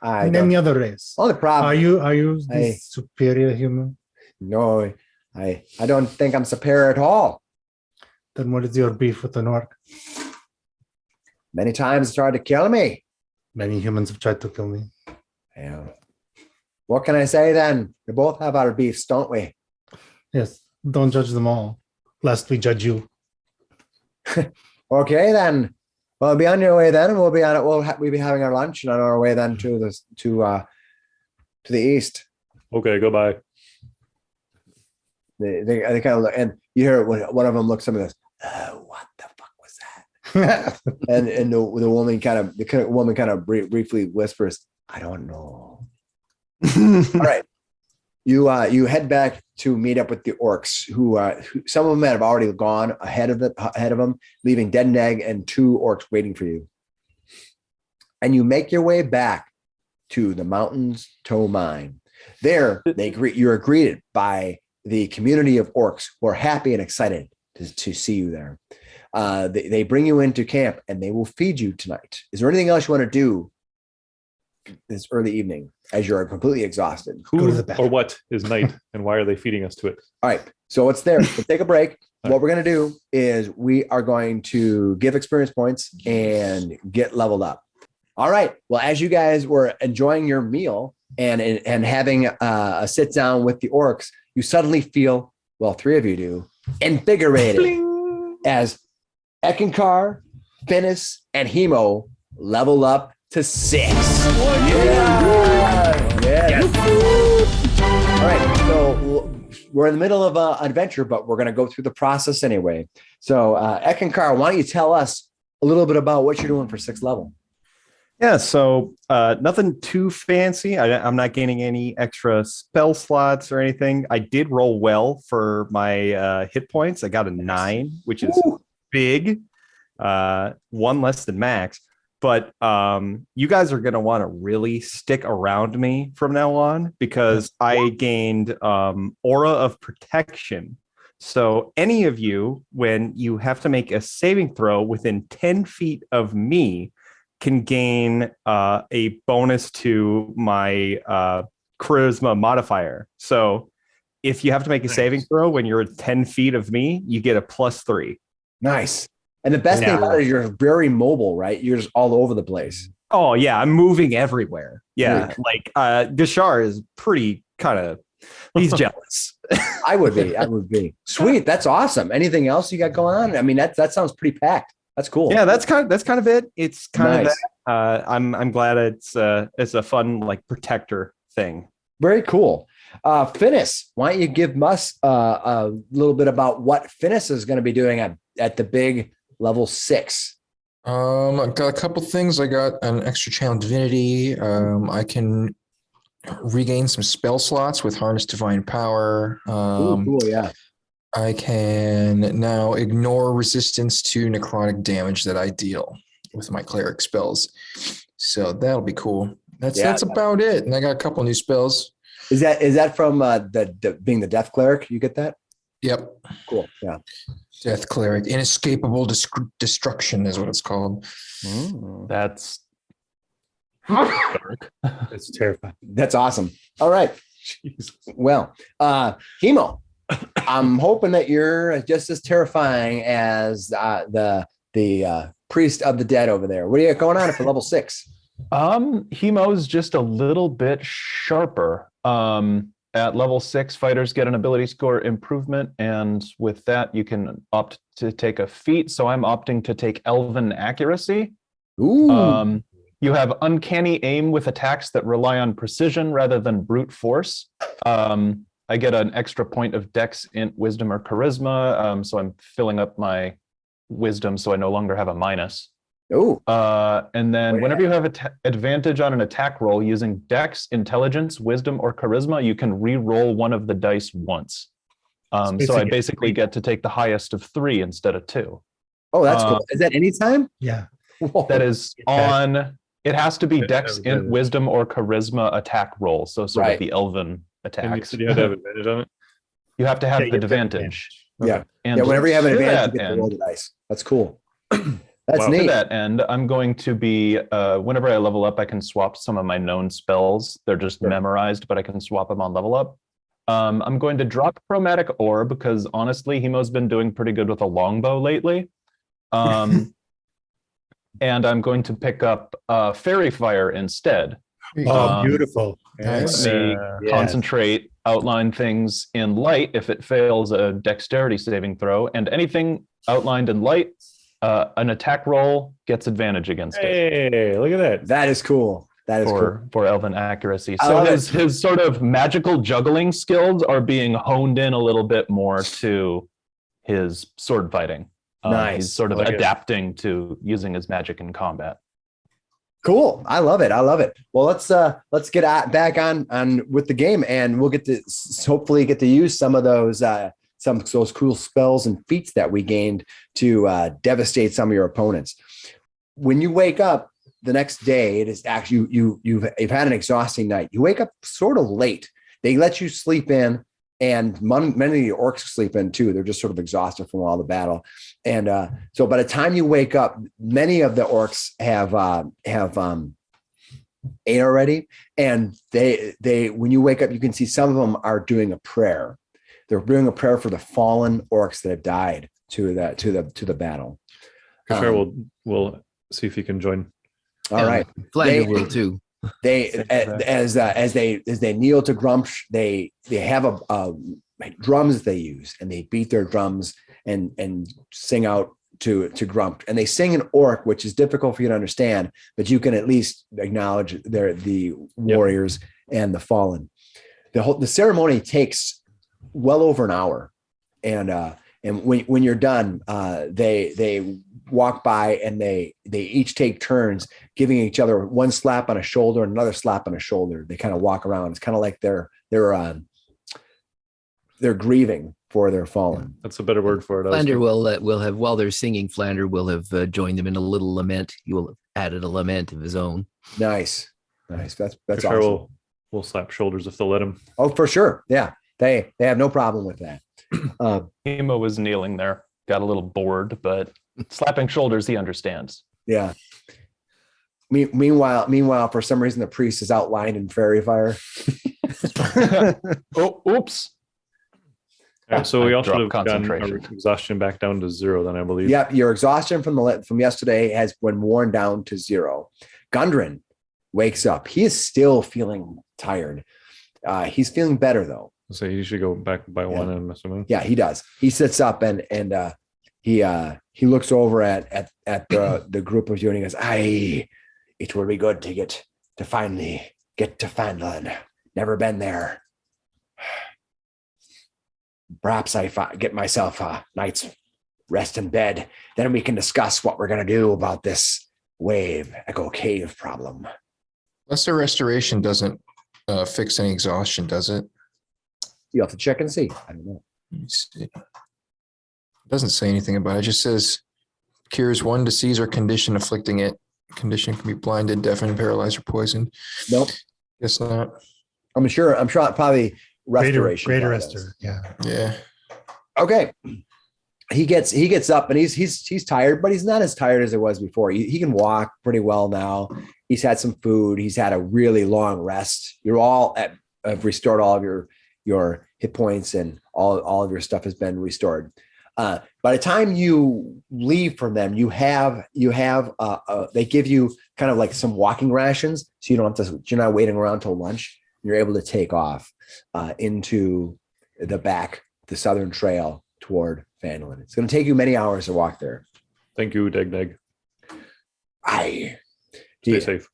I and don't. any other race? Only problem. Are you the superior human? No, I don't think I'm superior at all. Then what is your beef with an orc? Many times tried to kill me. Many humans have tried to kill me. Yeah. What can I say then? We both have our beefs, don't we? Yes, don't judge them all, lest we judge you. Okay then. Well, be on your way then. We'll be on it. We'll be having our lunch and on our way then to the east. Okay, goodbye. They kind of look, and you hear when one of them looks at me and goes, "What the fuck was that?" and the woman kind of briefly whispers, "I don't know." All right. You head back to meet up with the orcs, who some of them have already gone ahead of them, leaving Dead Neg and 2 orcs waiting for you. And you make your way back to the Mountains Toe Mine. There, you are greeted by the community of orcs who are happy and excited to see you there. They bring you into camp and they will feed you tonight. Is there anything else you want to do this early evening as you're completely exhausted? Who or what is night, and why are they feeding us to it? All right, so it's there. We'll take a break. What we're going to do is we are going to give experience points and get leveled up. All right. Well, as you guys were enjoying your meal and having a sit down with the orcs, you suddenly feel, well, 3 of you do, invigorated. Bling. As Eckankar, Finnis, and Hemo level up to 6. All right, so we're in the middle of an adventure, but we're going to go through the process anyway. So, Eckankar, why don't you tell us a little bit about what you're doing for 6th level? Yeah, so nothing too fancy. I'm not gaining any extra spell slots or anything. I did roll well for my hit points. I got a 9, which is big, 1 less than max. But you guys are going to want to really stick around me from now on, because I gained Aura of Protection. So any of you, when you have to make a saving throw within 10 feet of me, can gain a bonus to my charisma modifier. So if you have to make a saving throw when you're 10 feet of me, you get a +3. Nice. And the best thing about it is you're very mobile, right? You're just all over the place. Oh yeah, I'm moving everywhere. Yeah, like Gashar is pretty he's jealous. I would be. Sweet, that's awesome. Anything else you got going on? I mean, that sounds pretty packed. That's cool. Yeah, that's kind of it. It's kind of that. I'm glad it's a fun like protector thing. Very cool. Finnis, why don't you give us a little bit about what Finnis is going to be doing at the big level 6? I got a couple things. I got an extra channel divinity. I can regain some spell slots with Harness Divine Power. Cool, yeah. I can now ignore resistance to necrotic damage that I deal with my cleric spells. So that'll be cool. That's about it. And I got a couple new spells. Is that from being the Death Cleric? You get that? Yep. Cool. Yeah. Death Cleric. Inescapable destruction is what it's called. That's Dark. It's terrifying. That's awesome. All right. Jesus. Well, Hemo, I'm hoping that you're just as terrifying as the priest of the dead over there. What do you got going on for level 6? Hemo's just a little bit sharper. At level 6, fighters get an ability score improvement, and with that, you can opt to take a feat. So I'm opting to take Elven Accuracy. Ooh. You have uncanny aim with attacks that rely on precision rather than brute force. I get an extra point of Dex, Int, Wisdom, or Charisma. So I'm filling up my Wisdom, so I no longer have a minus. Oh, And then whenever you have advantage on an attack roll using Dex, Intelligence, Wisdom, or Charisma, you can re-roll one of the dice once. So I basically get to take the highest of 3 instead of 2. oh, that's cool. Is that anytime? Yeah. Whoa. That is on. It has to be Dex, Int, advantage. Wisdom, or Charisma attack roll. So sort Right. of the elven And you attacks. said you had to have advantage on it? You have to have Yeah, the you have to have advantage. Yeah. And Yeah, whenever you have an to advantage, you that get to roll end- the dice. That's cool. That's Wow. To neat. that end, I'm going to be, whenever I level up, I can swap some of my known spells. They're just Sure. memorized, but I can swap them on level up. I'm going to drop Chromatic Orb because honestly, Hemo's been doing pretty good with a longbow lately. And I'm going to pick up Fairy Fire instead. Oh, beautiful. Nice. Me Yeah. concentrate, outline things in light if it fails a dexterity saving throw, and anything outlined in light, an attack roll gets advantage against it Hey, look at that. That is cool. That is cool. for elven accuracy. I So love his sort of magical juggling skills are being honed in a little bit more to his sword fighting. Nice. He's sort of I like it. adapting to using his magic in combat. Cool. I love it. I love it. Well, let's get back on with the game, and we'll get to hopefully get to use some of those cool spells and feats that we gained to devastate some of your opponents. When you wake up the next day, it is actually you've had an exhausting night. You wake up sort of late. They let you sleep in, and many of the orcs sleep in too. They're just sort of exhausted from all the battle. And so by the time you wake up, many of the orcs have ate already. And they when you wake up, you can see some of them are doing a prayer. They're doing a prayer for the fallen orcs that have died to the battle. Sure, we'll see if you can join. All right. Flander They- will too. They as they kneel to Grumsh, they have a drums that they use, and they beat their drums and sing out to Grump, and they sing in Orc, which is difficult for you to understand, but you can at least acknowledge the warriors and the fallen. The ceremony takes well over an hour, and when you're done, they walk by and they each take turns giving each other one slap on a shoulder and another slap on a shoulder. They kind of walk around. It's kind of like they're grieving for their fallen. That's a better word for it. Flander will have, while they're singing, Flander will have joined them in a little lament. He will have added a lament of his own. Nice. That's Sure, awesome. we'll slap shoulders if they'll let him. Oh, for sure. Yeah. They have no problem with that. Hemo was kneeling there, got a little bored, but slapping shoulders, he understands. Yeah. Meanwhile, for some reason, the priest is outlined in fairy fire. Oh, oops. All right, so we I all should have dropped gotten our concentration. exhaustion back down to 0 then, I believe. Yep, your exhaustion from yesterday has been worn down to 0. Gundren wakes up. He is still feeling tired. He's feeling better though. So you should go back by 1, I'm assuming. Yeah, he does. He sits up and he looks over at the group of you and he goes, "Aye, it will be good to finally get to Phandelver. Never been there. Perhaps I get myself a night's rest in bed. Then we can discuss what we're going to do about this Echo Cave problem." Lesser restoration doesn't fix any exhaustion, does it? You have to check and see. I don't know. Let me see. It doesn't say anything about it. It just says cures one disease or condition afflicting it. Condition can be blinded, deafened, paralyzed, or poisoned. Nope. Guess not. I'm sure probably restoration. Greater probably does. rester. Yeah. Yeah. Okay. He gets up and he's tired, but he's not as tired as it was before. He can walk pretty well now. He's had some food. He's had a really long rest. You're all have restored all of your hit points, and all of your stuff has been restored. By the time you leave from them, you have they give you kind of like some walking rations, so you don't have to. You're not waiting around till lunch. You're able to take off into the southern trail toward Phandelver. It's going to take you many hours to walk there. Thank you, Dag. Stay safe.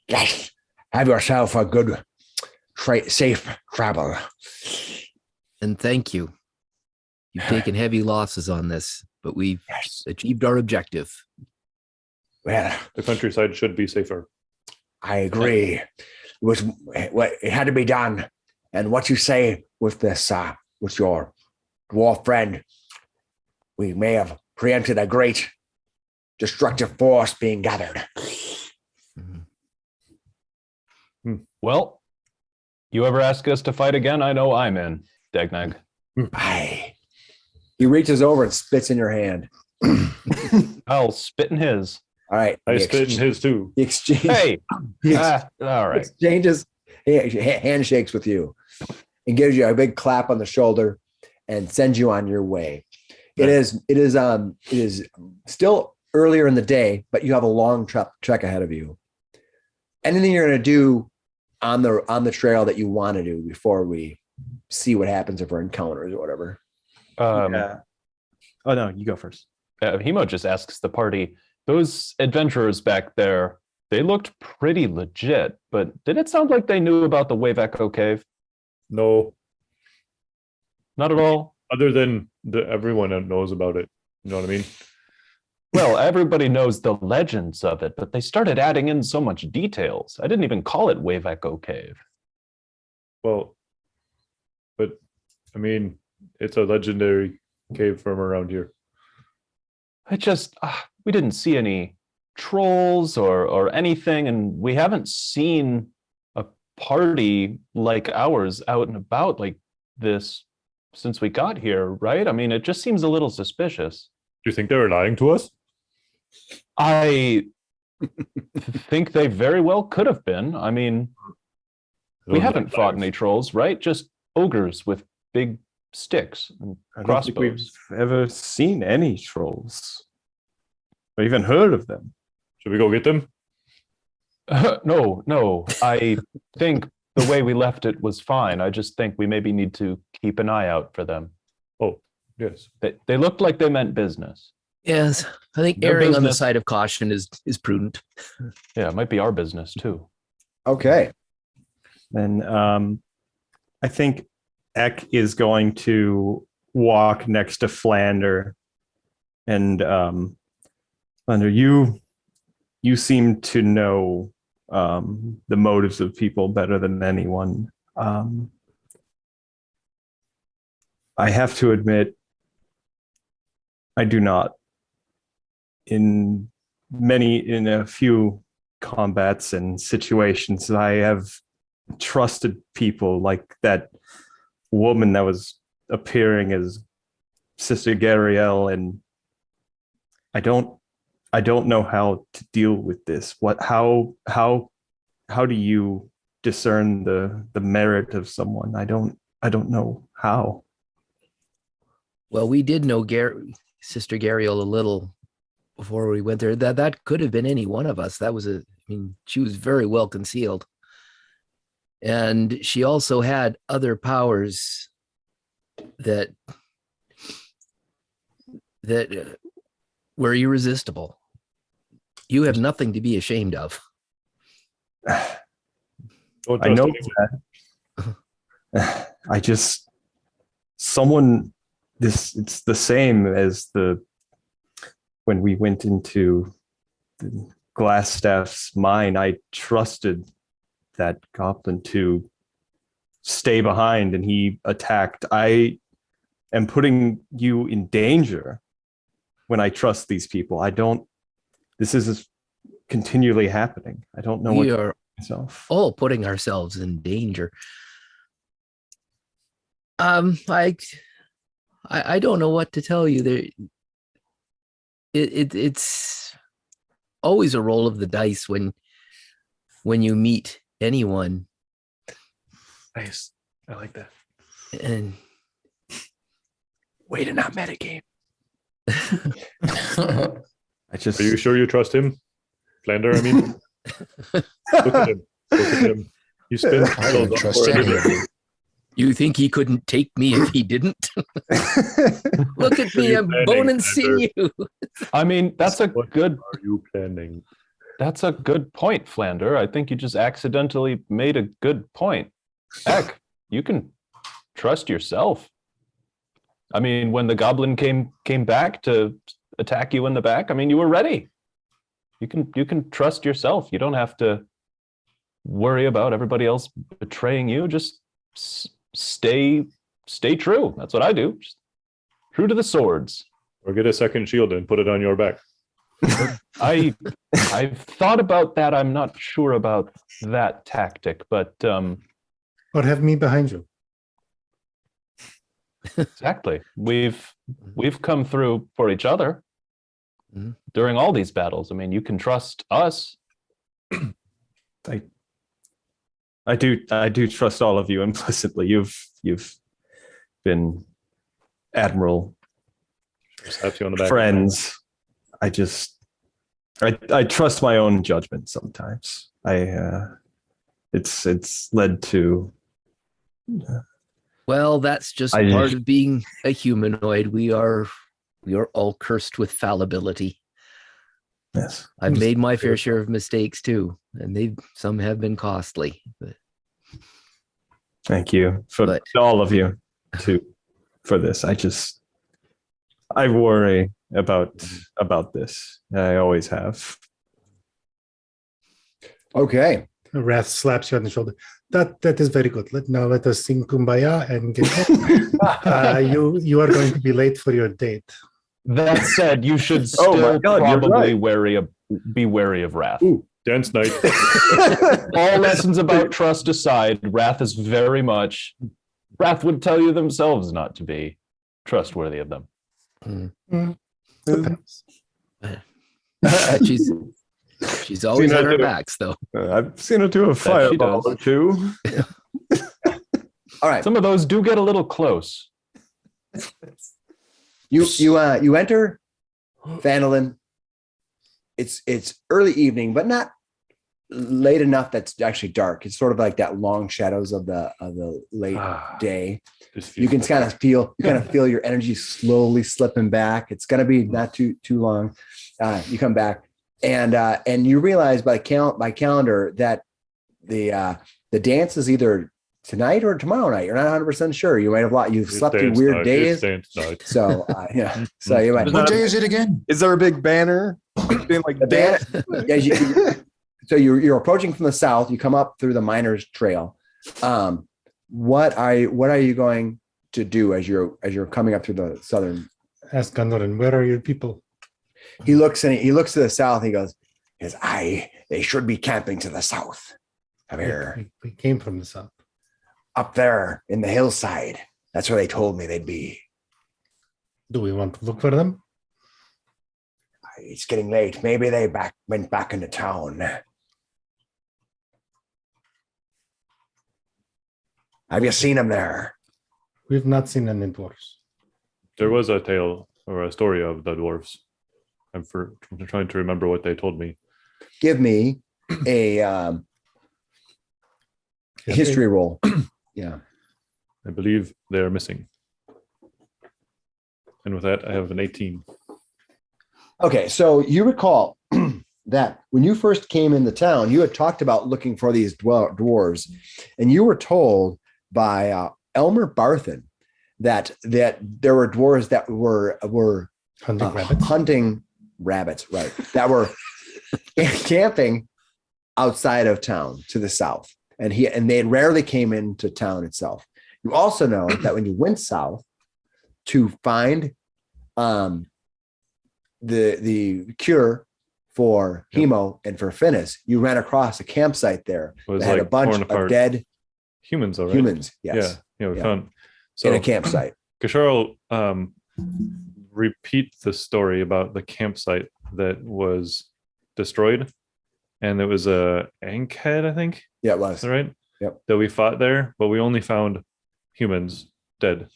Yes. Have yourself a good, safe travel. And thank you. You've taken heavy losses on this, but we've achieved our objective. Well, The countryside should be safer. I agree. It had to be done. And what you say with this, with your dwarf friend, we may have preempted a great destructive force being gathered. Well, you ever ask us to fight again? I know I'm in, Dagnag. Aye. He reaches over and spits in your hand. I'll spit in his. All right. I spit in his too. The exchange. Hey! the ex- All right. exchanges handshakes with you and gives you a big clap on the shoulder and sends you on your way. It is still earlier in the day, but you have a long trek ahead of you. Anything you're going to do on the trail that you want to do before we see what happens if we're encounters or whatever? Yeah. Oh no, you go first. Hemo just asks the party, those adventurers back there, they looked pretty legit, but did it sound like they knew about the Wave Echo Cave? No, Not at all. other than everyone knows about it. You know what I mean? Well, everybody knows the legends of it, but they started adding in so much details. I didn't even call it Wave Echo Cave. Well, but I mean, it's a legendary cave from around here. I just, we didn't see any trolls or anything, and we haven't seen a party like ours out and about like this since we got here, right? I mean, it just seems a little suspicious. Do you think they were lying to us? I think they very well could have been. I mean, we Those haven't fought liars. any trolls, right? Just ogres with big sticks and I don't think we've crossbows. ever seen any trolls or even heard of them. Should we go get them? No. I think the way we left it was fine. I just think we maybe need to keep an eye out for them. Oh, yes. They looked like they meant business. Yes, I think Their erring on the business. side of caution is prudent. Yeah, it might be our business too. Okay. Then I think Eck is going to walk next to Flander, and Flander, you seem to know the motives of people better than anyone. I have to admit, I do not. In a few combats and situations, I have trusted people like that woman that was appearing as Sister Gariel, and I don't know how to deal with this. How do you discern the merit of someone? I don't know how. Well, we did know Sister Gariel a little before we went there. That could have been any one of us. She was very well concealed. And she also had other powers that were irresistible. You have nothing to be ashamed of. Don't I know trust that. It's the same as when we went into the Glassstaff's mine. I trusted that goblin to stay behind, and he attacked. I am putting you in danger when I trust these people. This is continually happening. I don't know We what are myself. all putting ourselves in danger. I don't know what to tell you. It's always a roll of the dice when you meet anyone. Nice. I like that. And Way to not metagame. Are you sure you trust him? Flander, I mean? Look at him. Look at him. He spins I don't those up trust for any of anything. you. you think he couldn't take me if he didn't? Look at me, I'm planning, bone and Flander? sinew. I mean, that's a What good are you planning? That's a good point, Flander. I think you just accidentally made a good point. Eck, you can trust yourself. I mean, when the goblin came back to attack you in the back, I mean, you were ready. You can trust yourself. You don't have to worry about everybody else betraying you. Just stay true. That's what I do. Just true to the swords. Or get a second shield and put it on your back. I've thought about that. I'm not sure about that tactic, but Or have me behind you. exactly. We've come through for each other during all these battles. I mean, you can trust us. I do trust all of you implicitly. You've been admiral Slaps you on the back. friends. I trust my own judgment sometimes. It's led to. Well, that's just part of being a humanoid. We are all cursed with fallibility. Yes, I've made my fair share of mistakes too, and some have been costly. But thank you for all of you for this. I worry about this. I always have. Okay. Wrath slaps you on the shoulder. That is very good. Let us sing Kumbaya and get home. You are going to be late for your date. That said, you should still probably be wary of Wrath. Ooh, dance night. All lessons about trust aside, Wrath is very much. Wrath would tell you themselves not to be trustworthy of them. She's always had her backs, though. I've seen her do a fireball or two. All right. Some of those do get a little close. You enter Phandelver. It's early evening, but not late enough that's actually dark. It's sort of like that long shadows of the late day. You can kind of feel your energy slowly slipping back. It's gonna be not too long. You come back and you realize by calendar that the dance is either tonight or tomorrow night. You're not 100% sure. You might have you've slept through weird days. So yeah. So you might. What day is it again? Is there a big banner? Being like dance? So you're approaching from the south. You come up through the miners' trail. What are you going to do as you're coming up through the southern? Ask Gundoran, where are your people? He looks to the south. He goes, they should be camping to the south. Come here. We came from the south. Up there in the hillside. That's where they told me they'd be. Do we want to look for them? It's getting late. Maybe they went back into town. Have you seen them there? We've not seen any dwarves. There was a tale or a story of the dwarves. I'm trying to remember what they told me. Give me a history roll. Yeah. I believe they are missing. And with that, I have an 18. Okay, so you recall that when you first came into town, you had talked about looking for these dwarves, and you were told by Elmer Barthen that there were dwarves that were hunting rabbits, right? That were camping outside of town to the south, and they rarely came into town itself. You also know that when you went south to find the cure for Hemo and for Finnis, you ran across a campsite there that had a bunch of dead humans. All right. Humans, yes. We found in a campsite. Gashar repeat the story about the campsite that was destroyed, and it was a Ankhead, I think. Yeah, it was. Is that right? Yep. That we fought there, but we only found humans dead.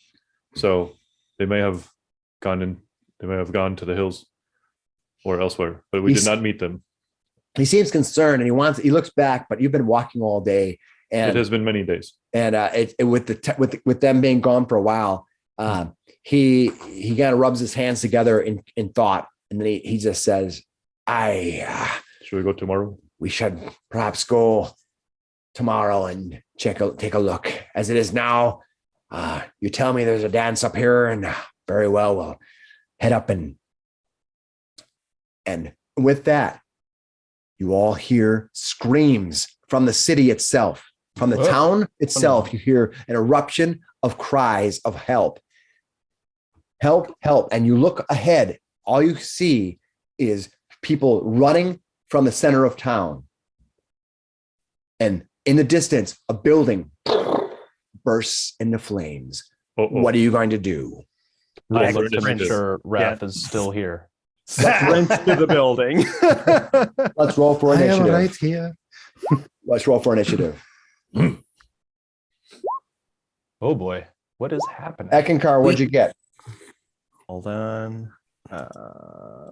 So they may have gone to the hills or elsewhere, but we did not meet them. He seems concerned, and he looks back, but you've been walking all day, and it has been many days. And with them being gone for a while, he kind of rubs his hands together in thought, and then he just says, Should we go tomorrow? We should perhaps go tomorrow and take a look. As it is now, You tell me there's a dance up here, and very well, we'll head up and with that, you all hear screams from the city itself, from the town itself. You hear an eruption of cries of help, help, help. And you look ahead, all you see is people running from the center of town. And in the distance, a building bursts into flames. What are you going to do? I'm pretty sure Raph is still here. Sprint to the building. Let's roll for I am initiative. right here. Let's roll for initiative. Oh boy, what is happening? Eckankar, what'd you get? Hold on.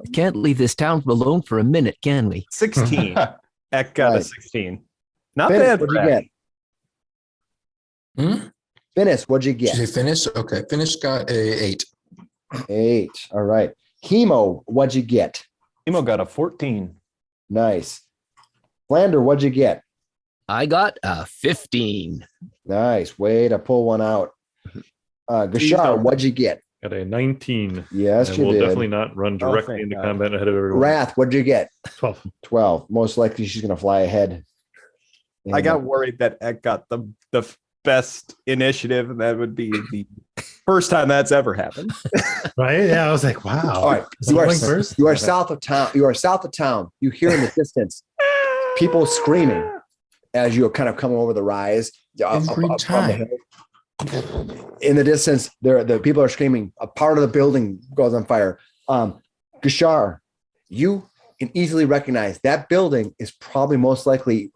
We can't leave this town alone for a minute, can we? 16. Eck got a Right. 16. Not Finnis, bad. what'd you Brad. get? Finnis, what'd you Did you get? say Finnis? Okay, Finnis got a 8. 8. All right. Hemo, what'd you get? Emo got a 14. Nice. Flander, what'd you get? I got a 15. Nice. Way to pull one out. Gashar, what'd you get? Got a 19. Yes, And you we'll did. definitely not run directly thank into God. combat ahead of everyone. Wrath, what'd you get? 12. 12. Most likely she's going to fly ahead. I got worried that Eck got the best initiative, and that would be the first time that's ever happened. Right? Yeah, I was like, wow. All right. Is he going first? You are south of town. You are south of town. You hear in the distance people screaming as you're kind of coming over the rise. Every from the time. hill. In the distance, the people are screaming. A part of the building goes on fire. Gashar, you can easily recognize that building is probably most likely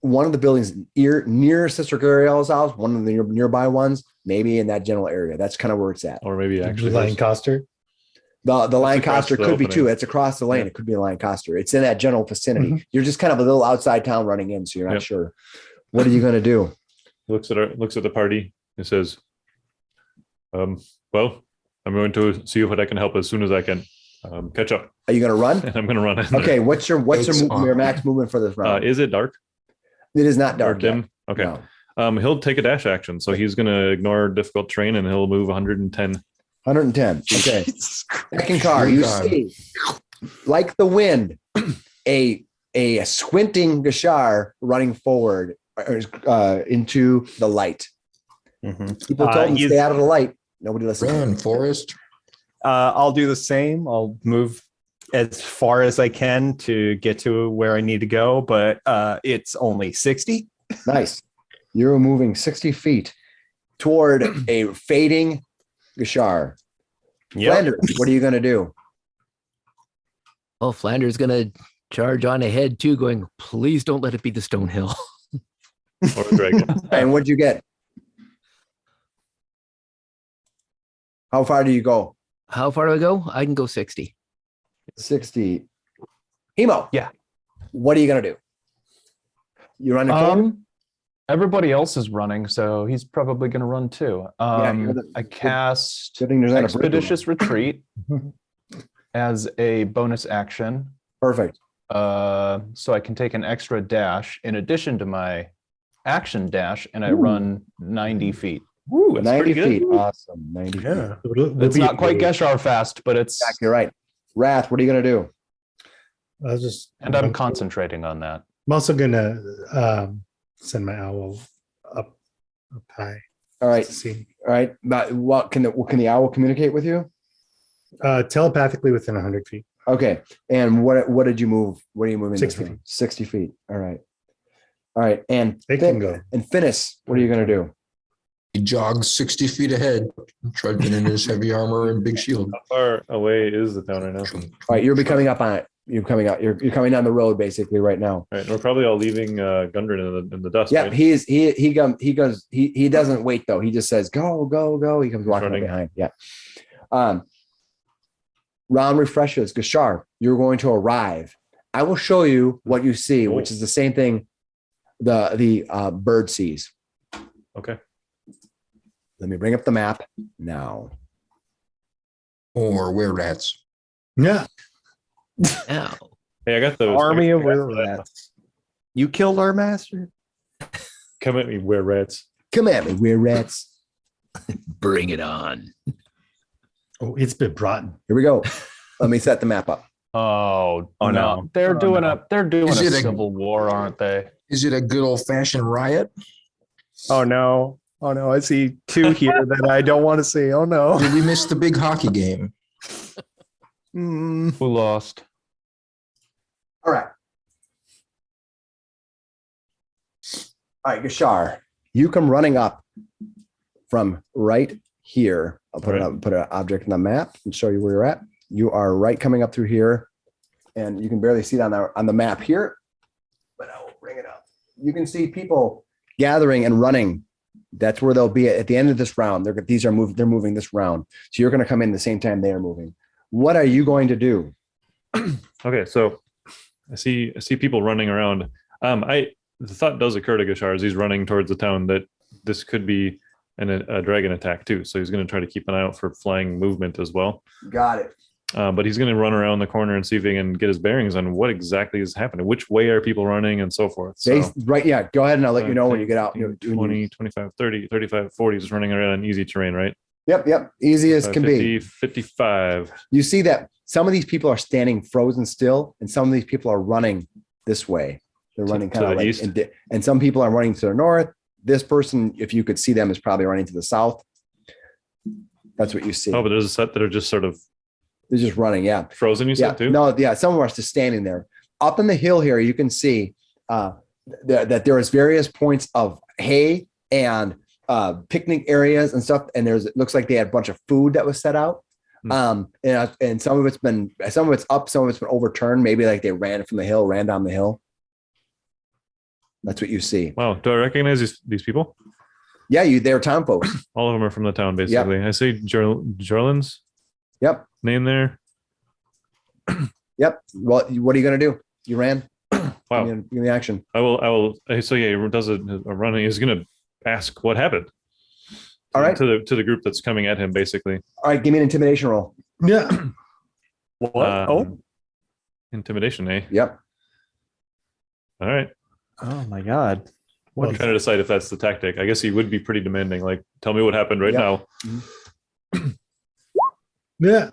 one of the buildings near Sister Gariel's house, one of the nearby ones, maybe in that general area. That's kind of where it's at. Or maybe actually. Lancaster. The Lancaster the could be too. opening. It's across the lane. Yeah. It could be a Lancaster. It's in that general vicinity. Mhm. You're just kind of a little outside town running in, so you're not Yep. sure. What are you going to do? He looks at the party and says, well, I'm going to see what I can help as soon as I can. Catch up. Are you going to run? And I'm going to run in there. Okay. What's your It's your max movement for this round? Is it dark It is not or dark. dim? Yet. Okay. No. He'll take a dash action. So he's going to ignore difficult terrain and he'll move 110. 110. Okay. Second car, Dear you God. see, like the wind, a squinting Gashar running forward into the light. People told him to stay out of the light. Nobody listened. Run, Forest. I'll do the same. I'll move as far as I can to get to where I need to go, but it's only 60. Nice. You're moving 60 feet toward a fading Gashar. Flander, what are you going to do? Well, Flander's going to charge on ahead too, going, please don't let it be the Stone Hill. Or a dragon. And what'd you get? How far do you go? How far do I go? I can go 60. 60. Hemo. Yeah. What are you going to do? You run the corner? Everybody else is running, so he's probably going to run too. you're I cast Good thing there's not a bridge. Expeditious Retreat as a bonus action, Perfect. so I can take an extra dash in addition to my action dash, and I run 90 feet. Woo, that's 90 pretty feet. good. Awesome. 90 feet. Yeah. It's not quite Geshar fast, but it's, Exactly right. Wrath, what are you going to do? I was just. and I'm concentrating on that. I'm also gonna send my owl up high All right. to see All right. But what can the owl communicate with you? telepathically within 100 feet. Okay. And what did you move? What are you moving? 60 this feet. from? 60 feet. All right. All right. And They can go. And Finnis, what are you going to do? He jogs 60 feet ahead, trudging in his heavy armor and big shield. How far away is the town right now? All right. You're coming up on it. You're coming out. You're coming down the road basically right now. All right, we're probably all leaving Gundren in the dust. Yeah. right? He goes. He doesn't wait though. He just says go go go. He comes walking up running. behind. Yeah. Round refreshes. Gashar, you're going to arrive. I will show you what you see, which is the same thing the bird sees. Okay. Let me bring up the map now. Or were rats. Yeah. Ow. Hey, I got those. Army of I got were that. rats. You killed our master. Come at me, were rats. Come at me, we're rats. Bring it on. Oh, it's been brought. Here we go. Let me set the map up. Oh, Oh, no. no. They're doing no. a Is it a- civil war, aren't they? Is it a good old fashioned riot? Oh no. Oh no. I see two here that I don't want to see. Oh no. Did we miss the big hockey game? Mm. Who lost? All right. All right, Gashar, you come running up from right here. I'll put it up, put an object on the map and show you where you're at. You are right coming up through here, and you can barely see it on the map here, but I will bring it up. You can see people gathering and running. That's where they'll be at the end of this round. They're moving this round. So you're going to come in the same time they are moving. What are you going to do? Okay, so I see people running around. The thought does occur to Gashar as he's running towards the town that this could be a dragon attack too. So he's going to try to keep an eye out for flying movement as well. Got it. But he's going to run around the corner and see if he can get his bearings on what exactly is happening, which way are people running, and so forth. So, Right, yeah. Go ahead and I'll let you know when you get out. 20, 25, 30, 35, 40 is running around on easy terrain, right? Yep. Easy as can 50, be. 55. You see that some of these people are standing frozen still, and some of these people are running this way. They're running kind to of the like, east? and some people are running to the north. This person, if you could see them, is probably running to the south. That's what you see. Oh, but there's a set that are just sort of They're just running. Yeah. frozen, you Yeah. said too? No, yeah. Some of us just standing there. Up in the hill here, you can see that there is various points of hay and picnic areas and stuff. And it looks like they had a bunch of food that was set out. And some of it's up, some of it's been overturned. Maybe like they ran from the hill, ran down the hill. That's what you see. Wow. Do I recognize these people? Yeah, they're town folks. All of them are from the town, basically. I see Jorlin's Yep. name there. Yep. Well, what are you going to do? You ran. Wow. Give me the action. I will. So yeah, he does a running. He's going to ask what happened. All right. To the group that's coming at him, basically. All right. Give me an intimidation roll. Yeah. What? Intimidation, eh? Yep. All right. Oh my God. I'm trying to decide if that's the tactic. I guess he would be pretty demanding. Like, tell me what happened right now. Yeah.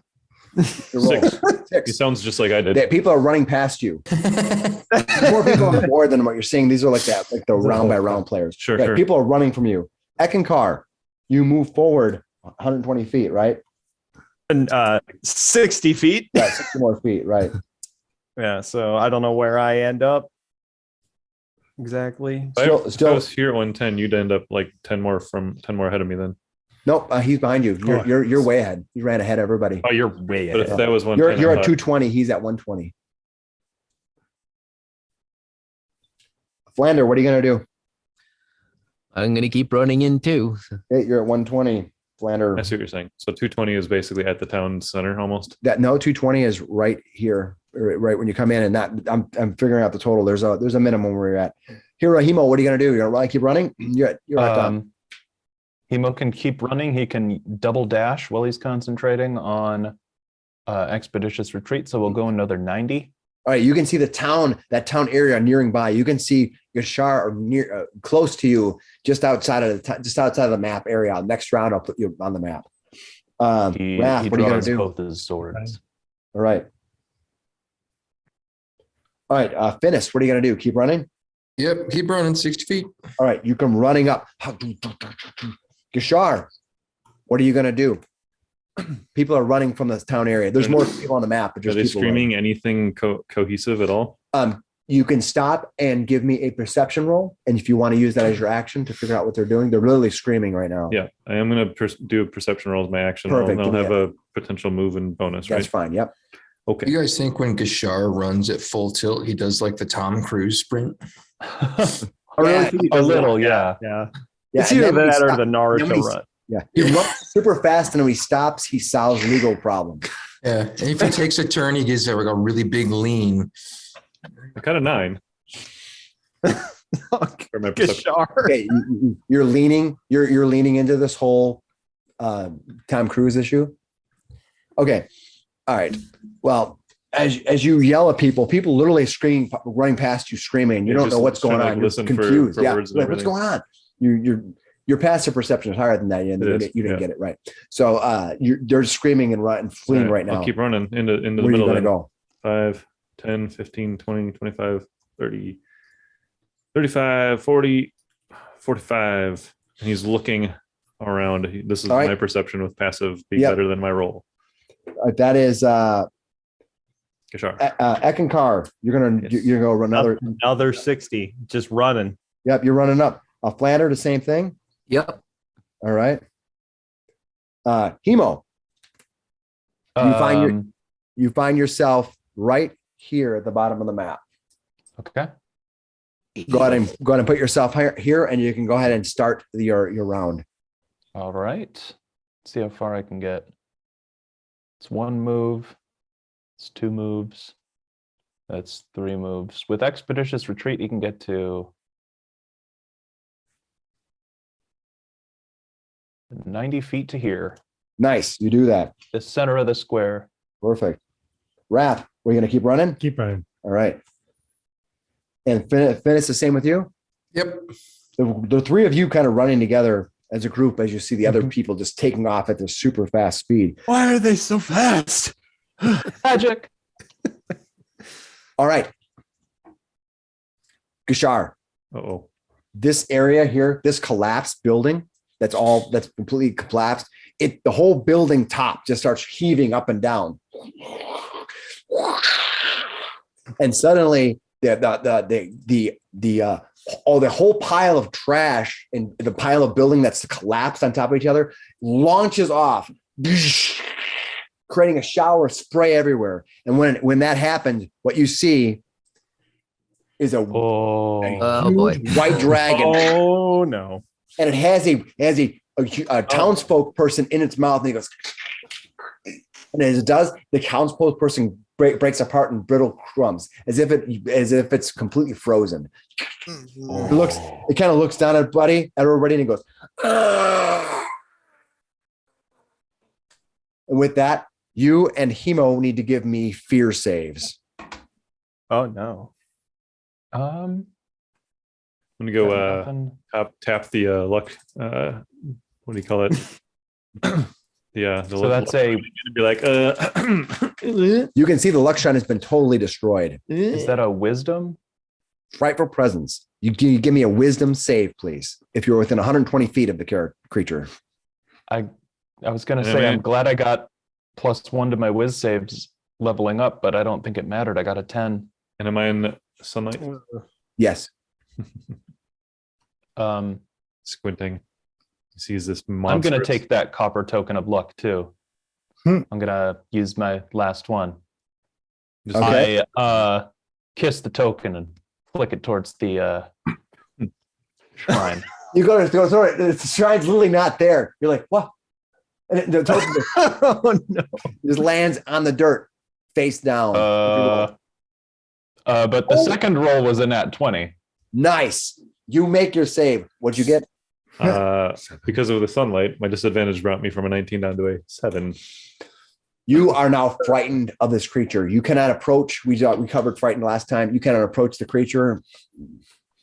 Six. He Six. sounds just like I did. People are running past you. There's more people on board than what you're seeing. These are like the round by round players. Sure, Yeah, sure. people are running from you. Eckankar, you move forward 120 feet, right? And 60 feet. Yeah, 60 more feet, right? Yeah. So I don't know where I end up exactly. If I was here at 110, you'd end up like 10 more ahead of me then. Nope, he's behind you. You're way ahead. You ran ahead of everybody. Oh, you're way But ahead. if that was 110, You're I at thought- 220. He's at 120. Flander, what are you gonna do? I'm going to keep running in too. Hey, you're at 120. I Flander, see what you're saying. So 220 is basically at the town center almost. 220 is right here, right when you come in, and that I'm figuring out the total. There's a minimum where you're at. Here, Himo, what are you gonna do? You're gonna keep running? You're at Hemo can keep running. He can double dash while he's concentrating on expeditious retreat. So we'll go another 90. All right, you can see that town area nearing by. You can see Gashar near close to you, just outside of the map area. Next round, I'll put you on the map. He Raph, what are you gonna draws do? both his swords. All right. Finnis, what are you gonna do? Keep running? Yep, keep running 60 feet. All right, you come running up. Gashar, what are you gonna do? People are running from this town area. There's more people on the map, but Are just they people screaming anything cohesive at all? running. You can stop and give me a perception roll, and if you want to use that as your action to figure out what they're doing, they're literally screaming right now. Yeah, I am going to do a perception roll as my action. Perfect, I'll give me have a potential move and bonus, That's right? fine. Yep. Okay. You guys think when Gashar runs at full tilt, he does like the Tom Cruise sprint? I really Yeah, think he A does little, that. yeah. Yeah. Yeah, It's and either then when he that or stop- the then Naruto when he- run. Yeah, he runs super fast, and when he stops, he solves legal problems. Yeah, and if he takes a turn, he gives like a really big lean. I got a 9. For my perception. Gashar. Okay, you're leaning into this whole Tom Cruise issue. Okay, all right. Well, as you yell at people literally screaming, running past you, screaming. You Yeah, don't just know what's going trying to, on. like, You're listen for confused. Yeah, words and like, what's everything. going on? Your passive perception is higher than that. You didn't get it right. So they're screaming and running, fleeing right now. I'll keep running into the Where are you middle. going to go? 5, 10, 15, 20, 25, 30, 35, 40, 45. And he's looking around. This is my perception with passive being better than my roll. That is Gashar. Eckankar. You're gonna go run another 60, just running. Yep, you're running up. Flander, the same thing. Yep. All right. Hemo. You find yourself right here at the bottom of the map. Okay. Go ahead and put yourself here, and you can go ahead and start your round. All right. Let's see how far I can get. It's 1 move. It's 2 moves. That's 3 moves. With Expeditious Retreat, you can get to 90 feet to here. Nice. You do that. The center of the square. Perfect. Wrath, we're going to keep running? Keep running. All right. And Finnis, the same with you? Yep. The three of you kind of running together as a group as you see the other people just taking off at this super fast speed. Why are they so fast? Magic. All right. Gashar. Uh-oh. This area here, this collapsed building, that's completely collapsed. The whole building top just starts heaving up and down. And suddenly the whole pile of trash and the pile of building that's collapsed on top of each other launches off, creating a shower of spray everywhere. And when that happens, what you see is a huge white dragon. Oh no! And it has a townsfolk person in its mouth, and he goes, and as it does, the townsfolk person breaks apart in brittle crumbs, as if it's completely frozen. It kind of looks down at everybody, and it goes, "Ugh." And with that, you and Hemo need to give me fear saves. Oh no! I'm gonna go tap the luck. What do you call it? So that's a. Be like, You can see the luck shine has been totally destroyed. Is that a wisdom? Frightful presence. You give me a wisdom save, please, if you're within 120 feet of the creature. I was gonna say I'm glad I got +1 to my whiz saves leveling up, but I don't think it mattered. I got a 10. And am I in sunlight? Yes. Squinting. He sees this monster. I'm gonna take that copper token of luck too. I'm gonna use my last one. Okay. I kiss the token and flick it towards the shrine. You go to throw it. The shrine's literally not there. You're like, what? And the token Oh no! just lands on the dirt, face down. But the second roll was a nat 20. Nice. You make your save. What'd you get? Because of the sunlight, my disadvantage brought me from a 19 down to a 7. You are now frightened of this creature. You cannot approach. We covered frightened last time. You cannot approach the creature.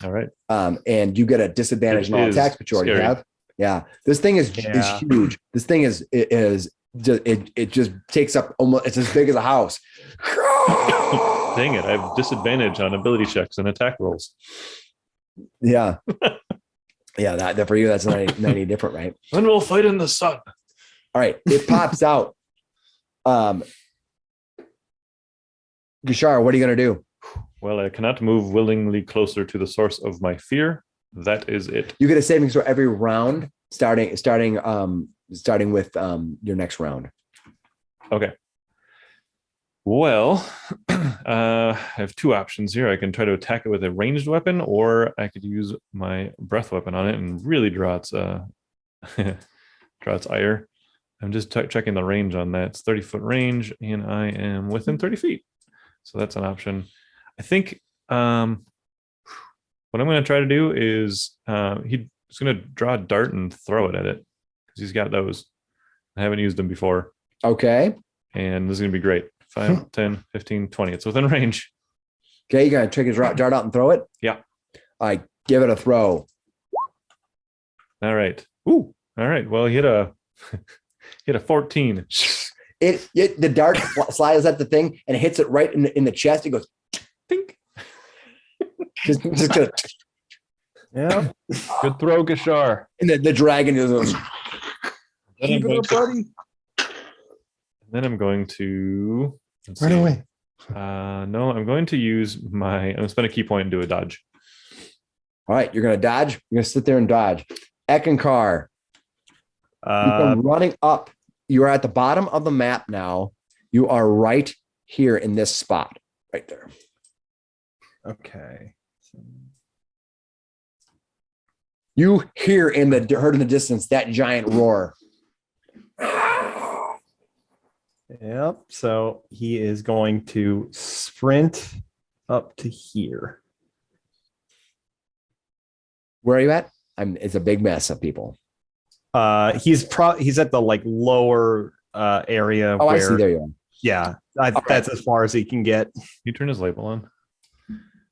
All right. And you get a disadvantage in all attacks, but you already have. Yeah. This thing is huge. This thing is it just takes up almost, it's as big as a house. Dang it. I have disadvantage on ability checks and attack rolls. Yeah. Yeah, that for you, that's not any different, right? Then we'll fight in the sun. All right. It pops out. Gashar, what are you going to do? Well, I cannot move willingly closer to the source of my fear. That is it. You get a saving throw every round, starting with your next round. Okay. Well, I have 2 options here. I can try to attack it with a ranged weapon, or I could use my breath weapon on it and really draw its ire. I'm just checking the range on that. It's 30-foot range, and I am within 30 feet. So that's an option. I think what I'm going to try to do is he's going to draw a dart and throw it at it because he's got those. I haven't used them before. Okay. And this is going to be great. 5, 10, 15, 20. It's within range. Okay, you got to take his dart out and throw it? Yeah. I give it a throw. All right. Ooh. All right. Well, he hit a 14. The dart slides at the thing and hits it right in the chest. It goes, think. just gonna, Yeah. Good throw, Gashar. and the dragon goes, Keep it up, buddy. Then I'm going to Run away. No, I'm going to use I'm going to spend a key point and do a dodge. all right, you're gonna dodge. You're gonna sit there and dodge. Eckankar, you come running up. You are at the bottom of the map now. You are right here in this spot, right there. Okay. You hear heard in the distance that giant roar. Yep. So he is going to sprint up to here. Where are you at? It's a big mess of people. He's at the like lower area. Oh, where, I see. There you are. Yeah, right. That's as far as he can get. You turn his label on.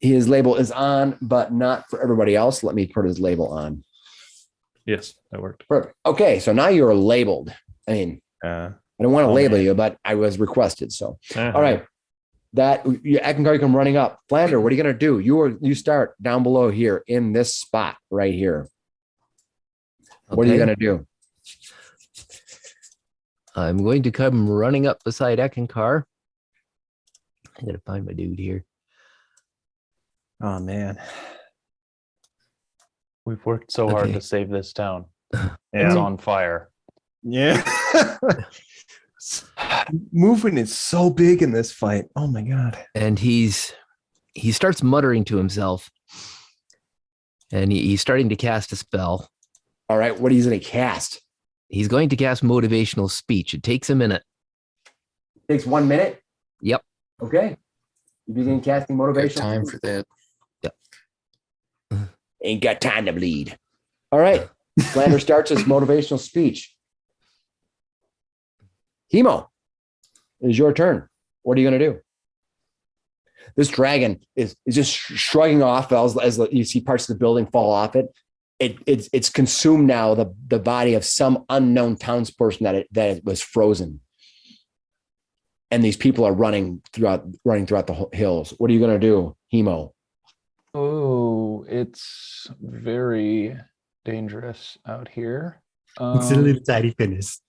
His label is on, but not for everybody else. Let me put his label on. Yes, that worked. Perfect. Okay, so now you're labeled. I mean, I don't want to label you, but I was requested. So, all right. I can come running up. Flander, what are you going to do? You start down below here in this spot right here. What are you going to do? I'm going to come running up beside Eckankar. I gotta find my dude here. Oh man, We've worked so hard to save this town. Yeah. It's on fire. Yeah. Movement is so big in this fight. Oh my god. And he starts muttering to himself. And he's starting to cast a spell. All right, what are you going to cast? He's going to cast motivational speech. It takes a minute. Takes 1 minute. Yep. Okay. You begin casting Got motivation. time for that. Ain't got time to bleed. All right. Flander starts his motivational speech. Hemo, it is your turn. What are you going to do? This dragon is just shrugging off as you see parts of the building fall off it. It's consumed now the body of some unknown townsperson that was frozen. And these people are running throughout the hills. What are you going to do, Hemo? Oh, it's very dangerous out here. It's a little tiny Finnis.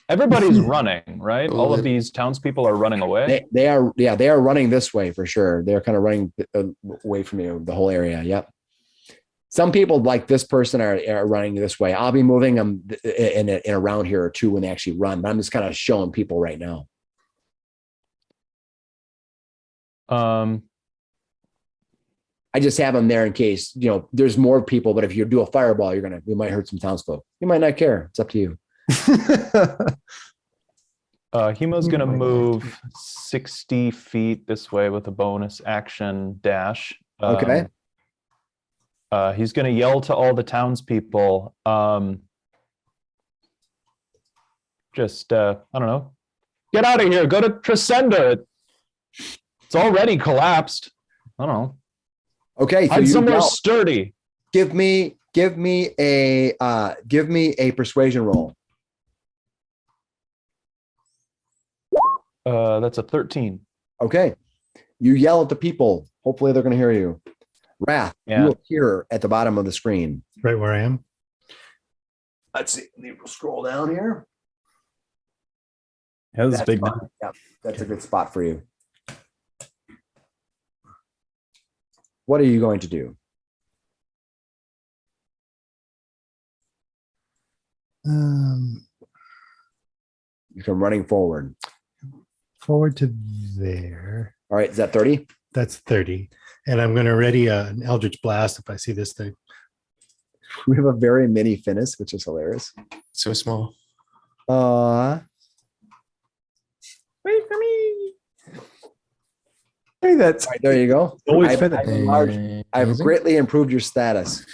Everybody's running, right? All of these townspeople are running away. They are running this way for sure. They're kind of running away from you, the whole area. Yep. Some people like this person are running this way. I'll be moving them in around here or two when they actually run, but I'm just kind of showing people right now. I just have them there in case, there's more people, but if you do a fireball, you might hurt some townsfolk. You might not care. It's up to you. Hemo's going to move 60 feet this way with a bonus action dash. Okay. He's going to yell to all the townspeople. I don't know. Get out of here. Go to Tresenda. It's already collapsed. I don't know. Okay. So Find somewhere sturdy. Give me a persuasion roll. That's a 13. Okay. You yell at the people. Hopefully they're going to hear you. Wrath, Yeah. you appear at the bottom of the screen. Right where I am. Let's see. Scroll down here. Yeah, this is big. Fine. Yeah, that's a good spot for you. What are you going to do? You come running forward. Forward to there. All right. Is that 30? That's 30. And I'm going to ready an Eldritch Blast if I see this thing. We have a very mini Finnis, which is hilarious. So small. Wait for me. Hey, that's All right, there you go. always I've greatly improved your status.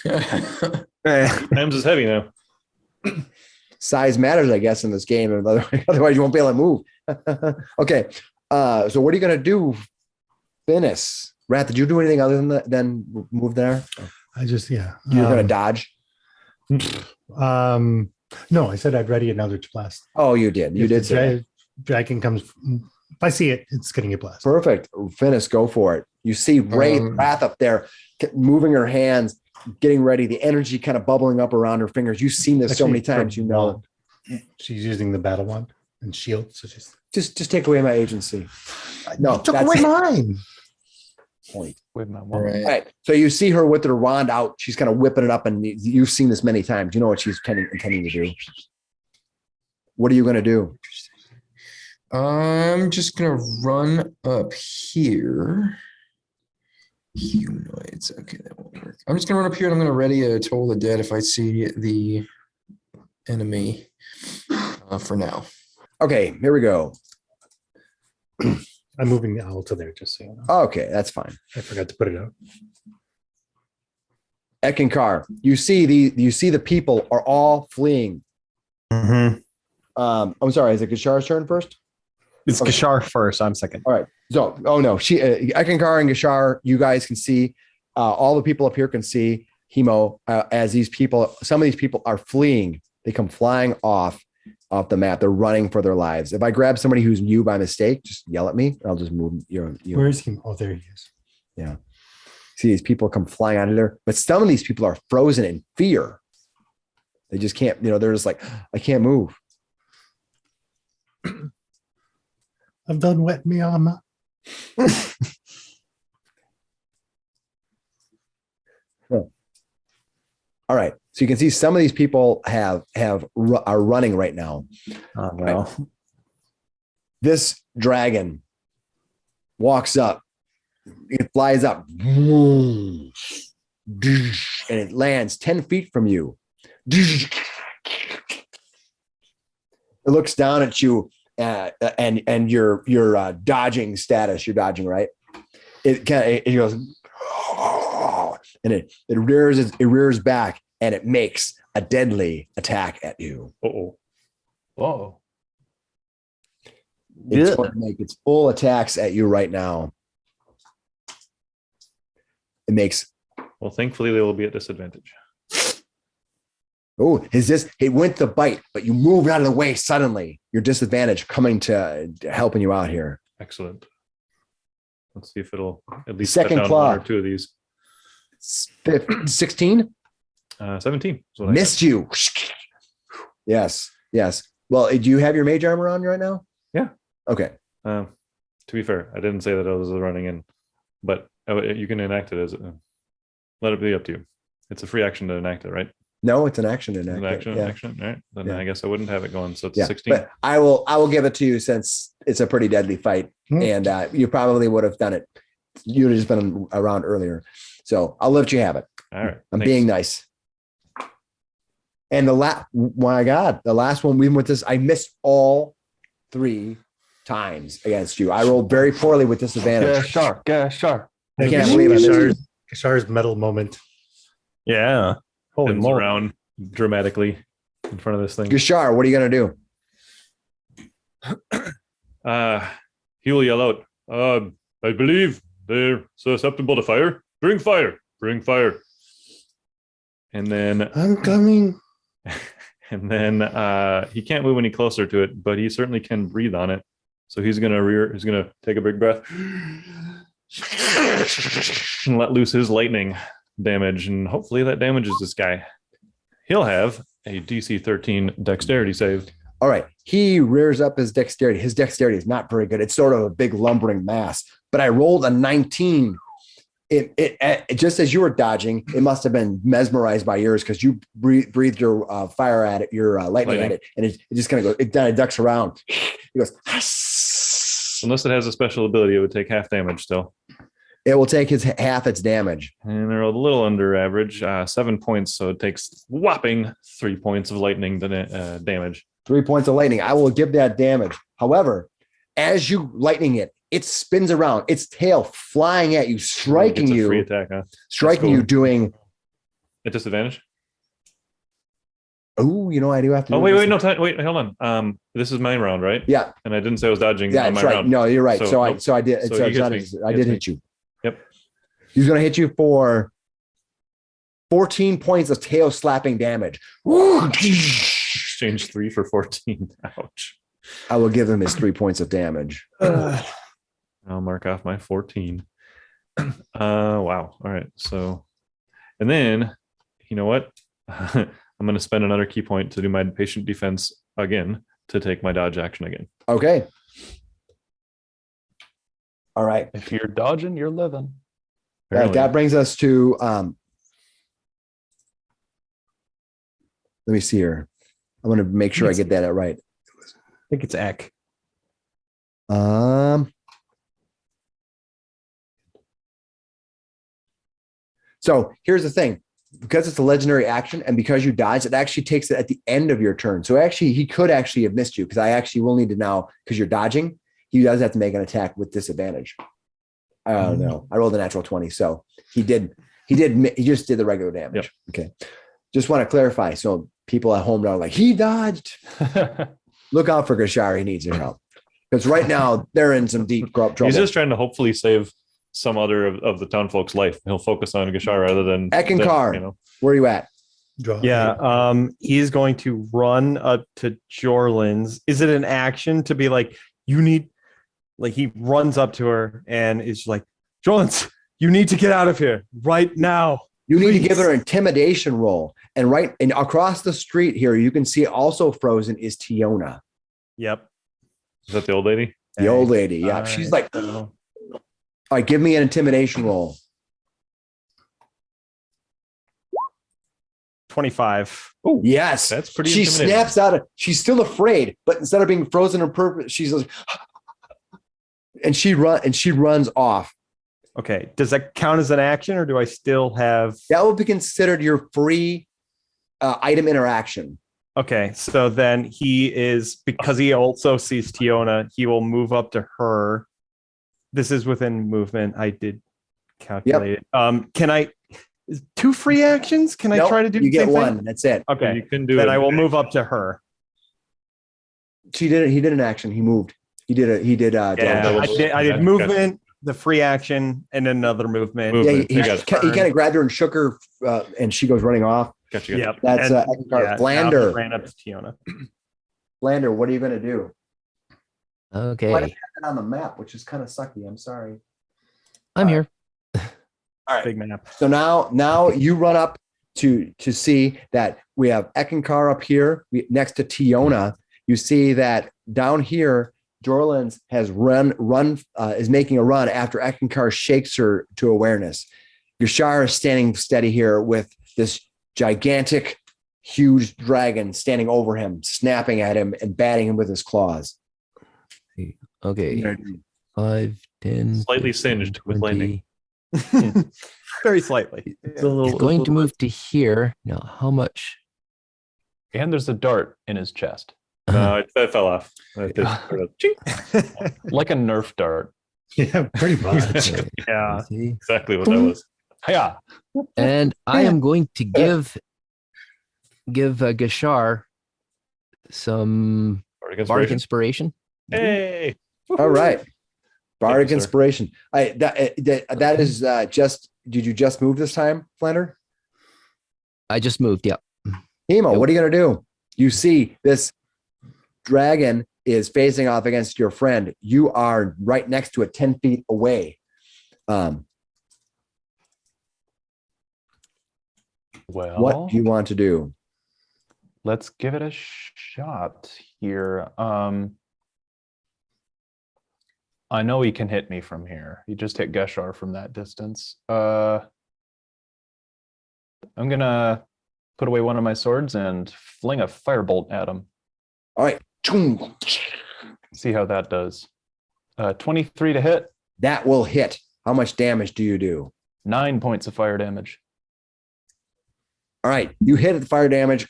Times is heavy now. Size matters, I guess, in this game. Otherwise, you won't be able to move. Okay. So what are you going to do, Finnis? Rat, did you do anything other than move there? I just, You're going to dodge? No, I said I'd ready another blast. Oh, you did. You If did the say that. dragon comes. If I see it, it's getting a blast. Perfect. Finnis, go for it. You see Wrath up there moving her hands, getting ready, the energy kind of bubbling up around her fingers. You've seen this so Actually, many times, her you know. wand. She's using the battle wand and shield. So she's Just take away my agency. No, you took that's away the mine. point. With my All wand. right. All right. So you see her with her wand out. She's kind of whipping it up, and you've seen this many times. You know what she's intending to do. What are you going to do? I'm just gonna run up here. Humanoids. Okay, that won't work. I'm just gonna run up here and I'm gonna ready a Toll of the Dead if I see the enemy for now. Okay, here we go. I'm moving the owl to there just so you know. Okay, that's fine. I forgot to put it out. Eckankar, you see the people are all fleeing. Mm-hmm. I'm sorry, is it Gishar's turn first? It's Okay. Gishar first. I'm second. All right. So, oh no, Eckankar and Gishar, you guys can see, all the people up here can see Hemo as some of these people are fleeing. They come flying off the map. They're running for their lives. If I grab somebody who's new by mistake, just yell at me. I'll just move. Where is he? Oh, there he is. Yeah. See these people come flying out of there, but some of these people are frozen in fear. They just can't. They're just like, I can't move. I've done wet me armor. All right. So you can see some of these people are running right now. Oh no. Right. This dragon walks up. It flies up. And it lands 10 feet from you. It looks down at you and your dodging status. You're dodging, right? It goes, and it rears back and it makes a deadly attack at you. Uh-oh. Whoa. It's going to make its full attacks at you right now. It makes. Well, thankfully they will be at disadvantage. Oh, it went to bite, but you moved out of the way suddenly. Your disadvantage coming to helping you out here. Excellent. Let's see if it'll at least Second cut down claw. one or two of these. 16 17. Is what I missed you. Yes. Well, do you have your mage armor on right now? Yeah. Okay. To be fair, I didn't say that I was running in, but you can enact it as let it be up to you. It's a free action to enact it, right? No, it's an action to An enact action, it. Yeah. action. All right. Then Yeah. I guess I wouldn't have it going. So it's Yeah. 16. But I will give it to you since it's a pretty deadly fight, and you probably would have done it. You'd have just been around earlier, so I'll let you have it. All right. I'm Thanks. being nice. And the last one we went this. I missed all 3 times against you. I rolled very poorly with disadvantage. Gashar. I can't believe I missed you. Gishar's medal moment. Yeah. Holy Spins moly. around dramatically in front of this thing. Gishar, what are you gonna do? He will yell out, I believe they're susceptible to fire. Bring fire. Bring fire. And then I'm coming. he can't move any closer to it, but he certainly can breathe on it. So he's gonna take a big breath and let loose his lightning damage, and hopefully that damages this guy. He'll have a DC 13 dexterity save. All right. He rears up his dexterity. His dexterity is not very good. It's sort of a big lumbering mass, but I rolled a 19. It just as you were dodging, it must have been mesmerized by yours because you breathed your fire at it, your lightning at it, and it just kind of goes. It ducks around. He goes. Unless it has a special ability, it would take half damage still. It will take half its damage. And they're a little under average, 7 points. So it takes whopping 3 points of lightning damage. 3 points of lightning. I will give that damage. However, as you lightning it, it spins around, its tail flying at you, striking It's a you, free attack, huh? striking cool. you, doing. At disadvantage? Oh, I do have to. Oh, do wait, this. wait, hold on. This is my round, right? Yeah, And I didn't say I was dodging yeah, on that's my right. round. No, you're right. So I did. so So he it's not gets me. I He did gets hit you. Yep. He's going to hit you for 14 points of tail slapping damage. Exchange 3 for 14. Ouch. I will give him his 3 points of damage. I'll mark off my 14. Wow. All right. So, and then, you know what? I'm going to spend another key point to do my patient defense again to take my dodge action again. Okay. All right. If you're dodging, you're living. That brings us to let me see here. I want to make sure I get that right. I think it's Eck. So here's the thing. Because it's a legendary action and because you dodge, it actually takes it at the end of your turn. So actually, he could actually have missed you because I actually will need to now, because you're dodging, he does have to make an attack with disadvantage. I don't know. I rolled a natural 20. So he just did the regular damage. Yep. Okay. Just want to clarify. So people at home are like, he dodged. Look out for Gashar. He needs your help. Because right now they're in some deep trouble. He's just trying to hopefully save some other of the town folks' life. He'll focus on Gashar rather than Eckankar. you know. Where are you at? Yeah. He's going to run up to Jorlin's. Is it an action to be like, you need, like he runs up to her and is like, Jorlin's, you need to get out of here right now. You need to give her an intimidation roll. And right and across the street here, you can see also frozen is Tiona. Yep. Is that the old lady? The old lady. Yeah. She's like, all right, give me an intimidation roll. 25. Oh, yes. That's pretty She intimidating. snaps out of, she's still afraid, but instead of being frozen on purpose, she's like, and she runs off. Okay. Does that count as an action or do I still have? That will be considered your free item interaction. Okay. So then he is, because he also sees Tiona, he will move up to her. This is within movement. I did calculate it. Can I, 2 free actions? Can I Nope, try to do you the get same one. thing? That's it. Okay. You can do Then it. I will move up to her. He did an action. He moved. He did. Yeah, I did movement, the free action, and another movement. Yeah, Movement. he I got it. kind of grabbed her and shook her, and she goes running off. Gotcha. Yep. That's And- Eckankar. now Flander. he ran up to Tiona. Flander, what are you going to do? Okay, Why did it happen on the map, which is kind of sucky. I'm sorry. I'm here. All right. Big map. So now you run up to see that we have Eckankar up here next to Tiona. You see that down here, Jorlins has is making a run after Eckankar shakes her to awareness. Gashar is standing steady here with this gigantic, huge dragon standing over him, snapping at him and batting him with his claws. Okay, 5, 10, Slightly 15, singed with 20. lightning. Very slightly. It's a He's going to move to here. Now, how much? And there's a dart in his chest, No, it fell off. It did sort of- ching. like a Nerf dart. Yeah, pretty much. Okay, Yeah. let's see. Exactly what that was. Hiya. And I am going to give Gashar some Bardic bardic inspiration. inspiration. Hey. All right. Bardic sir. inspiration. That is just. Did you just move this time, Flander? I just moved. Yeah. Hemo, what are you going to do? You see this dragon is facing off against your friend. You are right next to it, 10 feet away. Well, What do you want to do? let's give it a shot here. I know he can hit me from here. He just hit Geshar from that distance. I'm gonna put away one of my swords and fling a firebolt at him. All right. See how that does. 23 to hit, That will hit. How much damage do you do? 9 points of fire damage. All right. You hit the fire damage.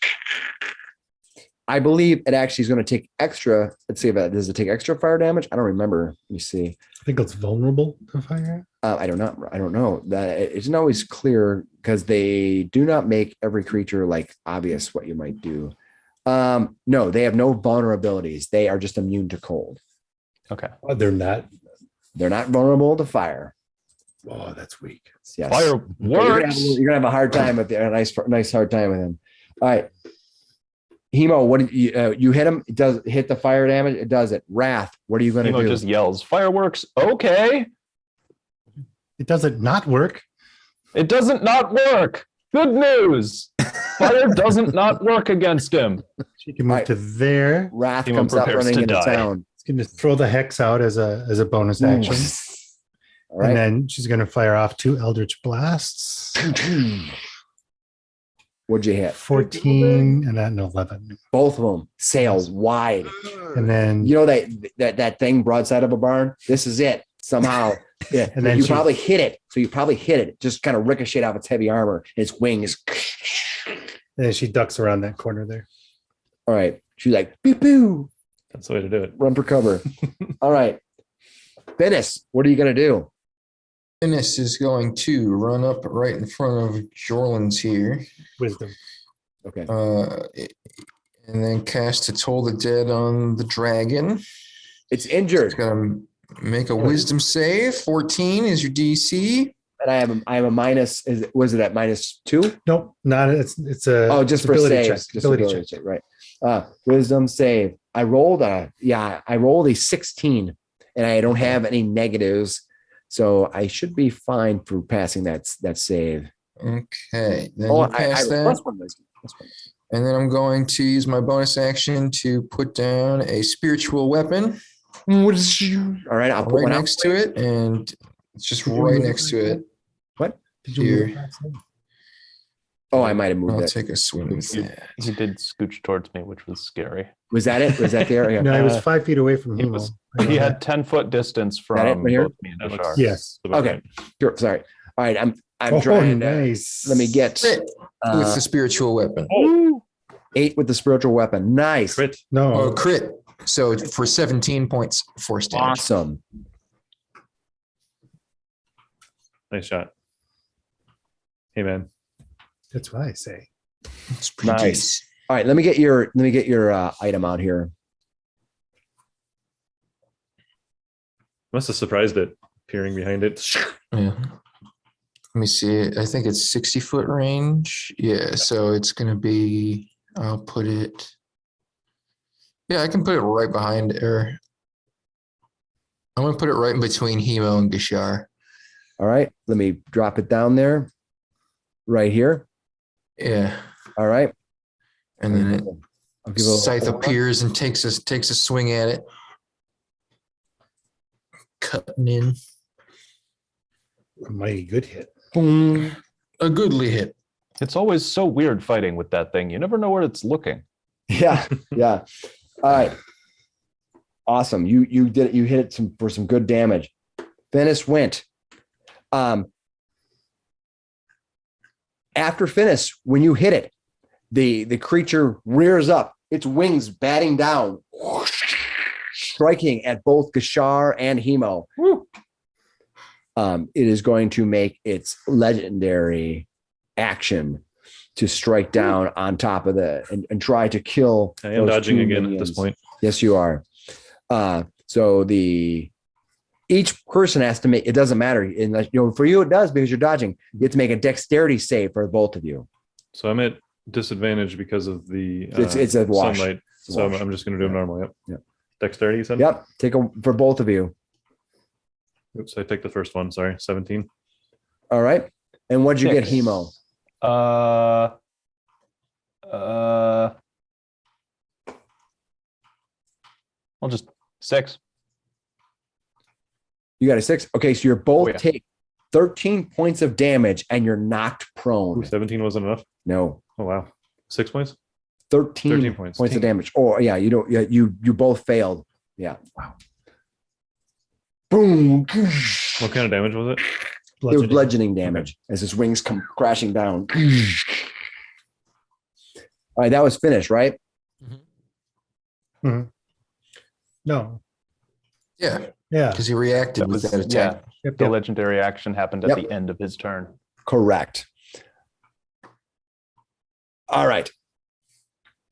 I believe it actually is going to take extra. Let's see if it does it take extra fire damage. I don't remember. Let me see. I think it's vulnerable to fire. I don't know. That it isn't always clear because they do not make every creature like obvious what you might do. No, they have no vulnerabilities. They are just immune to cold. Okay. Oh, they're not. They're not vulnerable to fire. Oh, that's weak. Yes. Fire works. You're gonna have a hard time with a nice hard time with him. All right. Hemo, what did you hit him? It does hit the fire damage. It does it. Wrath, what are you gonna Hemo do? just yells, fireworks. Okay. It doesn't not work. It doesn't not work. Good news. Fire doesn't not work against him. She can move Right. to there. Wrath Hemo comes up prepares running to into die. town. It's going to throw the hex out as a bonus action. All right. And then she's going to fire off 2 Eldritch Blasts. What'd you hit? 14 and an 11. Both of them sails wide. And then You know that thing broadside of a barn? This is it. Somehow. Yeah. And then you she- probably hit it. So you probably hit it. Just kind of ricochet off its heavy armor. Its wings. she ducks around that corner there. All right. She's like, boo boo. That's the way to do it. Run for cover. All right. Finnis, what are you gonna do? Finnis is going to run up right in front of Jorlan's here. Wisdom. Okay. And then cast to Toll the Dead on the dragon. It's injured. It's gonna make a wisdom save. 14 is your DC. And I have a minus. Was it at -2? Nope, not it's a Oh, just for ability saves. check. Just Ability ability check. check, right. Wisdom save. I rolled a 16 and I don't have any negatives. So I should be fine for passing that save. Okay. Then Oh, you pass I that. plus one wisdom. Plus one. And then I'm going to use my bonus action to put down a spiritual weapon All right, I'll put right one out. next to it. And it's just right next to it. Did you Here. move that? Oh, I might have moved I'll it. take a swing with that. He did scooch towards me, which was scary. Was that it? Was that the area? No, I was 5 feet away from He him. was. He had 10-foot distance from That it right here? both me and That Ashar. looks- Yes. about Okay. right. Sure. Sorry. All right. I'm Oh, trying to nice. let me get Crit with the spiritual weapon. 8 with the spiritual weapon. Nice. Crit. No. Oh, crit. So for 17 points force damage. Awesome. Nice shot. Hey man. That's what I say. It's pretty Nice. decent. All right. Let me get your item out here. Must have surprised it peering behind it. Yeah. Let me see. I think it's 60-foot range. Yeah. So it's going to be, I'll put it. Yeah, I can put it right behind her. I'm going to put it right in between Hemo and Gishar. All right. Let me drop it down there. Right here. Yeah. All right. And then it I'll give it a little scythe aura. appears and takes a swing at it. Cutting in. A mighty good hit. Boom. A goodly hit. It's always so weird fighting with that thing. You never know where it's looking. Yeah. Yeah. All right. Awesome. You did it. You hit it for some good damage. Finnis went. After Finnis, when you hit it, the creature rears up, its wings batting down, striking at both Gishar and Hemo. It is going to make its legendary action to strike down on top of and try to kill. I am those dodging 2 again at minions. this point. Yes, you are. So each person has to make, it doesn't matter. And for you, it does because you're dodging. You have to make a dexterity save for both of you. So I'm at disadvantage because of the It's a wash. sunlight. It's a So wash. I'm just going to do them normal. Yep. Yep. Dexterity, you said? Yep. For both of you. Oops, I take the first one. Sorry. 17. All right. And what'd you get, Six. Hemo? I'll just 6. You got a 6. Okay. So you're both Oh, yeah. take 13 points of damage and you're knocked Ooh, prone. 17 wasn't enough. No. Oh, wow. 6 points? 13, 13 points points. of damage. Oh, yeah. You don't, yeah, you both failed. Yeah. Wow. Boom. What kind of damage was it? It was bludgeoning damage as his wings come crashing down. All right, that was finished, right? No. Yeah. Yeah. Because he reacted That with was, that attack. Yep, the yep. legendary action happened at Yep. the end of his turn. Correct. All right.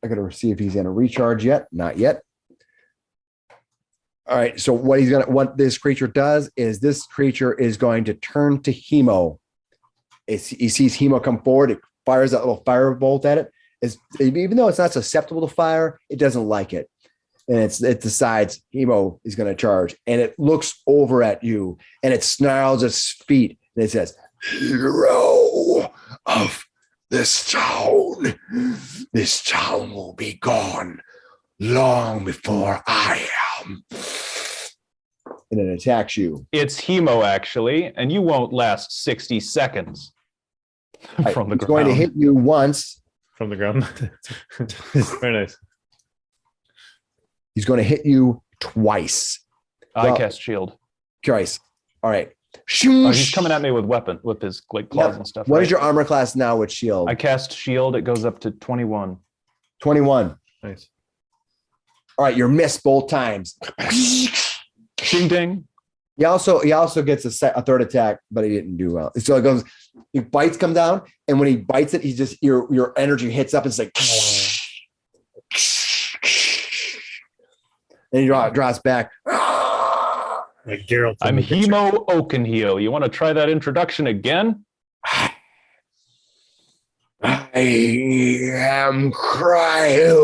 I got to see if he's in a recharge yet. Not yet. All right. So what this creature does is this creature is going to turn to Hemo. He sees Hemo come forward. It fires that little firebolt at it. Even though it's not susceptible to fire, it doesn't like it. And it decides Hemo is going to charge. And it looks over at you and it snarls its feet. And it says, hero of this town will be gone long before I am. And it attacks you. It's Hemo, actually, and you won't last 60 seconds from the ground. It's going to hit you once. From the ground. Very nice. He's going to hit you twice. I cast shield. Twice. All right. Oh, he's coming at me with his like claws and stuff. What is your armor class now with shield? I cast shield. It goes up to 21. 21. Nice. All right, you're missed both times. Ding ding. He also gets a third attack, but he didn't do well. So it goes, he bites come down, and when he bites it, he just your energy hits up. It's like, and he draws back. Like Geralt. I'm Hemo Oakenheel. You want to try that introduction again? I am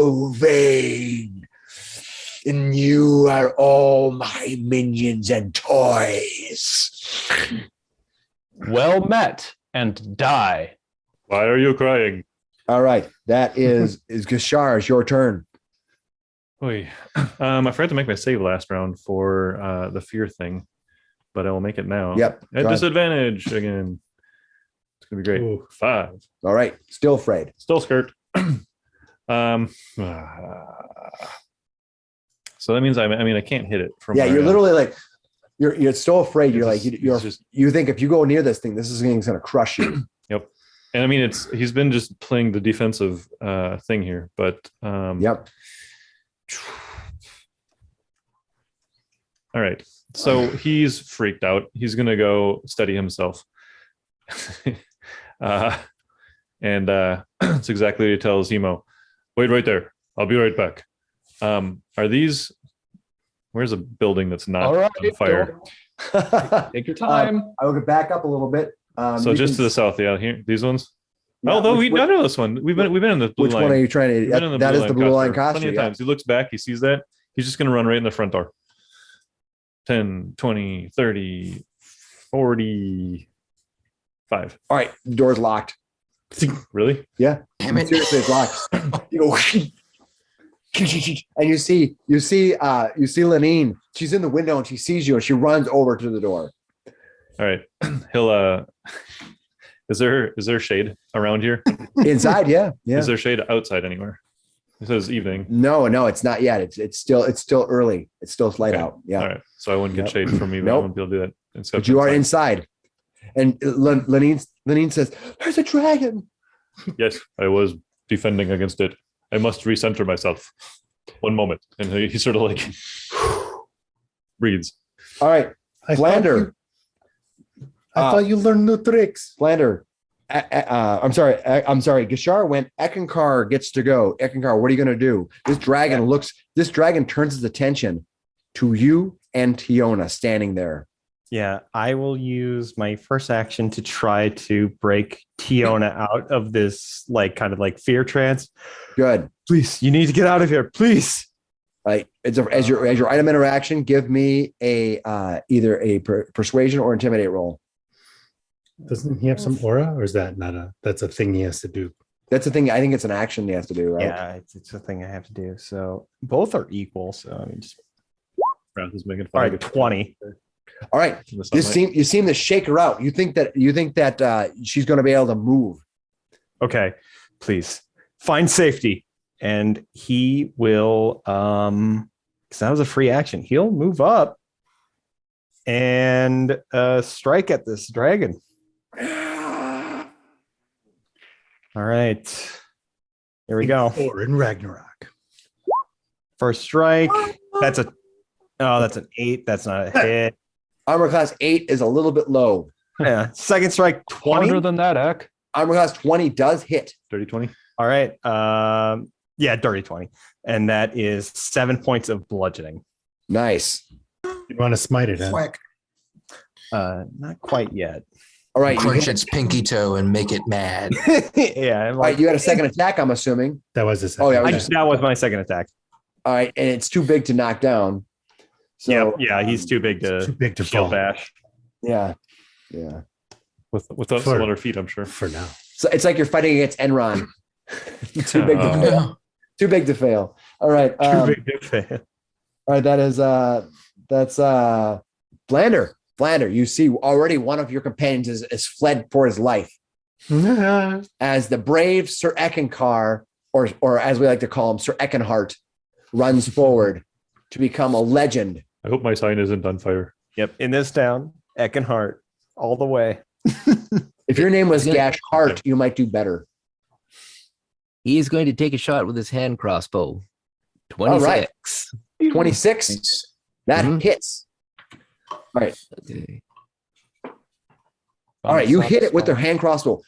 Cryovane, and you are all my minions and toys. Well met, and die. Why are you crying? All right, that is Gashar. It's your turn. Oy. I forgot to make my save last round for the fear thing, but I will make it now. Yep. At disadvantage again. It's gonna be great. Ooh. 5. All right, still afraid. Still skirt. So that means I can't hit it from. Yeah, where you're I am. literally like you're so afraid. You're like It's you think if you go near this thing, this is going to crush you. Yep. And I mean he's been just playing the defensive thing here, but Yep. All right. So he's freaked out. He's gonna go steady himself. And it's exactly what he tells Hemo. Wait right there. I'll be right back. Are these where's a building that's not All right, on fire? Take your time. I will get back up a little bit. So just to the south, yeah, here, these ones. Yeah, Although we know this one. We've been in the blue which line. one are you trying to? We've been in That is the blue line Plenty costume. of Yeah. times. He looks back, he sees that. He's just going to run right in the front door. 10, 20, 30, 45. All right, the door's locked. Really? Yeah. Damn it. Seriously, it's locked. You go, and you see Lenine. She's in the window and she sees you and she runs over to the door. All right. He'll is there shade around here? Inside, yeah. Is there shade outside anywhere? It says evening. No, it's not yet. It's still early. It's still light Okay. out. Yeah. All right. So I wouldn't get shade from me, but I Nope. wouldn't be able to do that. But you are inside. And Lenine says, "There's a dragon." Yes, I was defending against it. I must recenter myself. One moment. And he sort of like breathes. All right, Flander. I thought you learned new tricks. Flander. I'm sorry. Gashar went. Eckankar gets to go. Eckankar, what are you going to do? This dragon turns his attention to you and Tiona standing there. Yeah, I will use my first action to try to break Tiona out of this kind of fear trance. Good. Please, you need to get out of here, please. Right. As your item interaction, give me either a persuasion or intimidate roll. Doesn't he have some aura, or is that not that's a thing he has to do? That's the thing. I think it's an action he has to do, right? Yeah, it's a thing I have to do. So both are equal. So I mean, Wrath is making all fun. right, 20. All right. You seem to shake her out. You think that she's going to be able to move. Okay, please find safety, and he will. Because that was a free action. He'll move up and strike at this dragon. All right, here we go. Or in Ragnarok. First strike. That's an 8. That's not a hit. Armor class 8 is a little bit low. Yeah. Second strike 20. Harder than that, Eck. Armor class 20 does hit. Dirty 20. All right. Yeah, dirty 20. And that is 7 points of bludgeoning. Nice. You want to smite it, huh? Whack. Not quite yet. All right. You Crunch hit, its pinky toe and make it mad. Yeah, I'm all right. like, You had a second attack, I'm assuming. That was the second. Oh, yeah, I was just that was my second attack. All right. And it's too big to knock down. So, Yeah, he's too big to too big to shield fall bash. Yeah. Yeah. With us For- some other feet, I'm sure. for now. So it's like you're fighting against Enron. Too big to Oh. fail. No. Too big to fail. All right. Too big to fail. All right. That's Flander. Flander, you see already one of your companions is fled for his life as the brave Sir Eckankar, or as we like to call him, Sir Eckenhart, runs forward to become a legend. I hope my sign isn't on fire. Yep, in this town, Eckenhart, all the way. If your name was Yeah. Gash Hart, you might do better. He is going to take a shot with his hand crossbow. All right. 26. 26. Nice. That Mhm. hits. All right. Okay. All right. You hit it with their hand crossbow.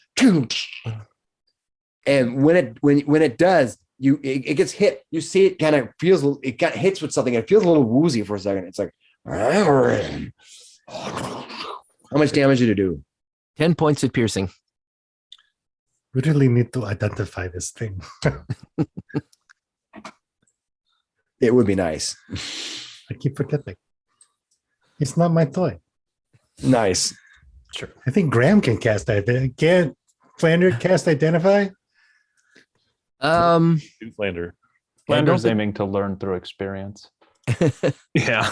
And when it does, it gets hit. You see it kind of feels, it got hits with something. It feels a little woozy for a second. It's like, how much damage did it do? 10 points of piercing. We really need to identify this thing. It would be nice. I keep forgetting. It's not my toy. Nice. I think Graham can cast identify. Can't Flander cast identify? Um, Flander. Flander's aiming to learn through experience. Yeah.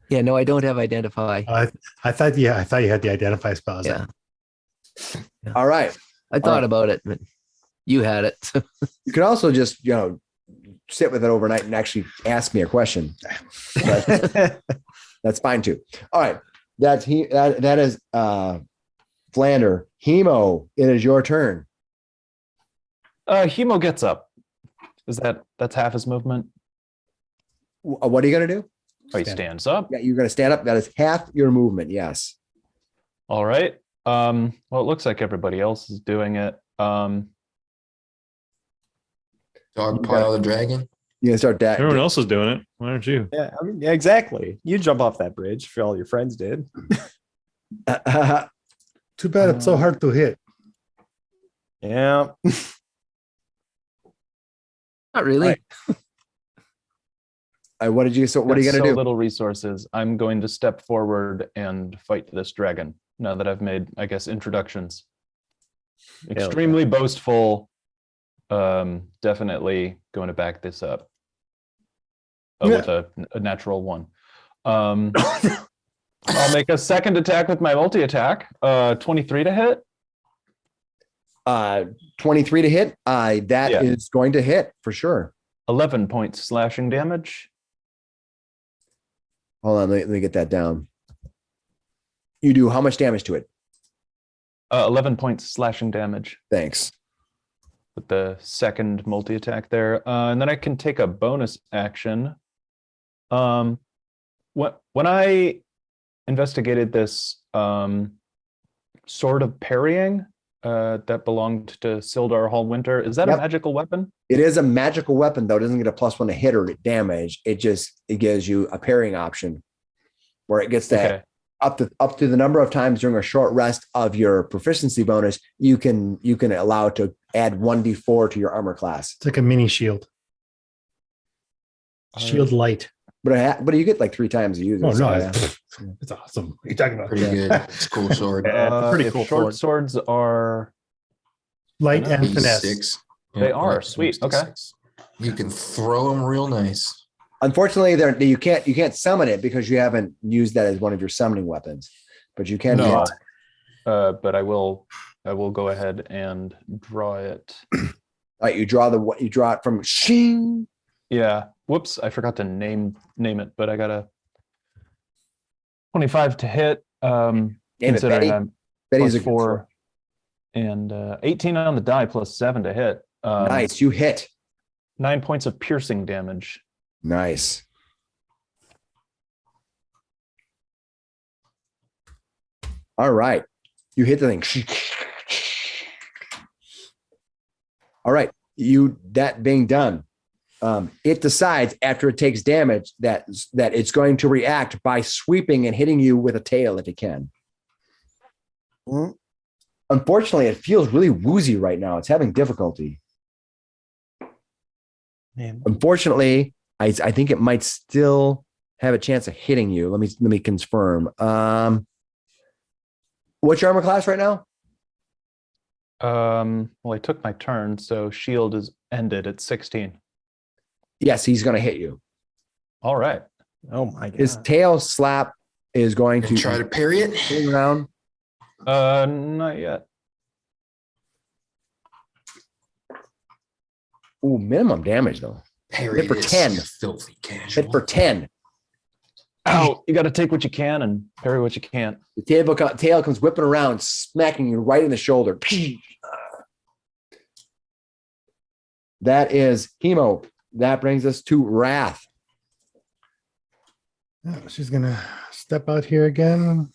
yeah, no, I don't have identify. I thought you had the identify spell. I was Yeah. like, All right. I thought right. about it, but you had it. So You could also just, sit with it overnight and actually ask me a question. But that's fine too. All right. That is Flander. Hemo, it is your turn. Hemo gets up. That's half his movement? What are you going to do? Oh, he stands up. Yeah, you're going to stand up. That is half your movement. Yes. All right. Well, it looks like everybody else is doing it. Dogpile the dragon. You're going to start that. Everyone else is doing it. Why aren't you? Yeah, I mean, yeah, exactly. You jump off that bridge for all your friends did. too bad it's so hard to hit. Yeah. not really. Right. What are you going to So do? little resources. I'm going to step forward and fight this dragon now that I've made, I guess, introductions. yeah. Extremely boastful. Definitely going to back this up with a natural one. I'll make a second attack with my multi attack. 23 to hit. 23 to hit. That is going to hit for sure. 11 points slashing damage. Hold on. Let me get that down. You do how much damage to it? 11 points slashing damage Thanks. with the second multi attack there. And then I can take a bonus action. When I investigated this sword of parrying that belonged to Sildar Hallwinter, is that Yep. a magical weapon? It is a magical weapon, though. It doesn't get a +1 to hit or damage. It gives you a parrying option where it gets that up to the number of times during a short rest of your proficiency bonus, you can allow it to add 1d4 to your armor class. It's like a mini shield. Shield light. But you get like 3 times a use it. Oh, so, no. yeah. It's awesome. What are you talking about? Pretty good. It's a cool sword. Yeah, it's a pretty if cool short sword. swords are Light and finesse. 86. They are, light sweet, okay. 86. You can throw them real nice. Unfortunately, you can't summon it because you haven't used that as one of your summoning weapons. But you can. No. But I will go ahead and draw it. All right, you draw it from shing. Yeah. Whoops, I forgot to name it, but I got a 25 to hit. Name it, Considering Betty. I'm Betty's plus a good 4 and 18 on the die plus 7 to hit. Nice, you hit. 9 points of piercing damage. Nice. All right, you hit the thing. All right, that being done, It decides after it takes damage that it's going to react by sweeping and hitting you with a tail if it can. Unfortunately, it feels really woozy right now. It's having difficulty. Man. Unfortunately, I think it might still have a chance of hitting you. Let me confirm. What's your armor class right now? Well, I took my turn, so shield is ended at 16. Yes, he's going to hit you. All right. Oh my god. His tail slap is going to Try to parry it. spin around. Not yet. Ooh, minimum damage though. Parry Hit for this, 10. you filthy casual. Hit for 10. Ow! You got to take what you can and parry what you can't. The tail comes whipping around, smacking you right in the shoulder. That is Hemo. That brings us to Wrath. Oh, she's gonna step out here again.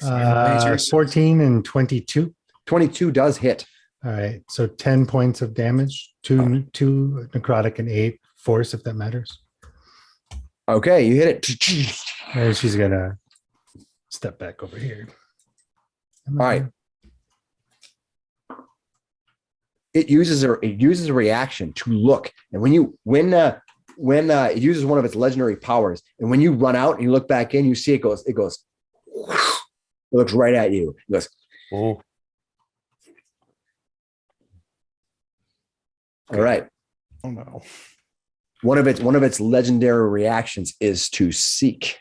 Lasers. 14 and 22. 22 does hit. All right, so 10 points of damage, two necrotic and 8 force, if that matters. Okay, you hit it. And she's gonna step back over here. All right. It uses a reaction to look, and when it uses one of its legendary powers, and when you run out and you look back in, you see it goes. It looks right at you. It goes. Oh. All right. Oh no. One of its legendary reactions is to seek,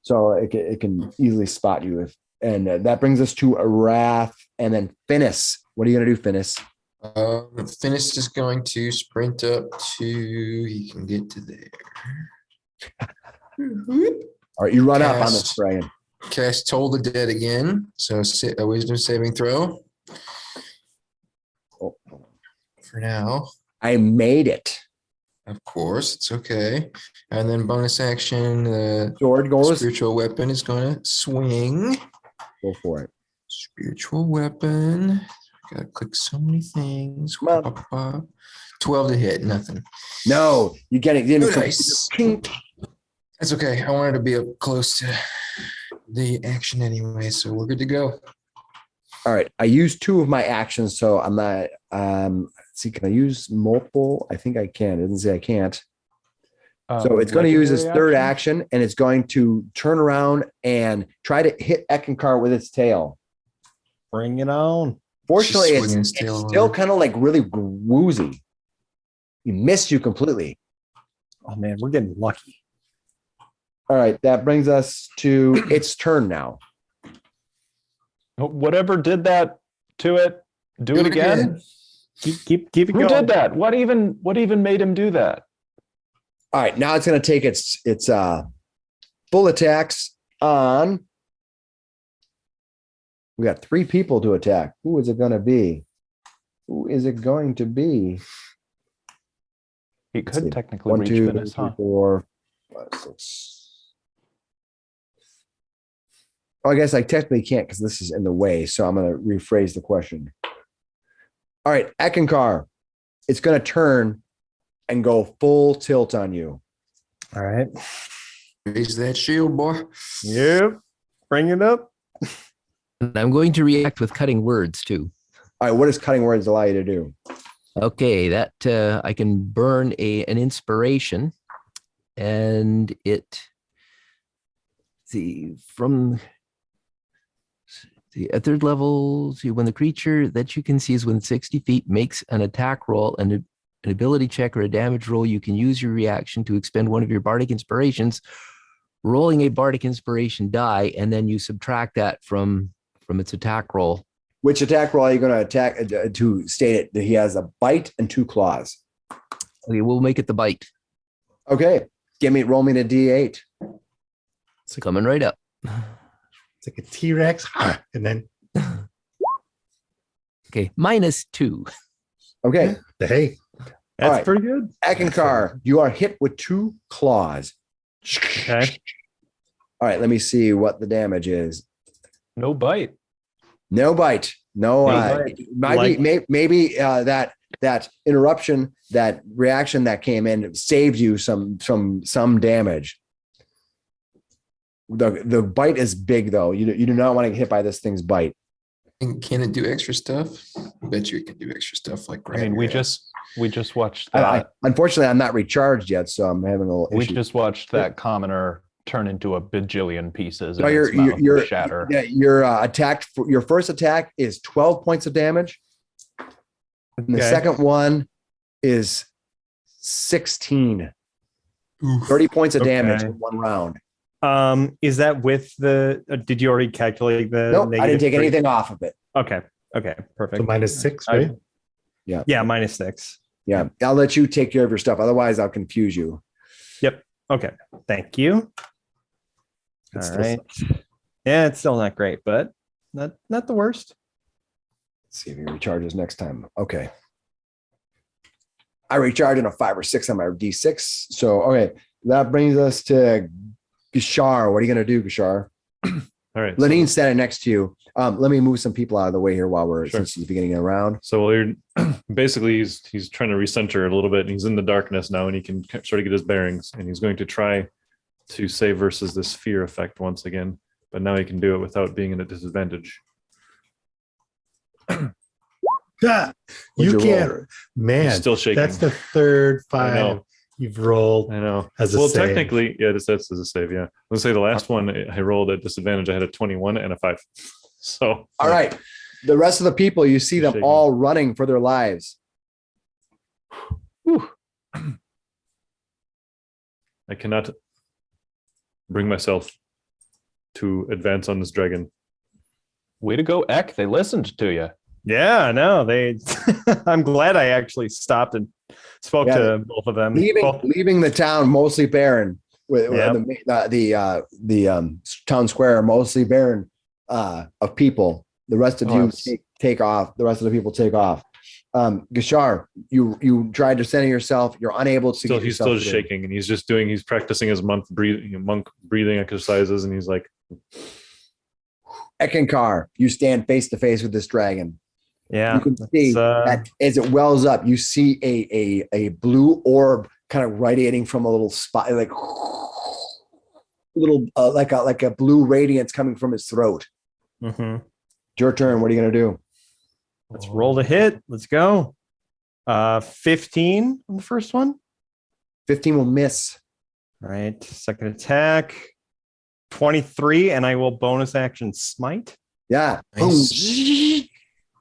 so it can easily spot you. And that brings us to a Wrath, and then Finnis. What are you gonna do, Finnis? Finnis is going to sprint up to. He can get to there. All right, you run up on this Cast. dragon. Cast Toll the Dead again. So a wisdom saving throw Oh, for now. I made it. Of course, it's okay. And then bonus action, the Sword goes. spiritual weapon is going to swing. Go for it. Spiritual weapon. Gotta click so many things. Come on. 12 to hit, nothing. No, you get it. Oh, nice. That's okay. I wanted to be up close to the action anyway, so we're good to go. All right. I used 2 of my actions, so I'm not. Let's see, can I use multiple? I think I can. It doesn't say I can't. So it's going to use its third action, and it's going to turn around and try to hit Eckankar with its tail. Bring it on. Fortunately, Just it's swinging its tail still over. kind of like really woozy. He missed you completely. Oh man, we're getting lucky. All right, that brings us to its turn now. Whatever did that to it, do it again. Keep it Who going. did that? What even made him do that? All right, now it's going to take its full attacks on. We got 3 people to attack. Who is it going to be? Who is it going to be? He Let's could see. technically 1, reach 2, Finnis, 3, huh? 4, 5, 6. Oh, I guess I technically can't because this is in the way. So I'm going to rephrase the question. All right, Eckankar, it's going to turn and go full tilt on you. All right. Raise that shield, boy. Yep. Bring it up. And I'm going to react with cutting words too. All right, what does cutting words allow you to do? Okay, that I can burn an inspiration, and it from at third level. When the creature that you can see is within 60 feet makes an attack roll and an ability check or a damage roll, you can use your reaction to expend one of your bardic inspirations, rolling a bardic inspiration die, and then you subtract that from its attack roll. Which attack roll are you going to attack to state it that he has a bite and 2 claws? Okay, we'll make it the bite. Okay, roll me the D8. It's coming right up. It's like a T-Rex, and then Okay, -2. Okay, hey, That's right. pretty good. Eckankar, you are hit with 2 claws. Okay. All right, let me see what the damage is. No bite. No bite. No, Hey, maybe that interruption, that reaction that came in saved you some damage. The bite is big though. You do not want to get hit by this thing's bite. And can it do extra stuff? I bet you it can do extra stuff like I mean, we just watched I that. unfortunately I'm not recharged yet, so I'm having a little We issue. just watched that commoner turn into a bajillion pieces. So And its mouth you're will shatter. Yeah, your attacked. Your first attack is 12 points of damage. And the Okay. second one is 16. 30 points of damage Okay. in one round. Is that with the? Did you already calculate the? Nope, I didn't take -3? anything off of it. Okay. Okay. Perfect. So -6, right? Yeah, -6. yeah. I'll let you take care of your stuff. Otherwise, I'll confuse you. Okay. Thank you. It's All right. Yeah, it's still not great, but not the worst. Let's see if he recharges next time. Okay. I recharge in a 5 or 6 on my D6. So, okay, that brings us to Gishar. What are you going to do, Gishar? All right. Lenine's standing next to you. Let me move some people out of the way here while we're Sure. since the beginning of the round. So you're basically he's trying to recenter a little bit, and he's in the darkness now, and he can sort of get his bearings, and he's going to try to save versus this fear effect once again, but now he can do it without being at a disadvantage. Ah, What'd you you roll? can't, man. He's still shaking. That's the third I know. 5 you've rolled. I know. As a Well, save. technically, yeah, that's as a save. Yeah, let's say the last one I rolled at disadvantage. I had a 21 and a 5. So All right. The rest of the people, you see them Shaking. all running for their lives. I cannot bring myself to advance on this dragon. Way to go, Eck. They listened to you. Yeah, no, they. I'm glad I actually stopped and spoke Yeah, to both of them. Leaving the town mostly barren. With the town square mostly barren of people. The rest of you take off. The rest of the people take off. Gishar, you tried to center yourself. You're unable to. Still, he's still shaking, and he's practicing his monk breathing exercises, and he's like, Eckankar, you stand face to face with this dragon. Yeah, You can see that as it wells up, you see a blue orb kind of radiating from a little spot, like little like a blue radiance coming from his throat. mhm. Your turn. What are you gonna do? Let's roll the hit. Let's go. 15 on the first one. 15 will miss. All right. Second attack. 23, and I will bonus action smite. Yeah. Nice.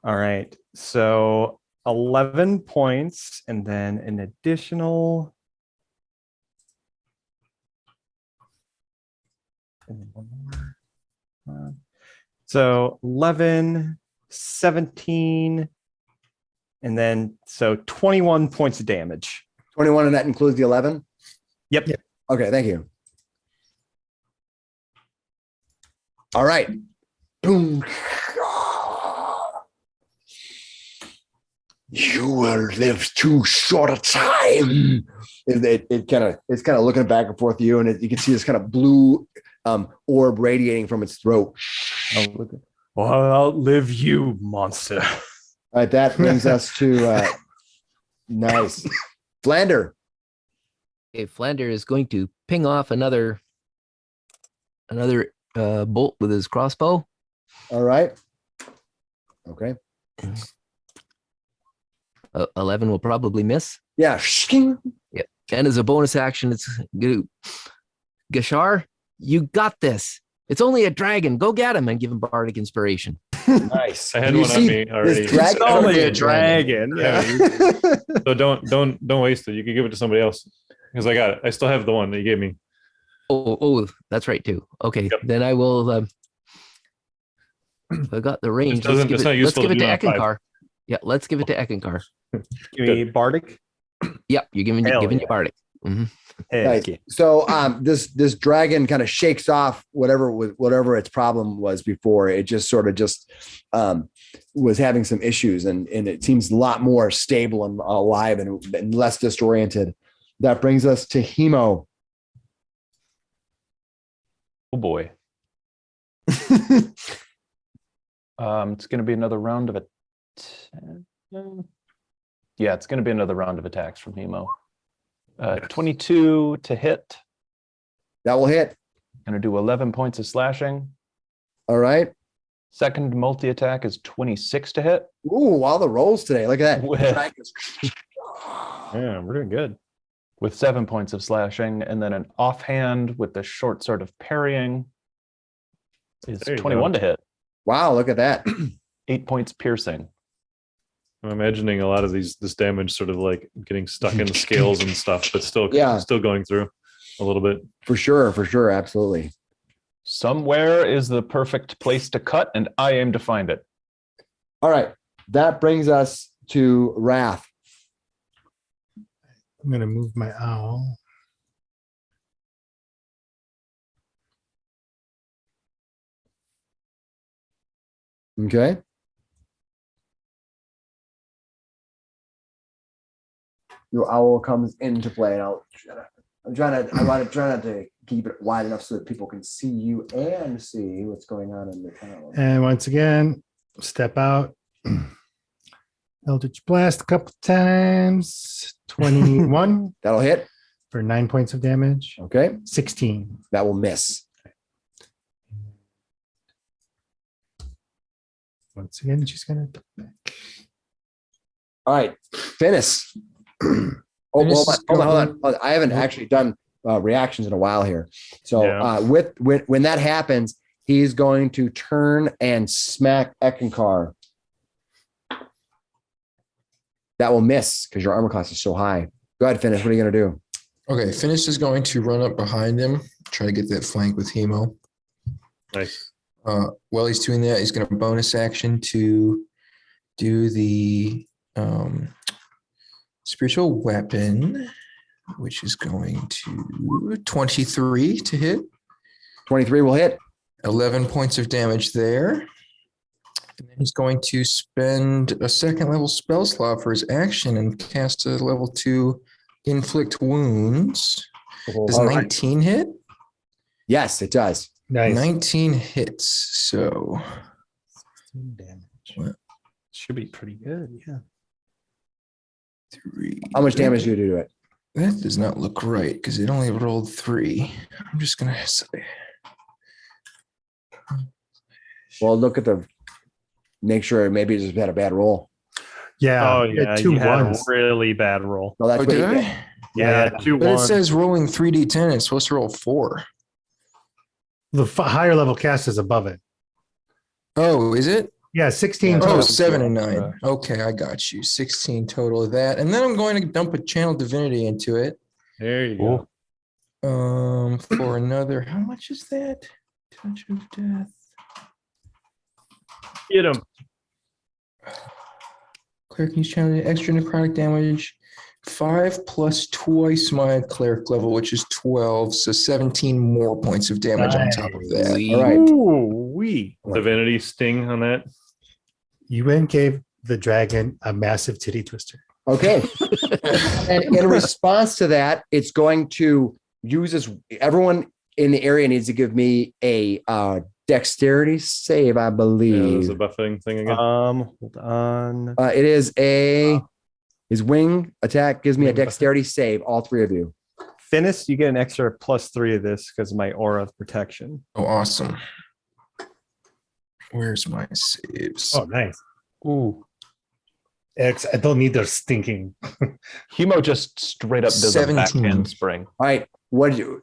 All right. So 11 points, and then an additional. And then one more. So 11, 17, and then so 21 points of damage. 21, and that includes the 11. Yep. Okay. Thank you. All right. Boom. You will live too short a time. It's kind of looking back and forth to you, and you can see this kind of blue orb radiating from its throat. Well, I'll outlive you, monster. All right, that brings us to nice Flander. Okay, Flander is going to ping off another bolt with his crossbow. All right. Okay. 11 will probably miss. Yeah. Yep. And as a bonus action, it's good. Gashar, you got this. It's only a dragon. Go get him and give him bardic inspiration. Nice. I had You one on see me already. this dragon- It's only a dragon. dragon. Yeah. So don't waste it. You can give it to somebody else because I got it. I still have the one that you gave me. Oh, that's right too. Okay, Yep. then I will. I got the range. It's not Let's useful give it to to do on 5. Eckankar. Yeah, let's give it to Eckankar. Give me bardic. Yep, you're giving Hell you yeah. bardic. Mhm. Heck Nice. yeah. So this dragon kind of shakes off whatever its problem was before. It just sort of was having some issues, and it seems a lot more stable and alive and less disoriented. That brings us to Hemo. Oh boy. It's going to be another round of yeah, it's going to be another round of attacks from Hemo. 22 to hit. That will hit. Going to do 11 points of slashing. All right. Second multi attack is 26 to hit. Ooh, all the rolls today. Look at that. With- Yeah, we're doing good. With 7 points of slashing, and then an offhand with the short sword of parrying is There you 21 go. to hit. Wow, look at that. 8 points piercing. I'm imagining a lot of this damage sort of like getting stuck in the scales and stuff, but still going through a little bit. For sure, absolutely. Somewhere is the perfect place to cut, and I aim to find it. All right. That brings us to Wrath. I'm gonna move my owl. Okay. Your owl comes into play, and I want to try not to keep it wide enough so that people can see you and see what's going on in the town. And once again, step out. Eldritch Blast a couple times. 21 That'll hit. for 9 points of damage. Okay. 16. That will miss. Once again, she's gonna. All right. Finnis. Hold on. I haven't actually done reactions in a while here. So Yeah. when that happens, he's going to turn and smack Eckankar. That will miss because your armor class is so high. Go ahead, Finnis. What are you going to do? Okay, Finnis is going to run up behind him, try to get that flank with Hemo. Nice. While he's doing that, he's going to bonus action to do the spiritual weapon, which is going to 23 to hit. 23 will hit. 11 points of damage there. And then he's going to spend a second level spell slot for his action and cast a level 2 inflict wounds. Does All right. 19 hit? Yes, it does. Nice. 19 hits. So 16 damage. Should be pretty good. Yeah. 3. How much damage do you do to it? That does not look right because it only rolled 3. I'm just going to say. Well, look at the. Make sure maybe you just had a bad roll. Yeah. Oh you had yeah, two you had a ones. really bad roll. No, that's Oh, what did you I? get. Yeah, Yeah. 2 But it 1. says rolling 3d10. It's supposed to roll 4. The higher level cast is above it. Oh, is it? Yeah, 16 Yeah, Oh, total. 7 and 9. Okay, I got you. 16 total of that. And then I'm going to dump a channel divinity into it. There you go. For another, how much is that? Touch of death. Get him. Cleric needs channel extra necrotic damage. 5 plus twice my cleric level, which is 12. So 17 more points of damage on top of that. All right. Ooh, wee. Divinity sting on that. You then gave the dragon a massive titty twister. Okay. And in response to that, it's going to use this. Everyone in the area needs to give me a dexterity save, I Yeah, believe. there's a buffeting thing again. Hold on. It is his wing attack gives me a dexterity save, all three of you. Finnis, you get an extra +3 of this because of my aura of protection. Oh, awesome. Where's my saves? Oh, nice. Ooh. X, I don't need their stinking. Hemo just straight up does a 17. backhand spring. All right. What did you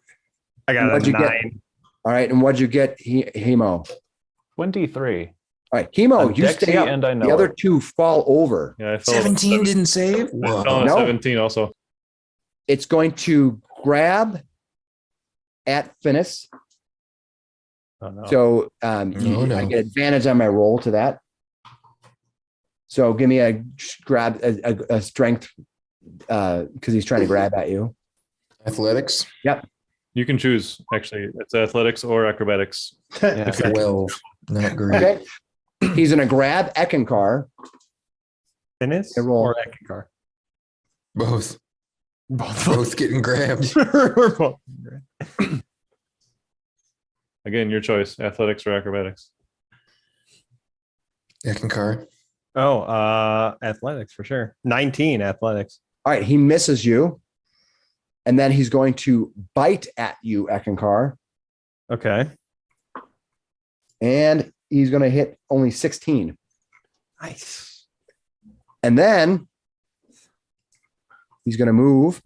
I got What'd a you get? 9. all right, and what'd you get, Hemo? 23. All right, Hemo, A you stay Dexy up. and I know The other it. two fall over. Yeah, I fell on 17 didn't save? I fell Whoa. on No. 17 also. It's going to grab at Finnis. Oh, no. So Oh, no. I get advantage on my roll to that. So give me a grab, a strength, because he's trying to grab at you. Athletics? You can choose, actually. It's athletics or acrobatics. Yeah. 12. Not great. Okay. He's going to grab Eckankar. Finnis I roll. or Eckankar? Both. Both. Both getting grabbed. We're both. Again, your choice, athletics or acrobatics. Eckankar. Oh, athletics for sure. 19 athletics. All right, he misses you. And then he's going to bite at you, Eckankar. Okay. And he's going to hit only 16. Nice. And then he's going to move.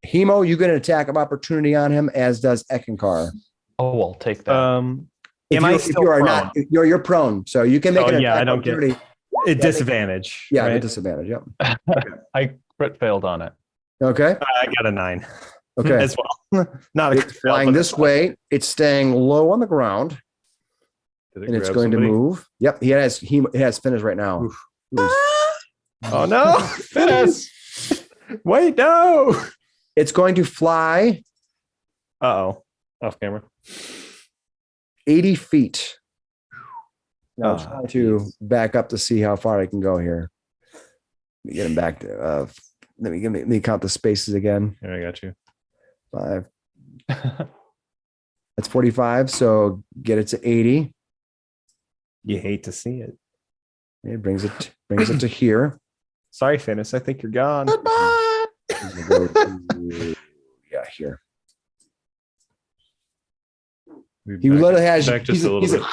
Hemo, you get an attack of opportunity on him, as does Eckankar. Oh, I'll take that. If you are not, you're prone, so you can make an attack I don't opportunity. get disadvantage. Yeah, right? a disadvantage. Yep. I crit failed on it. Okay. I got a 9. Okay. As well. Not a It's flying this way. It's staying low on the ground, Did it and it's grab going somebody? to move. Yep. It has Finnis right now. Oh no, Finnis! Wait, no. It's going to fly Uh-oh. Off camera. 80 feet. Now Oh, try to back up to see how far I can go here. Let me get him back to. Let me count the spaces again. Here, I got you. 5. That's 45. So get it to 80. You hate to see it. It brings it to here. Sorry, Finnis. I think you're gone. Yeah, here. Be He back- literally has. back just a little bit.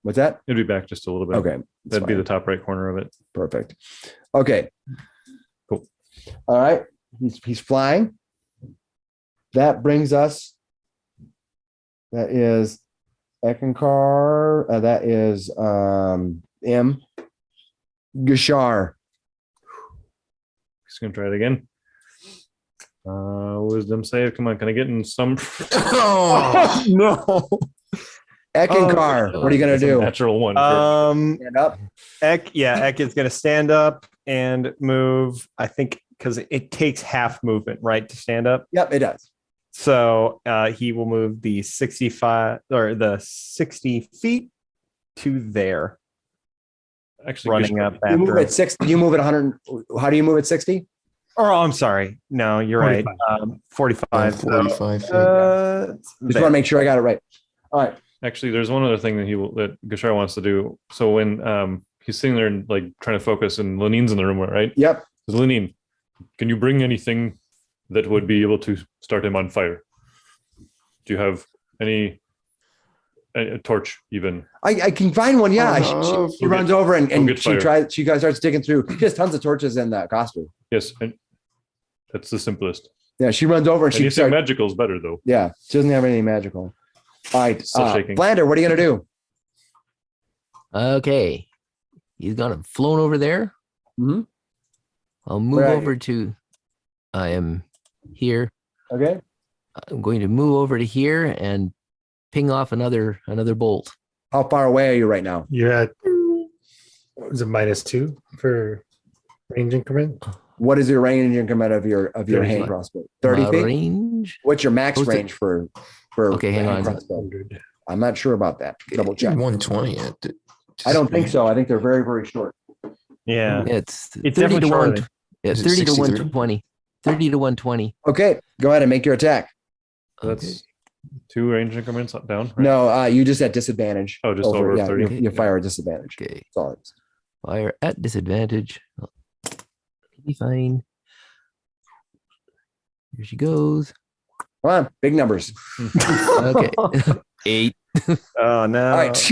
What's that? It'd be back just a little bit. Okay, That'd be the top right corner of it. perfect. Okay, Cool. All right, he's flying. That brings us. That is Eckankar. That is M. Gashar. Just gonna try it again. Wisdom save. Come on, can I get in some? Oh, No. Eckankar, what are you gonna It's a do? Natural one. For, Stand up. Ek is going to stand up and move. I think because it takes half movement, right, to stand up. Yep, it does. So he will move the 65 or the 60 feet to there, actually, running Gishar- up You move after. at 60. You move at 100. How do you move at 60? Oh, I'm sorry. No, you're right. 45. 45 feet. Just want to make sure I got it right. All right. Actually, there's one other thing that Gashar wants to do. So when he's sitting there and like trying to focus, and Lenine's in the room, right? Yep. Says, Lenine, can you bring anything that would be able to start him on fire? Do you have a torch even? I can find one. Yeah. She runs over and get she fire. tries. She guys starts digging through. She has tons of torches in the costume. Yes, and that's the simplest. Yeah. She runs over and she Anything starts. magical is better though. Yeah. She doesn't have anything magical. All right. Still shaking. Flander, what are you gonna do? Okay. He's gonna flown over there. Mhm. I'll move Where are over to. I am here. Okay. I'm going to move over to here and ping off another bolt. How far away are you right now? You're at, what was it, -2 for range increment? What is your range increment of your 30 hand feet. crossbow? 30 My feet. range. What's your max What's it- range for Okay, hang hand on. crossbow? 100. I'm not sure about that. Double check. 120. I don't think so. I think they're very, very short. Yeah. It's 30 definitely to 1. shorter. Yeah, Is it 30 to 63? 120. 30 to 120. Okay, go ahead and make your attack. So that's 2 range increments down. Right? No, you just at disadvantage. Oh, just over 30? You fire at disadvantage. Okay. That's all it is. Fire at disadvantage. Be fine. Here she goes. Come on, big numbers. Okay. 8. Oh no. All right.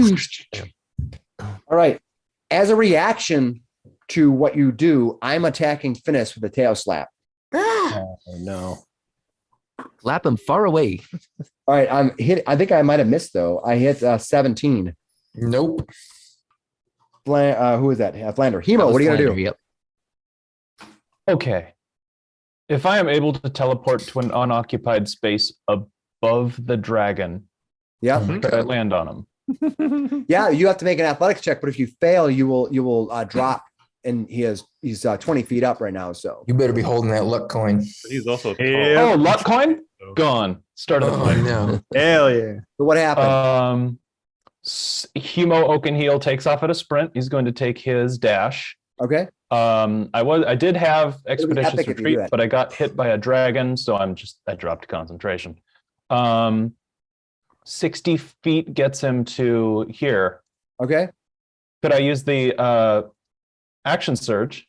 All right. As a reaction to what you do, I'm attacking Finnis with a tail slap. Oh no. Slap him far away. All right. I'm hit. I think I might have missed though. I hit 17. Nope. Who is that? Flander. That Hemo, was what are you Flander, gonna do? Yep. Okay. If I am able to teleport to an unoccupied space above the dragon, Yeah. could I land on him? Yeah. You have to make an athletics check, but if you fail, you will drop. And he's 20 feet up right now. So You better be holding that luck coin. But he's also tall. Yeah. Oh, luck coin? So- Gone. Start of the Oh, fight. no. Hell yeah. so what happened? Humo Oakenheel takes off at a sprint. He's going to take his dash. Okay. I did have expeditious epic if you do retreat, that. but I got hit by a dragon, so I dropped concentration. 60 feet gets him to here. Okay. Could I use the action surge,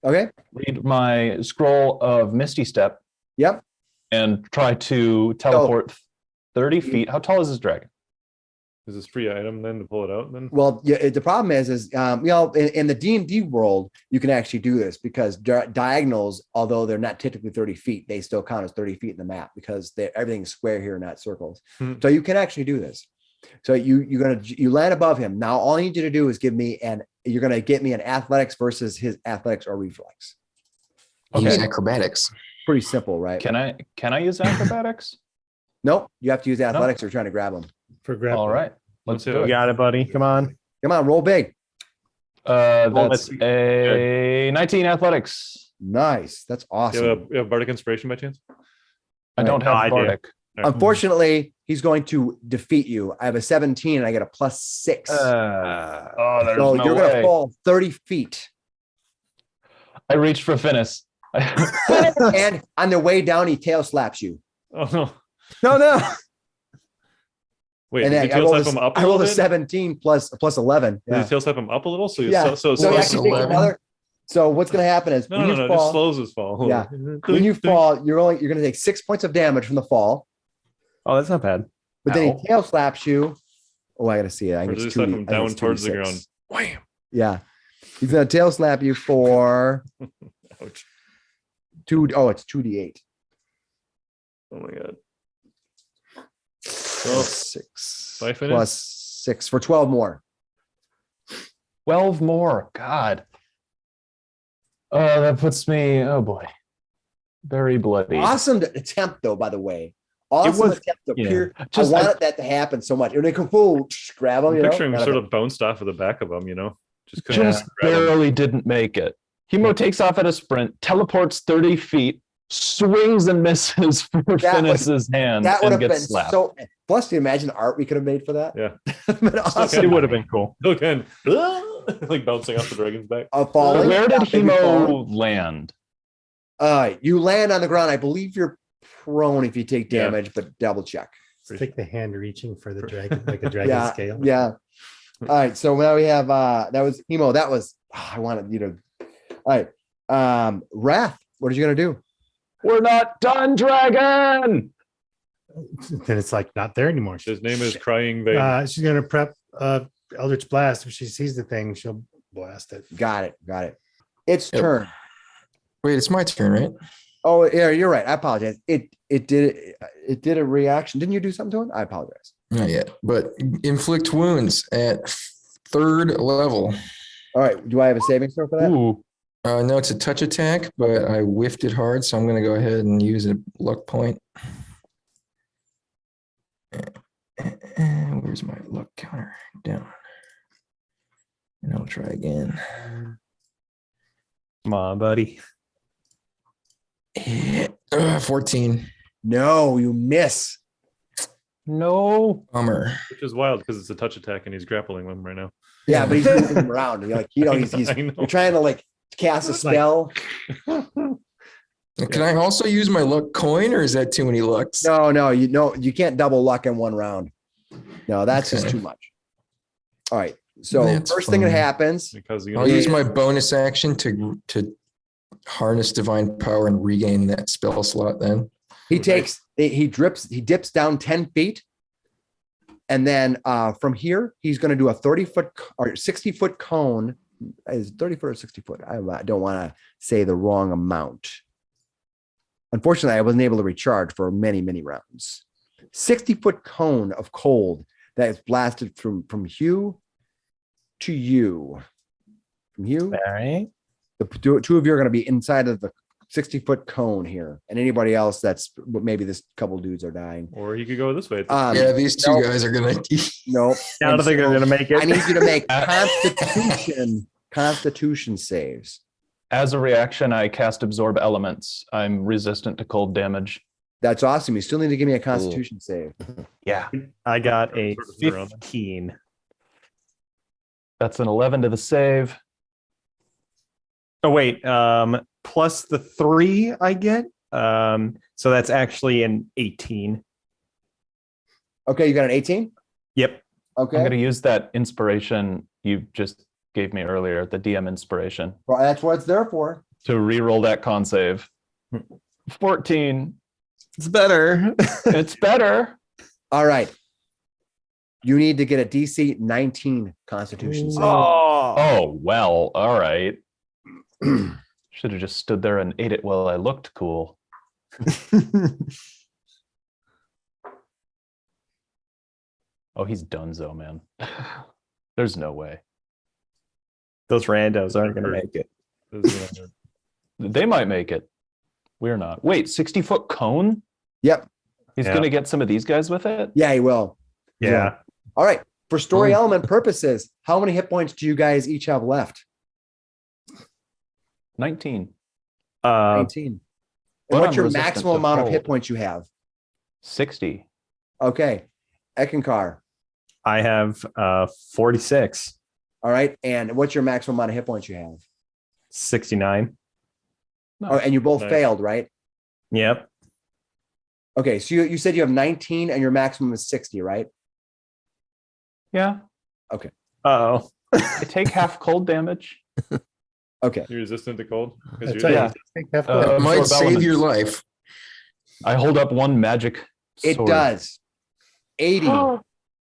Okay. read my scroll of Misty Step, Yep. and try to teleport 30 feet? How tall is this dragon? Is this free item then to pull it out? Then Well, yeah. The problem is in the D&D world, you can actually do this because diagonals, although they're not typically 30 feet, they still count as 30 feet in the map because everything's square here, not circles. So you can actually do this. So you land above him. Now all I need you to do is you're gonna get me an athletics versus his athletics or reflex. Use acrobatics. Pretty simple, right? Can I use acrobatics? Nope. You have to use athletics. You're trying to grab him. For grab. All right, let's do You it. got it, buddy. Come on. Come on, roll big. That's a 19 athletics. Nice. That's awesome. you have Bardic Inspiration by chance? I don't No, I have do. Bardic. Unfortunately, he's going to defeat you. I have a 17 and I get a +6. Oh, there's So no you're going to way. fall 30 feet. I reached for Finnis. And on the way down, he tail slaps you. Oh no! No. Wait, And did then you tail slap him up a I little rolled a bit? 17 plus 11. Did you tail slap him up a little? So you Yeah. so So he plus actually takes 11. another. So what's going to happen is no, when no, you no, fall, just slows his fall. Yeah. when you fall, you're going to take 6 points of damage from the fall. Oh, that's not bad. But then Ow. he tail slaps you. Oh, I got to see it. I Or think does it's he slap 2D him I think down it's towards the 2d6. ground? Wham! Yeah, he's going to tail slap you for Ouch. it's 2d8. Oh my god. Well, Well, 6 bye, Finnis. plus 6 for 12 more. 12 more. God. That puts me, oh boy, very bloody. Awesome attempt, though. By the way, awesome was- attempt to yeah. peer. Just- I wanted that to happen so much. And they come full grab him. I'm You know, picturing him Kind sort of of bounced off of the back of him, just couldn't Just grab him. barely didn't make it. Hemo takes off at a sprint, teleports 30 feet, swings and misses for That was- Finnis's hand, that would and have been gets slapped. so. Plus, do you imagine the art we could have made for that? Yeah. But awesome. It would have been cool. Look, and like bouncing off the dragon's back. Falling. Where did Yeah, maybe falling. Hemo land? You land on the ground. I believe you're prone if you take Yeah. damage, but double check. It's like the hand reaching for the dragon, like a dragon Yeah, scale. yeah. All right. So now we have that was Hemo. That was I wanted you to. All right. Wrath. What are you gonna do? We're not done, dragon. Then it's like not there anymore. His name is Crying Vein. She's gonna prep Eldritch Blast. If she sees the thing, she'll blast it. Got it. It's Yep. turn. Wait, it's my turn, right? Oh yeah, you're right. I apologize. It did a reaction. Didn't you do something to it? I apologize. Not yet, but inflict wounds at 3rd level. All right. Do I have a saving throw for that? Ooh, No, it's a touch attack, but I whiffed it hard, so I'm going to go ahead and use a luck point. Where's my luck counter? Down. And I'll try again. Come on, buddy. 14. No, you miss. no. Bummer. Which is wild because it's a touch attack and he's grappling him right now. Yeah, but he's moving him around. You're like, he's I know. you're trying to like cast a spell. Can I also use my luck coin, or is that too many lucks? No, you can't double luck in one round. No, that's just Okay. too much. All right. So That's first thing that fine. happens, Because I'll use my bonus action to harness divine power and regain that spell slot. Then he dips down 10 feet. And then from here, he's going to do a 30-foot or 60-foot cone. Is it 30 foot or 60 foot? I don't want to say the wrong amount. Unfortunately, I wasn't able to recharge for many, many rounds. 60-foot cone of cold that is blasted from Hugh to you. From Hugh, All right. the two of you are going to be inside of the 60-foot cone here, and anybody else that's maybe this couple dudes are dying. or he could go this way. yeah, these two nope. guys are gonna. Nope. I don't think they're going to make it. I need you to make Constitution saves. As a reaction, I cast Absorb Elements. I'm resistant to cold damage. That's awesome. You still need to give me a Constitution save. Yeah. I got a Sort of around. 15. That's an 11 to the save. Oh, wait. Plus the 3 I get. So that's actually an 18. Okay, you got an 18? Yep. Okay. I'm going to use that inspiration you just gave me earlier, the DM inspiration, Well, that's what it's there for. to re-roll that con save. 14. It's better. It's better. All right. You need to get a DC 19 Constitution save. Oh, well, all right. Should have just stood there and ate it while I looked cool. Oh, he's donezo, man. There's no way. Those randos aren't going to make it. They might make it. We're not. Wait, 60-foot cone? Yep. He's going to get some of these guys with it? Yeah, he will. Yeah. All right. For story element purposes, how many hit points do you guys each have left? 19. 19. And but what's I'm your resistant maximum to amount of hit cold. points you have? 60. Okay. Eckankar. I have 46. All right. And what's your maximum amount of hit points you have? 69. No. Oh, and you both Nice. failed, right? Yep. Okay. So you said you have 19 and your maximum is 60, right? Yeah. Oh. I take half cold damage. Okay. You're resistant to cold? I Because tell you're you, Yeah. think half Uh, that. Might absorb save your elements. life. I hold up one magic It sword. does. 80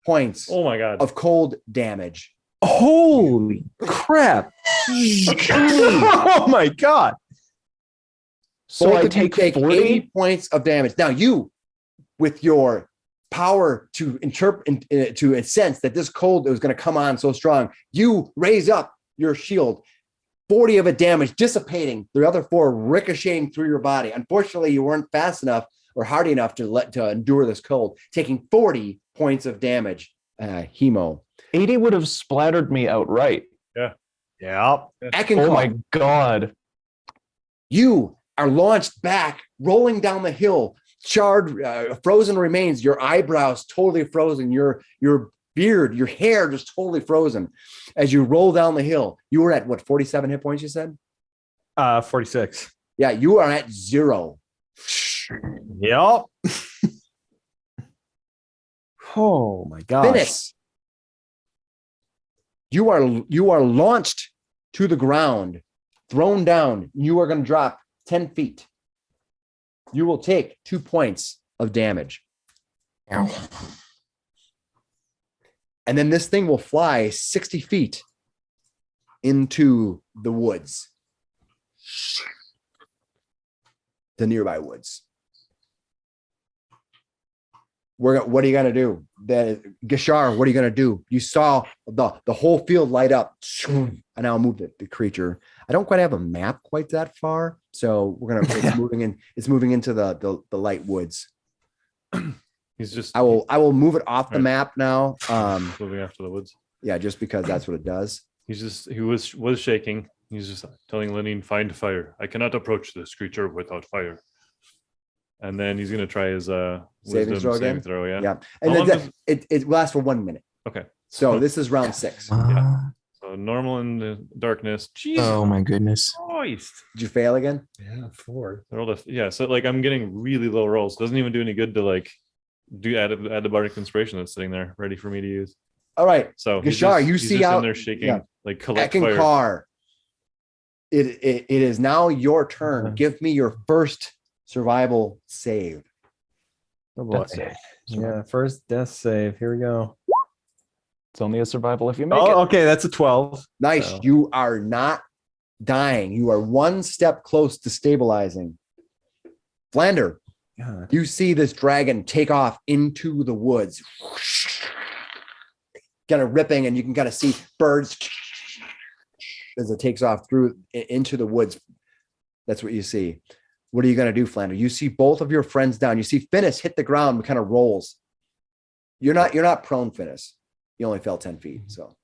points Oh my god. of cold damage. Holy crap. Oh my God. So Both I of you take take 40. 80 points of damage. Now you, with your power to interpret, to sense that this cold is going to come on so strong, you raise up your shield. 40 of it damage dissipating, the other 4 ricocheting through your body. Unfortunately, you weren't fast enough or hardy enough to endure this cold, taking 40 points of damage. Hemo. 80 would have splattered me outright. Yep. Eckankar, Oh my god. you are launched back, rolling down the hill, charred, frozen remains, your eyebrows totally frozen, your beard, your hair just totally frozen. As you roll down the hill, you were at what, 47 hit points, you said? 46. Yeah, you are at 0. Yep. Oh my gosh. Finnis, you are launched to the ground, thrown down. You are going to drop 10 feet. You will take 2 points of damage. Ow. And then this thing will fly 60 feet into the woods, the nearby woods. What are you going to do? Gishar, what are you going to do? You saw the whole field light up. And I'll move the creature. I don't quite have a map quite that far. So it's moving into the light woods. He's just I will move it off the Right. map now. moving after the woods. Yeah, just because that's what it does. He was shaking. He's just telling Lenine, find fire. I cannot approach this creature without fire. And then he's gonna try his wisdom throw saving again? throw. Yeah. Yeah. How And long then it lasts for 1 minute. Okay. So this is round 6. So normal in the darkness. Jesus Oh my goodness. Christ. Did you fail again? Yeah, 4. I rolled yeah. So like I'm getting really low rolls. Doesn't even do any good to like add the bardic inspiration that's sitting there ready for me to use. All right. So Gishar, you he's see just out- in there shaking, yeah. like collect fire. Eckankar, it is now your turn. Give me your first survival save. Oh boy. Death save. Yeah, first death save. Here we go. It's only a survival if you make Oh, it. okay. That's a 12. Nice. So- You are not dying. You are one step close to stabilizing. Flander, God. you see this dragon take off into the woods, kind of ripping, and you can kind of see birds as it takes off through into the woods. That's what you see. What are you going to do, Flander? You see both of your friends down. You see Finnis hit the ground and kind of rolls. You're not prone, Finnis. You only fell 10 feet. So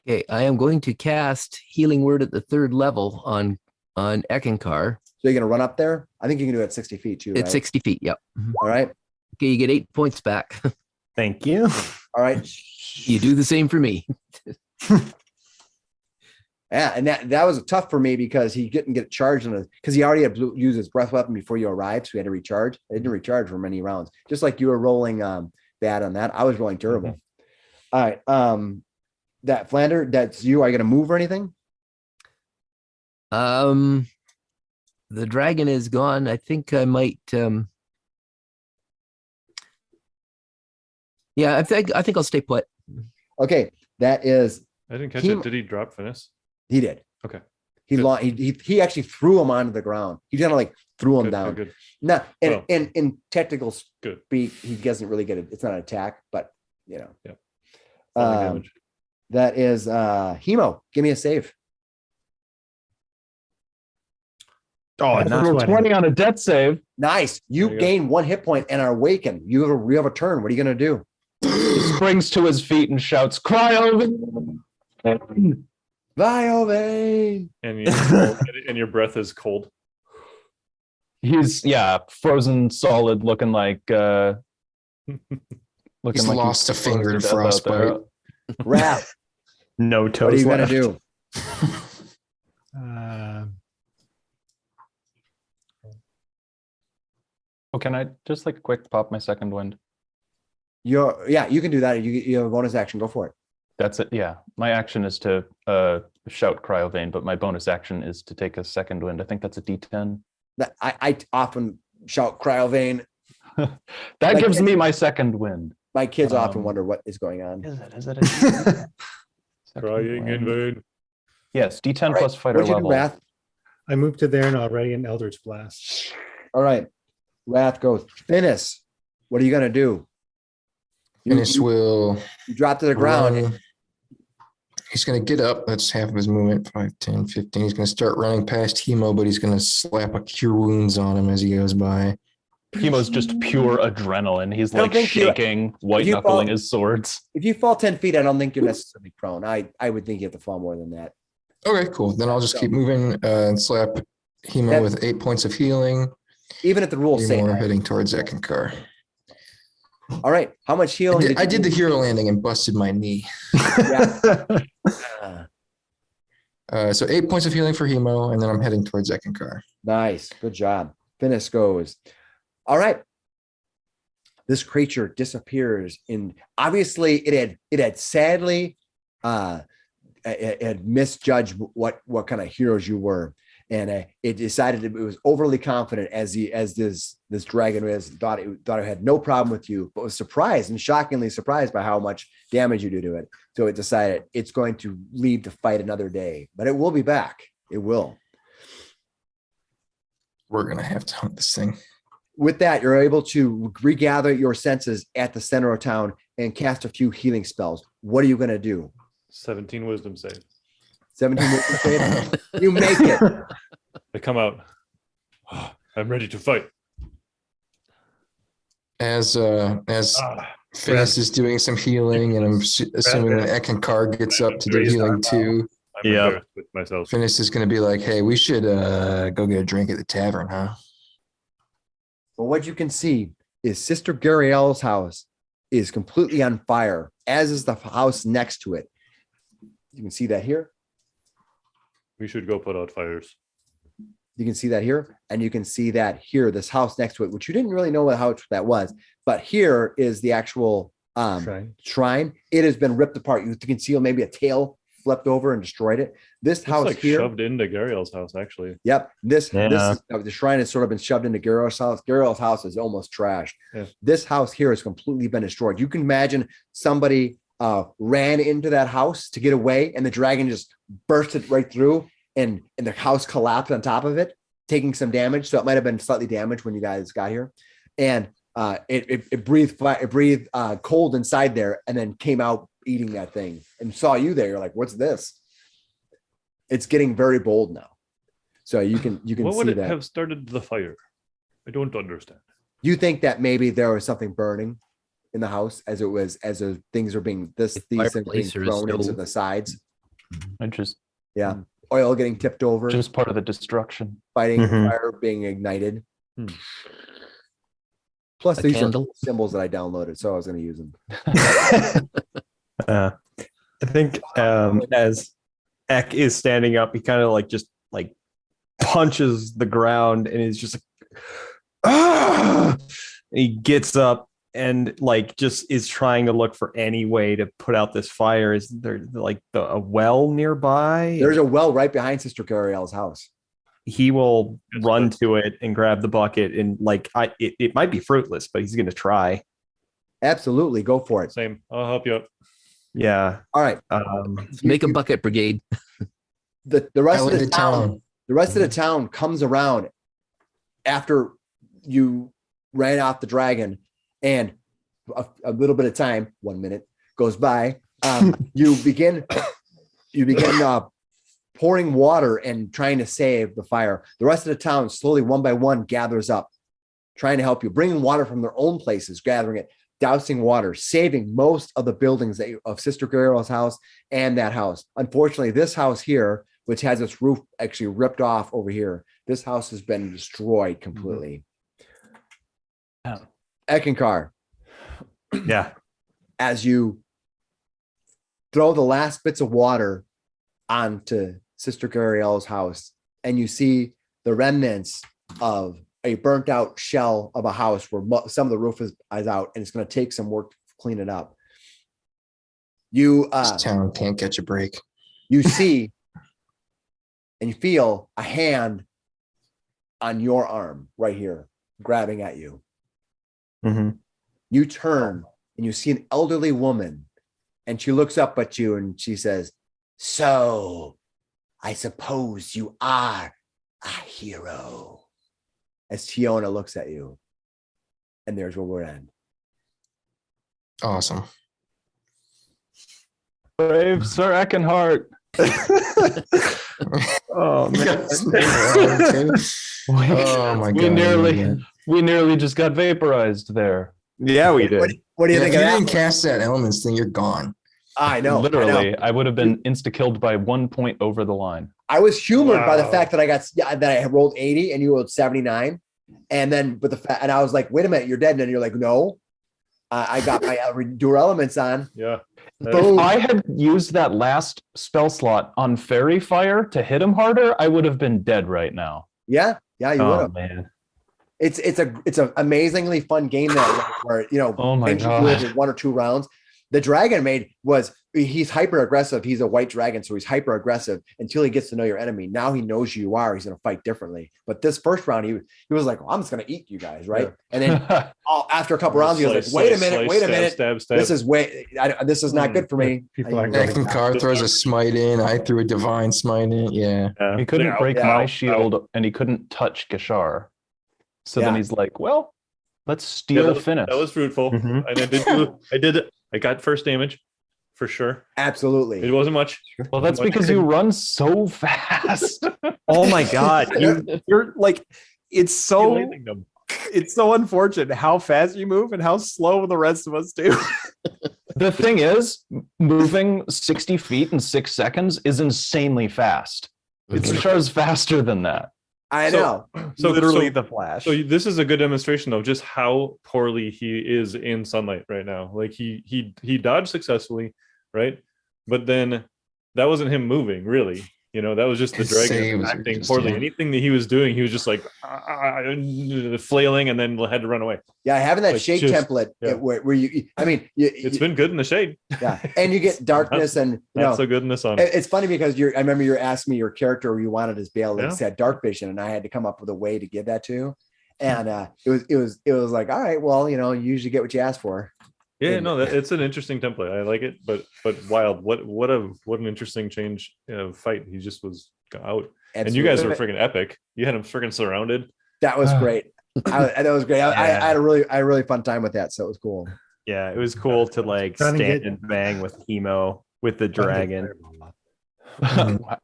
Okay, I am going to cast Healing Word at the 3rd level on Eckankar. So you're going to run up there? I think you can do it at 60 feet too, right? It's 60 feet. Yep. All right. Okay, you get 8 points back. Thank you. All right. You do the same for me. Yeah, and that was tough for me because he didn't get charged because he already had used his breath weapon before you arrived, so he had to recharge. I didn't recharge for many rounds, just like you were rolling bad on that. I was rolling terrible. All right, that Flander, that's you. Are you gonna move or anything? The dragon is gone. I think I might. Yeah, I think I'll stay put. Okay, that is I didn't catch it. Did he drop Finnis? he did. Okay. He actually threw him onto the ground. He kind of like threw him Good, down. good. No, and Well, in technical good. speak, he doesn't really get it. It's not an attack, but you know. Yeah. Falling Um, damage. that is Hemo. Give me a save. Oh, That's not a Roll 20 on a death save. Nice. You There you go. gain 1 hit point and are awakened. You have a turn. What are you gonna do? He springs to his feet and shouts, "Cryo!" Violate. And your breath is cold. He's frozen solid, looking like He's lost a finger to death out there. frostbite. Wrath. no What are toes you gonna left. do? Oh, can I just like quick pop my second wind? You can do that. You have a bonus action. Go for it. That's it. Yeah. My action is to shout Cryovane, but my bonus action is to take a second wind. I think that's a D10. I often shout Cryovane. That Like- gives me my second wind. My kids often Um, wonder what is going on. Is it a D10? Second Crying in wind. vain. Yes, D10 All right, plus fighter What'd you do, level. Wrath? I moved to there and already an Eldritch Blast. All right. Wrath goes. Finnis, what are you gonna do? Finnis will You drop to the ground. run. He's going to get up. That's half of his movement, 5, 10, 15. He's going to start running past Hemo, but he's going to slap a Cure Wounds on him as he goes by. Hemo's just pure adrenaline. He's I don't like think you- shaking, white you knuckling fall- his swords. If you fall 10 feet, I don't think you're necessarily prone. I would think you have to fall more than that. Okay, cool. Then I'll just keep moving and slap Hemo That- with 8 points of healing. Even if the rules say More that. heading towards Eckankar. All right. How much healing I did the hero landing and busted my knee. So 8 points of healing for Hemo, and then I'm heading towards Eckankar. Nice. Good job. Finnis goes. All right. This creature disappears in obviously it had sadly it had misjudged what kind of heroes you were. And it decided it was overly confident as this dragon was, thought it had no problem with you, but was surprised and shockingly surprised by how much damage you do to it. So it decided it's going to leave to fight another day, but it will be back. It will. We're going to have to hunt this thing. With that, you're able to regather your senses at the center of town and cast a few healing spells. What are you going to do? 17 wisdom save. 17 wisdom save? You make it. They come out. I'm ready to fight. As Ah, Finnis is doing some healing, and I'm assuming that Eckankar gets up to do healing too. I'm Yeah. embarrassed with myself. Finnis is going to be like, hey, we should go get a drink at the tavern, huh? But what you can see is Sister Gariel's house is completely on fire, as is the house next to it. You can see that here. We should go put out fires. You can see that here, and you can see that here, this house next to it, which you didn't really know what house that was. But here is the actual shrine. It has been ripped apart. You can see maybe a tail flipped over and destroyed it. This It's house like here. shoved into Gariel's house, actually. Yep. This Yeah. is, the shrine has sort of been shoved into Gariel's house. Gariel's house is almost trashed. Yeah. This house here has completely been destroyed. You can imagine somebody ran into that house to get away, and the dragon just bursted right through, and the house collapsed on top of it, taking some damage. So it might have been slightly damaged when you guys got here, and it breathed cold inside there, and then came out eating that thing and saw you there. You're like, what's this? It's getting very bold now. So you can What see would it that. have started the fire? I don't understand. You think that maybe there was something burning in the house as those things are being these things are being Fireplace or a thrown into stove. the sides. Just Oil getting tipped over, just part of the destruction. fighting Mhm. fire being ignited. Hmm. Plus, A these candle. are symbols that I downloaded, so I was going to use them. I think as Eck is standing up. He kind of like just like punches the ground and is just like, ah! He gets up and like just is trying to look for any way to put out this fire. Is there like a well nearby? There's a well right behind Sister Gariel's house. He will run to it and grab the bucket and like it might be fruitless, but he's gonna try. Absolutely, go for it. Same. I'll help you up. Yeah. All right. Let's make a bucket brigade. The rest of the town. The rest of the town comes around after you ran off the dragon, and a little bit of time, 1 minute goes by. You begin pouring water and trying to save the fire. The rest of the town slowly, one by one, gathers up, trying to help you, bringing water from their own places, gathering it, dousing water, saving most of the buildings of Sister Gariel's house and that house. Unfortunately, this house here, which has its roof actually ripped off over here, this house has been destroyed completely. Eckankar, Yeah. as you throw the last bits of water onto Sister Gariel's house, and you see the remnants of a burnt out shell of a house where some of the roof is out, and it's going to take some work to clean it up. This town can't catch a break. You see and you feel a hand on your arm right here, grabbing at you. Mm-hmm. You turn and you see an elderly woman, and she looks up at you and she says, "So, I suppose you are a hero." As Tiona looks at you, and there's where we're at. Awesome. Brave Sir Eckenhart. Oh man. Oh my god. We nearly just got vaporized there. Yeah, we did. What do you Yeah, think if of you that? didn't cast that elements thing, you're gone. I know. Literally, I know. I would have been insta-killed by 1 point over the line. I was humored by the Wow. fact that I rolled 80 and you rolled 79. And then with the fact, and I was like, wait a minute, you're dead. And then you're like, no, I got my dual elements on. Yeah. Boom. If I had used that last spell slot on Fairy Fire to hit him harder, I would have been dead right now. Yeah, you would Oh have. man. It's an amazingly fun game that where Oh my things you do God. over 1 or 2 rounds. The dragon he's hyper aggressive. He's a white dragon, so he's hyper aggressive until he gets to know your enemy. Now he knows who you are. He's going to fight differently. But this first round, he was like, well, "I'm just going to eat you guys," right? Yeah. And then after a couple rounds, he was like, "Wait a minute, Stab. this is not good for me." People are Eckankar throws a smite in. I threw a divine smite in. Yeah. He couldn't Yeah, break yeah. my shield, and he couldn't touch Gashar. So then Yeah. he's like, well, let's steal Finnis. That was fruitful. Mhm. And I got first damage for sure. Absolutely. It wasn't much. Well, that's because you run so fast. Oh my god. You're like it's so Delaying them. it's so unfortunate how fast you move and how slow the rest of us do. The thing is, moving 60 feet in 6 seconds is insanely fast. Gashar's faster than that. I know. So Literally the Flash. So this is a good demonstration of just how poorly he is in sunlight right now. Like he dodged successfully, right? But then that wasn't him moving, really. You know, that was just the His dragon saves are acting just, poorly. yeah. Anything that he was doing, he was just like flailing and then had to run away. Yeah, having that Like, shade just- template yeah. where you, I mean, It's been good in the shade. yeah, and you get darkness and you Not know. so good in the sun. It's funny because I remember you asked me your character you wanted to be able to Yeah. set dark vision, and I had to come up with a way to give that to you. And it was like, all right, well, you know, you usually get what you ask for. Yeah, And- no, it's an interesting template. I like it, but wild. What an interesting change fight. He just was out, and you guys were freaking epic. You had him freaking surrounded. That was great. That was great. I Yeah. had a really fun time with that, so it was cool. Yeah, it was cool to like Trying to stand get- and bang with Hemo with the dragon.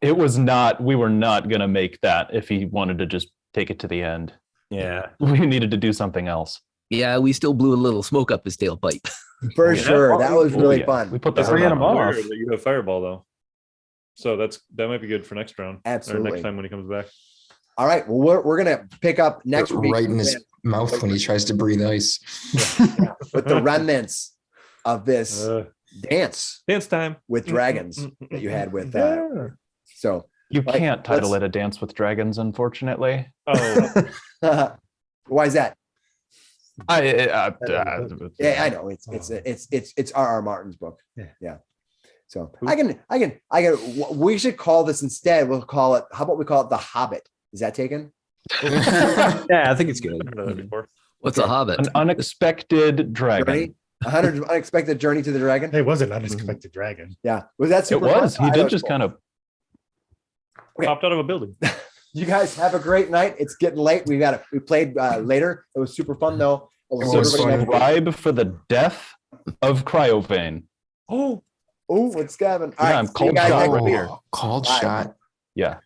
It was not, we were not going to make that if he wanted to just take it to the end. Yeah. We needed to do something else. Yeah, we still blew a little smoke up his tailpipe. For Yeah. sure, that was Oh, really yeah. fun. We put the That's hurt bringing on him him. off. Weird that you have fireball though, so that might be good for next round. Or Absolutely. next time when he comes back. All right, well, we're gonna pick up next week Right in his mouth when he tries to breathe ice. with the remnants of this dance Dance time with dragons that you had with Yeah. So You Like, can't title let's- it A Dance with Dragons, unfortunately. Oh, why is that? Yeah, Yeah, I know. It's R.R. Martin's book. Yeah. So I can. We should call this instead. We'll call it. How about we call it The Hobbit? Is that taken? Yeah, I think it's good. I've heard that before. What's a hobbit? An unexpected dragon. Journey. 100 unexpected journey to the dragon. It was an unexpected dragon. Yeah, was that It super? was. fun? He I did was just cool. kind of. Okay. Popped out of a building. You guys have a great night. It's getting late. We played later. It was super fun though. It was fun. Subscribe for the death of Cryovane. Oh, what's Gavin? Yeah, I'm see you cold guys shot next right week. here. Called Bye. shot. Yeah.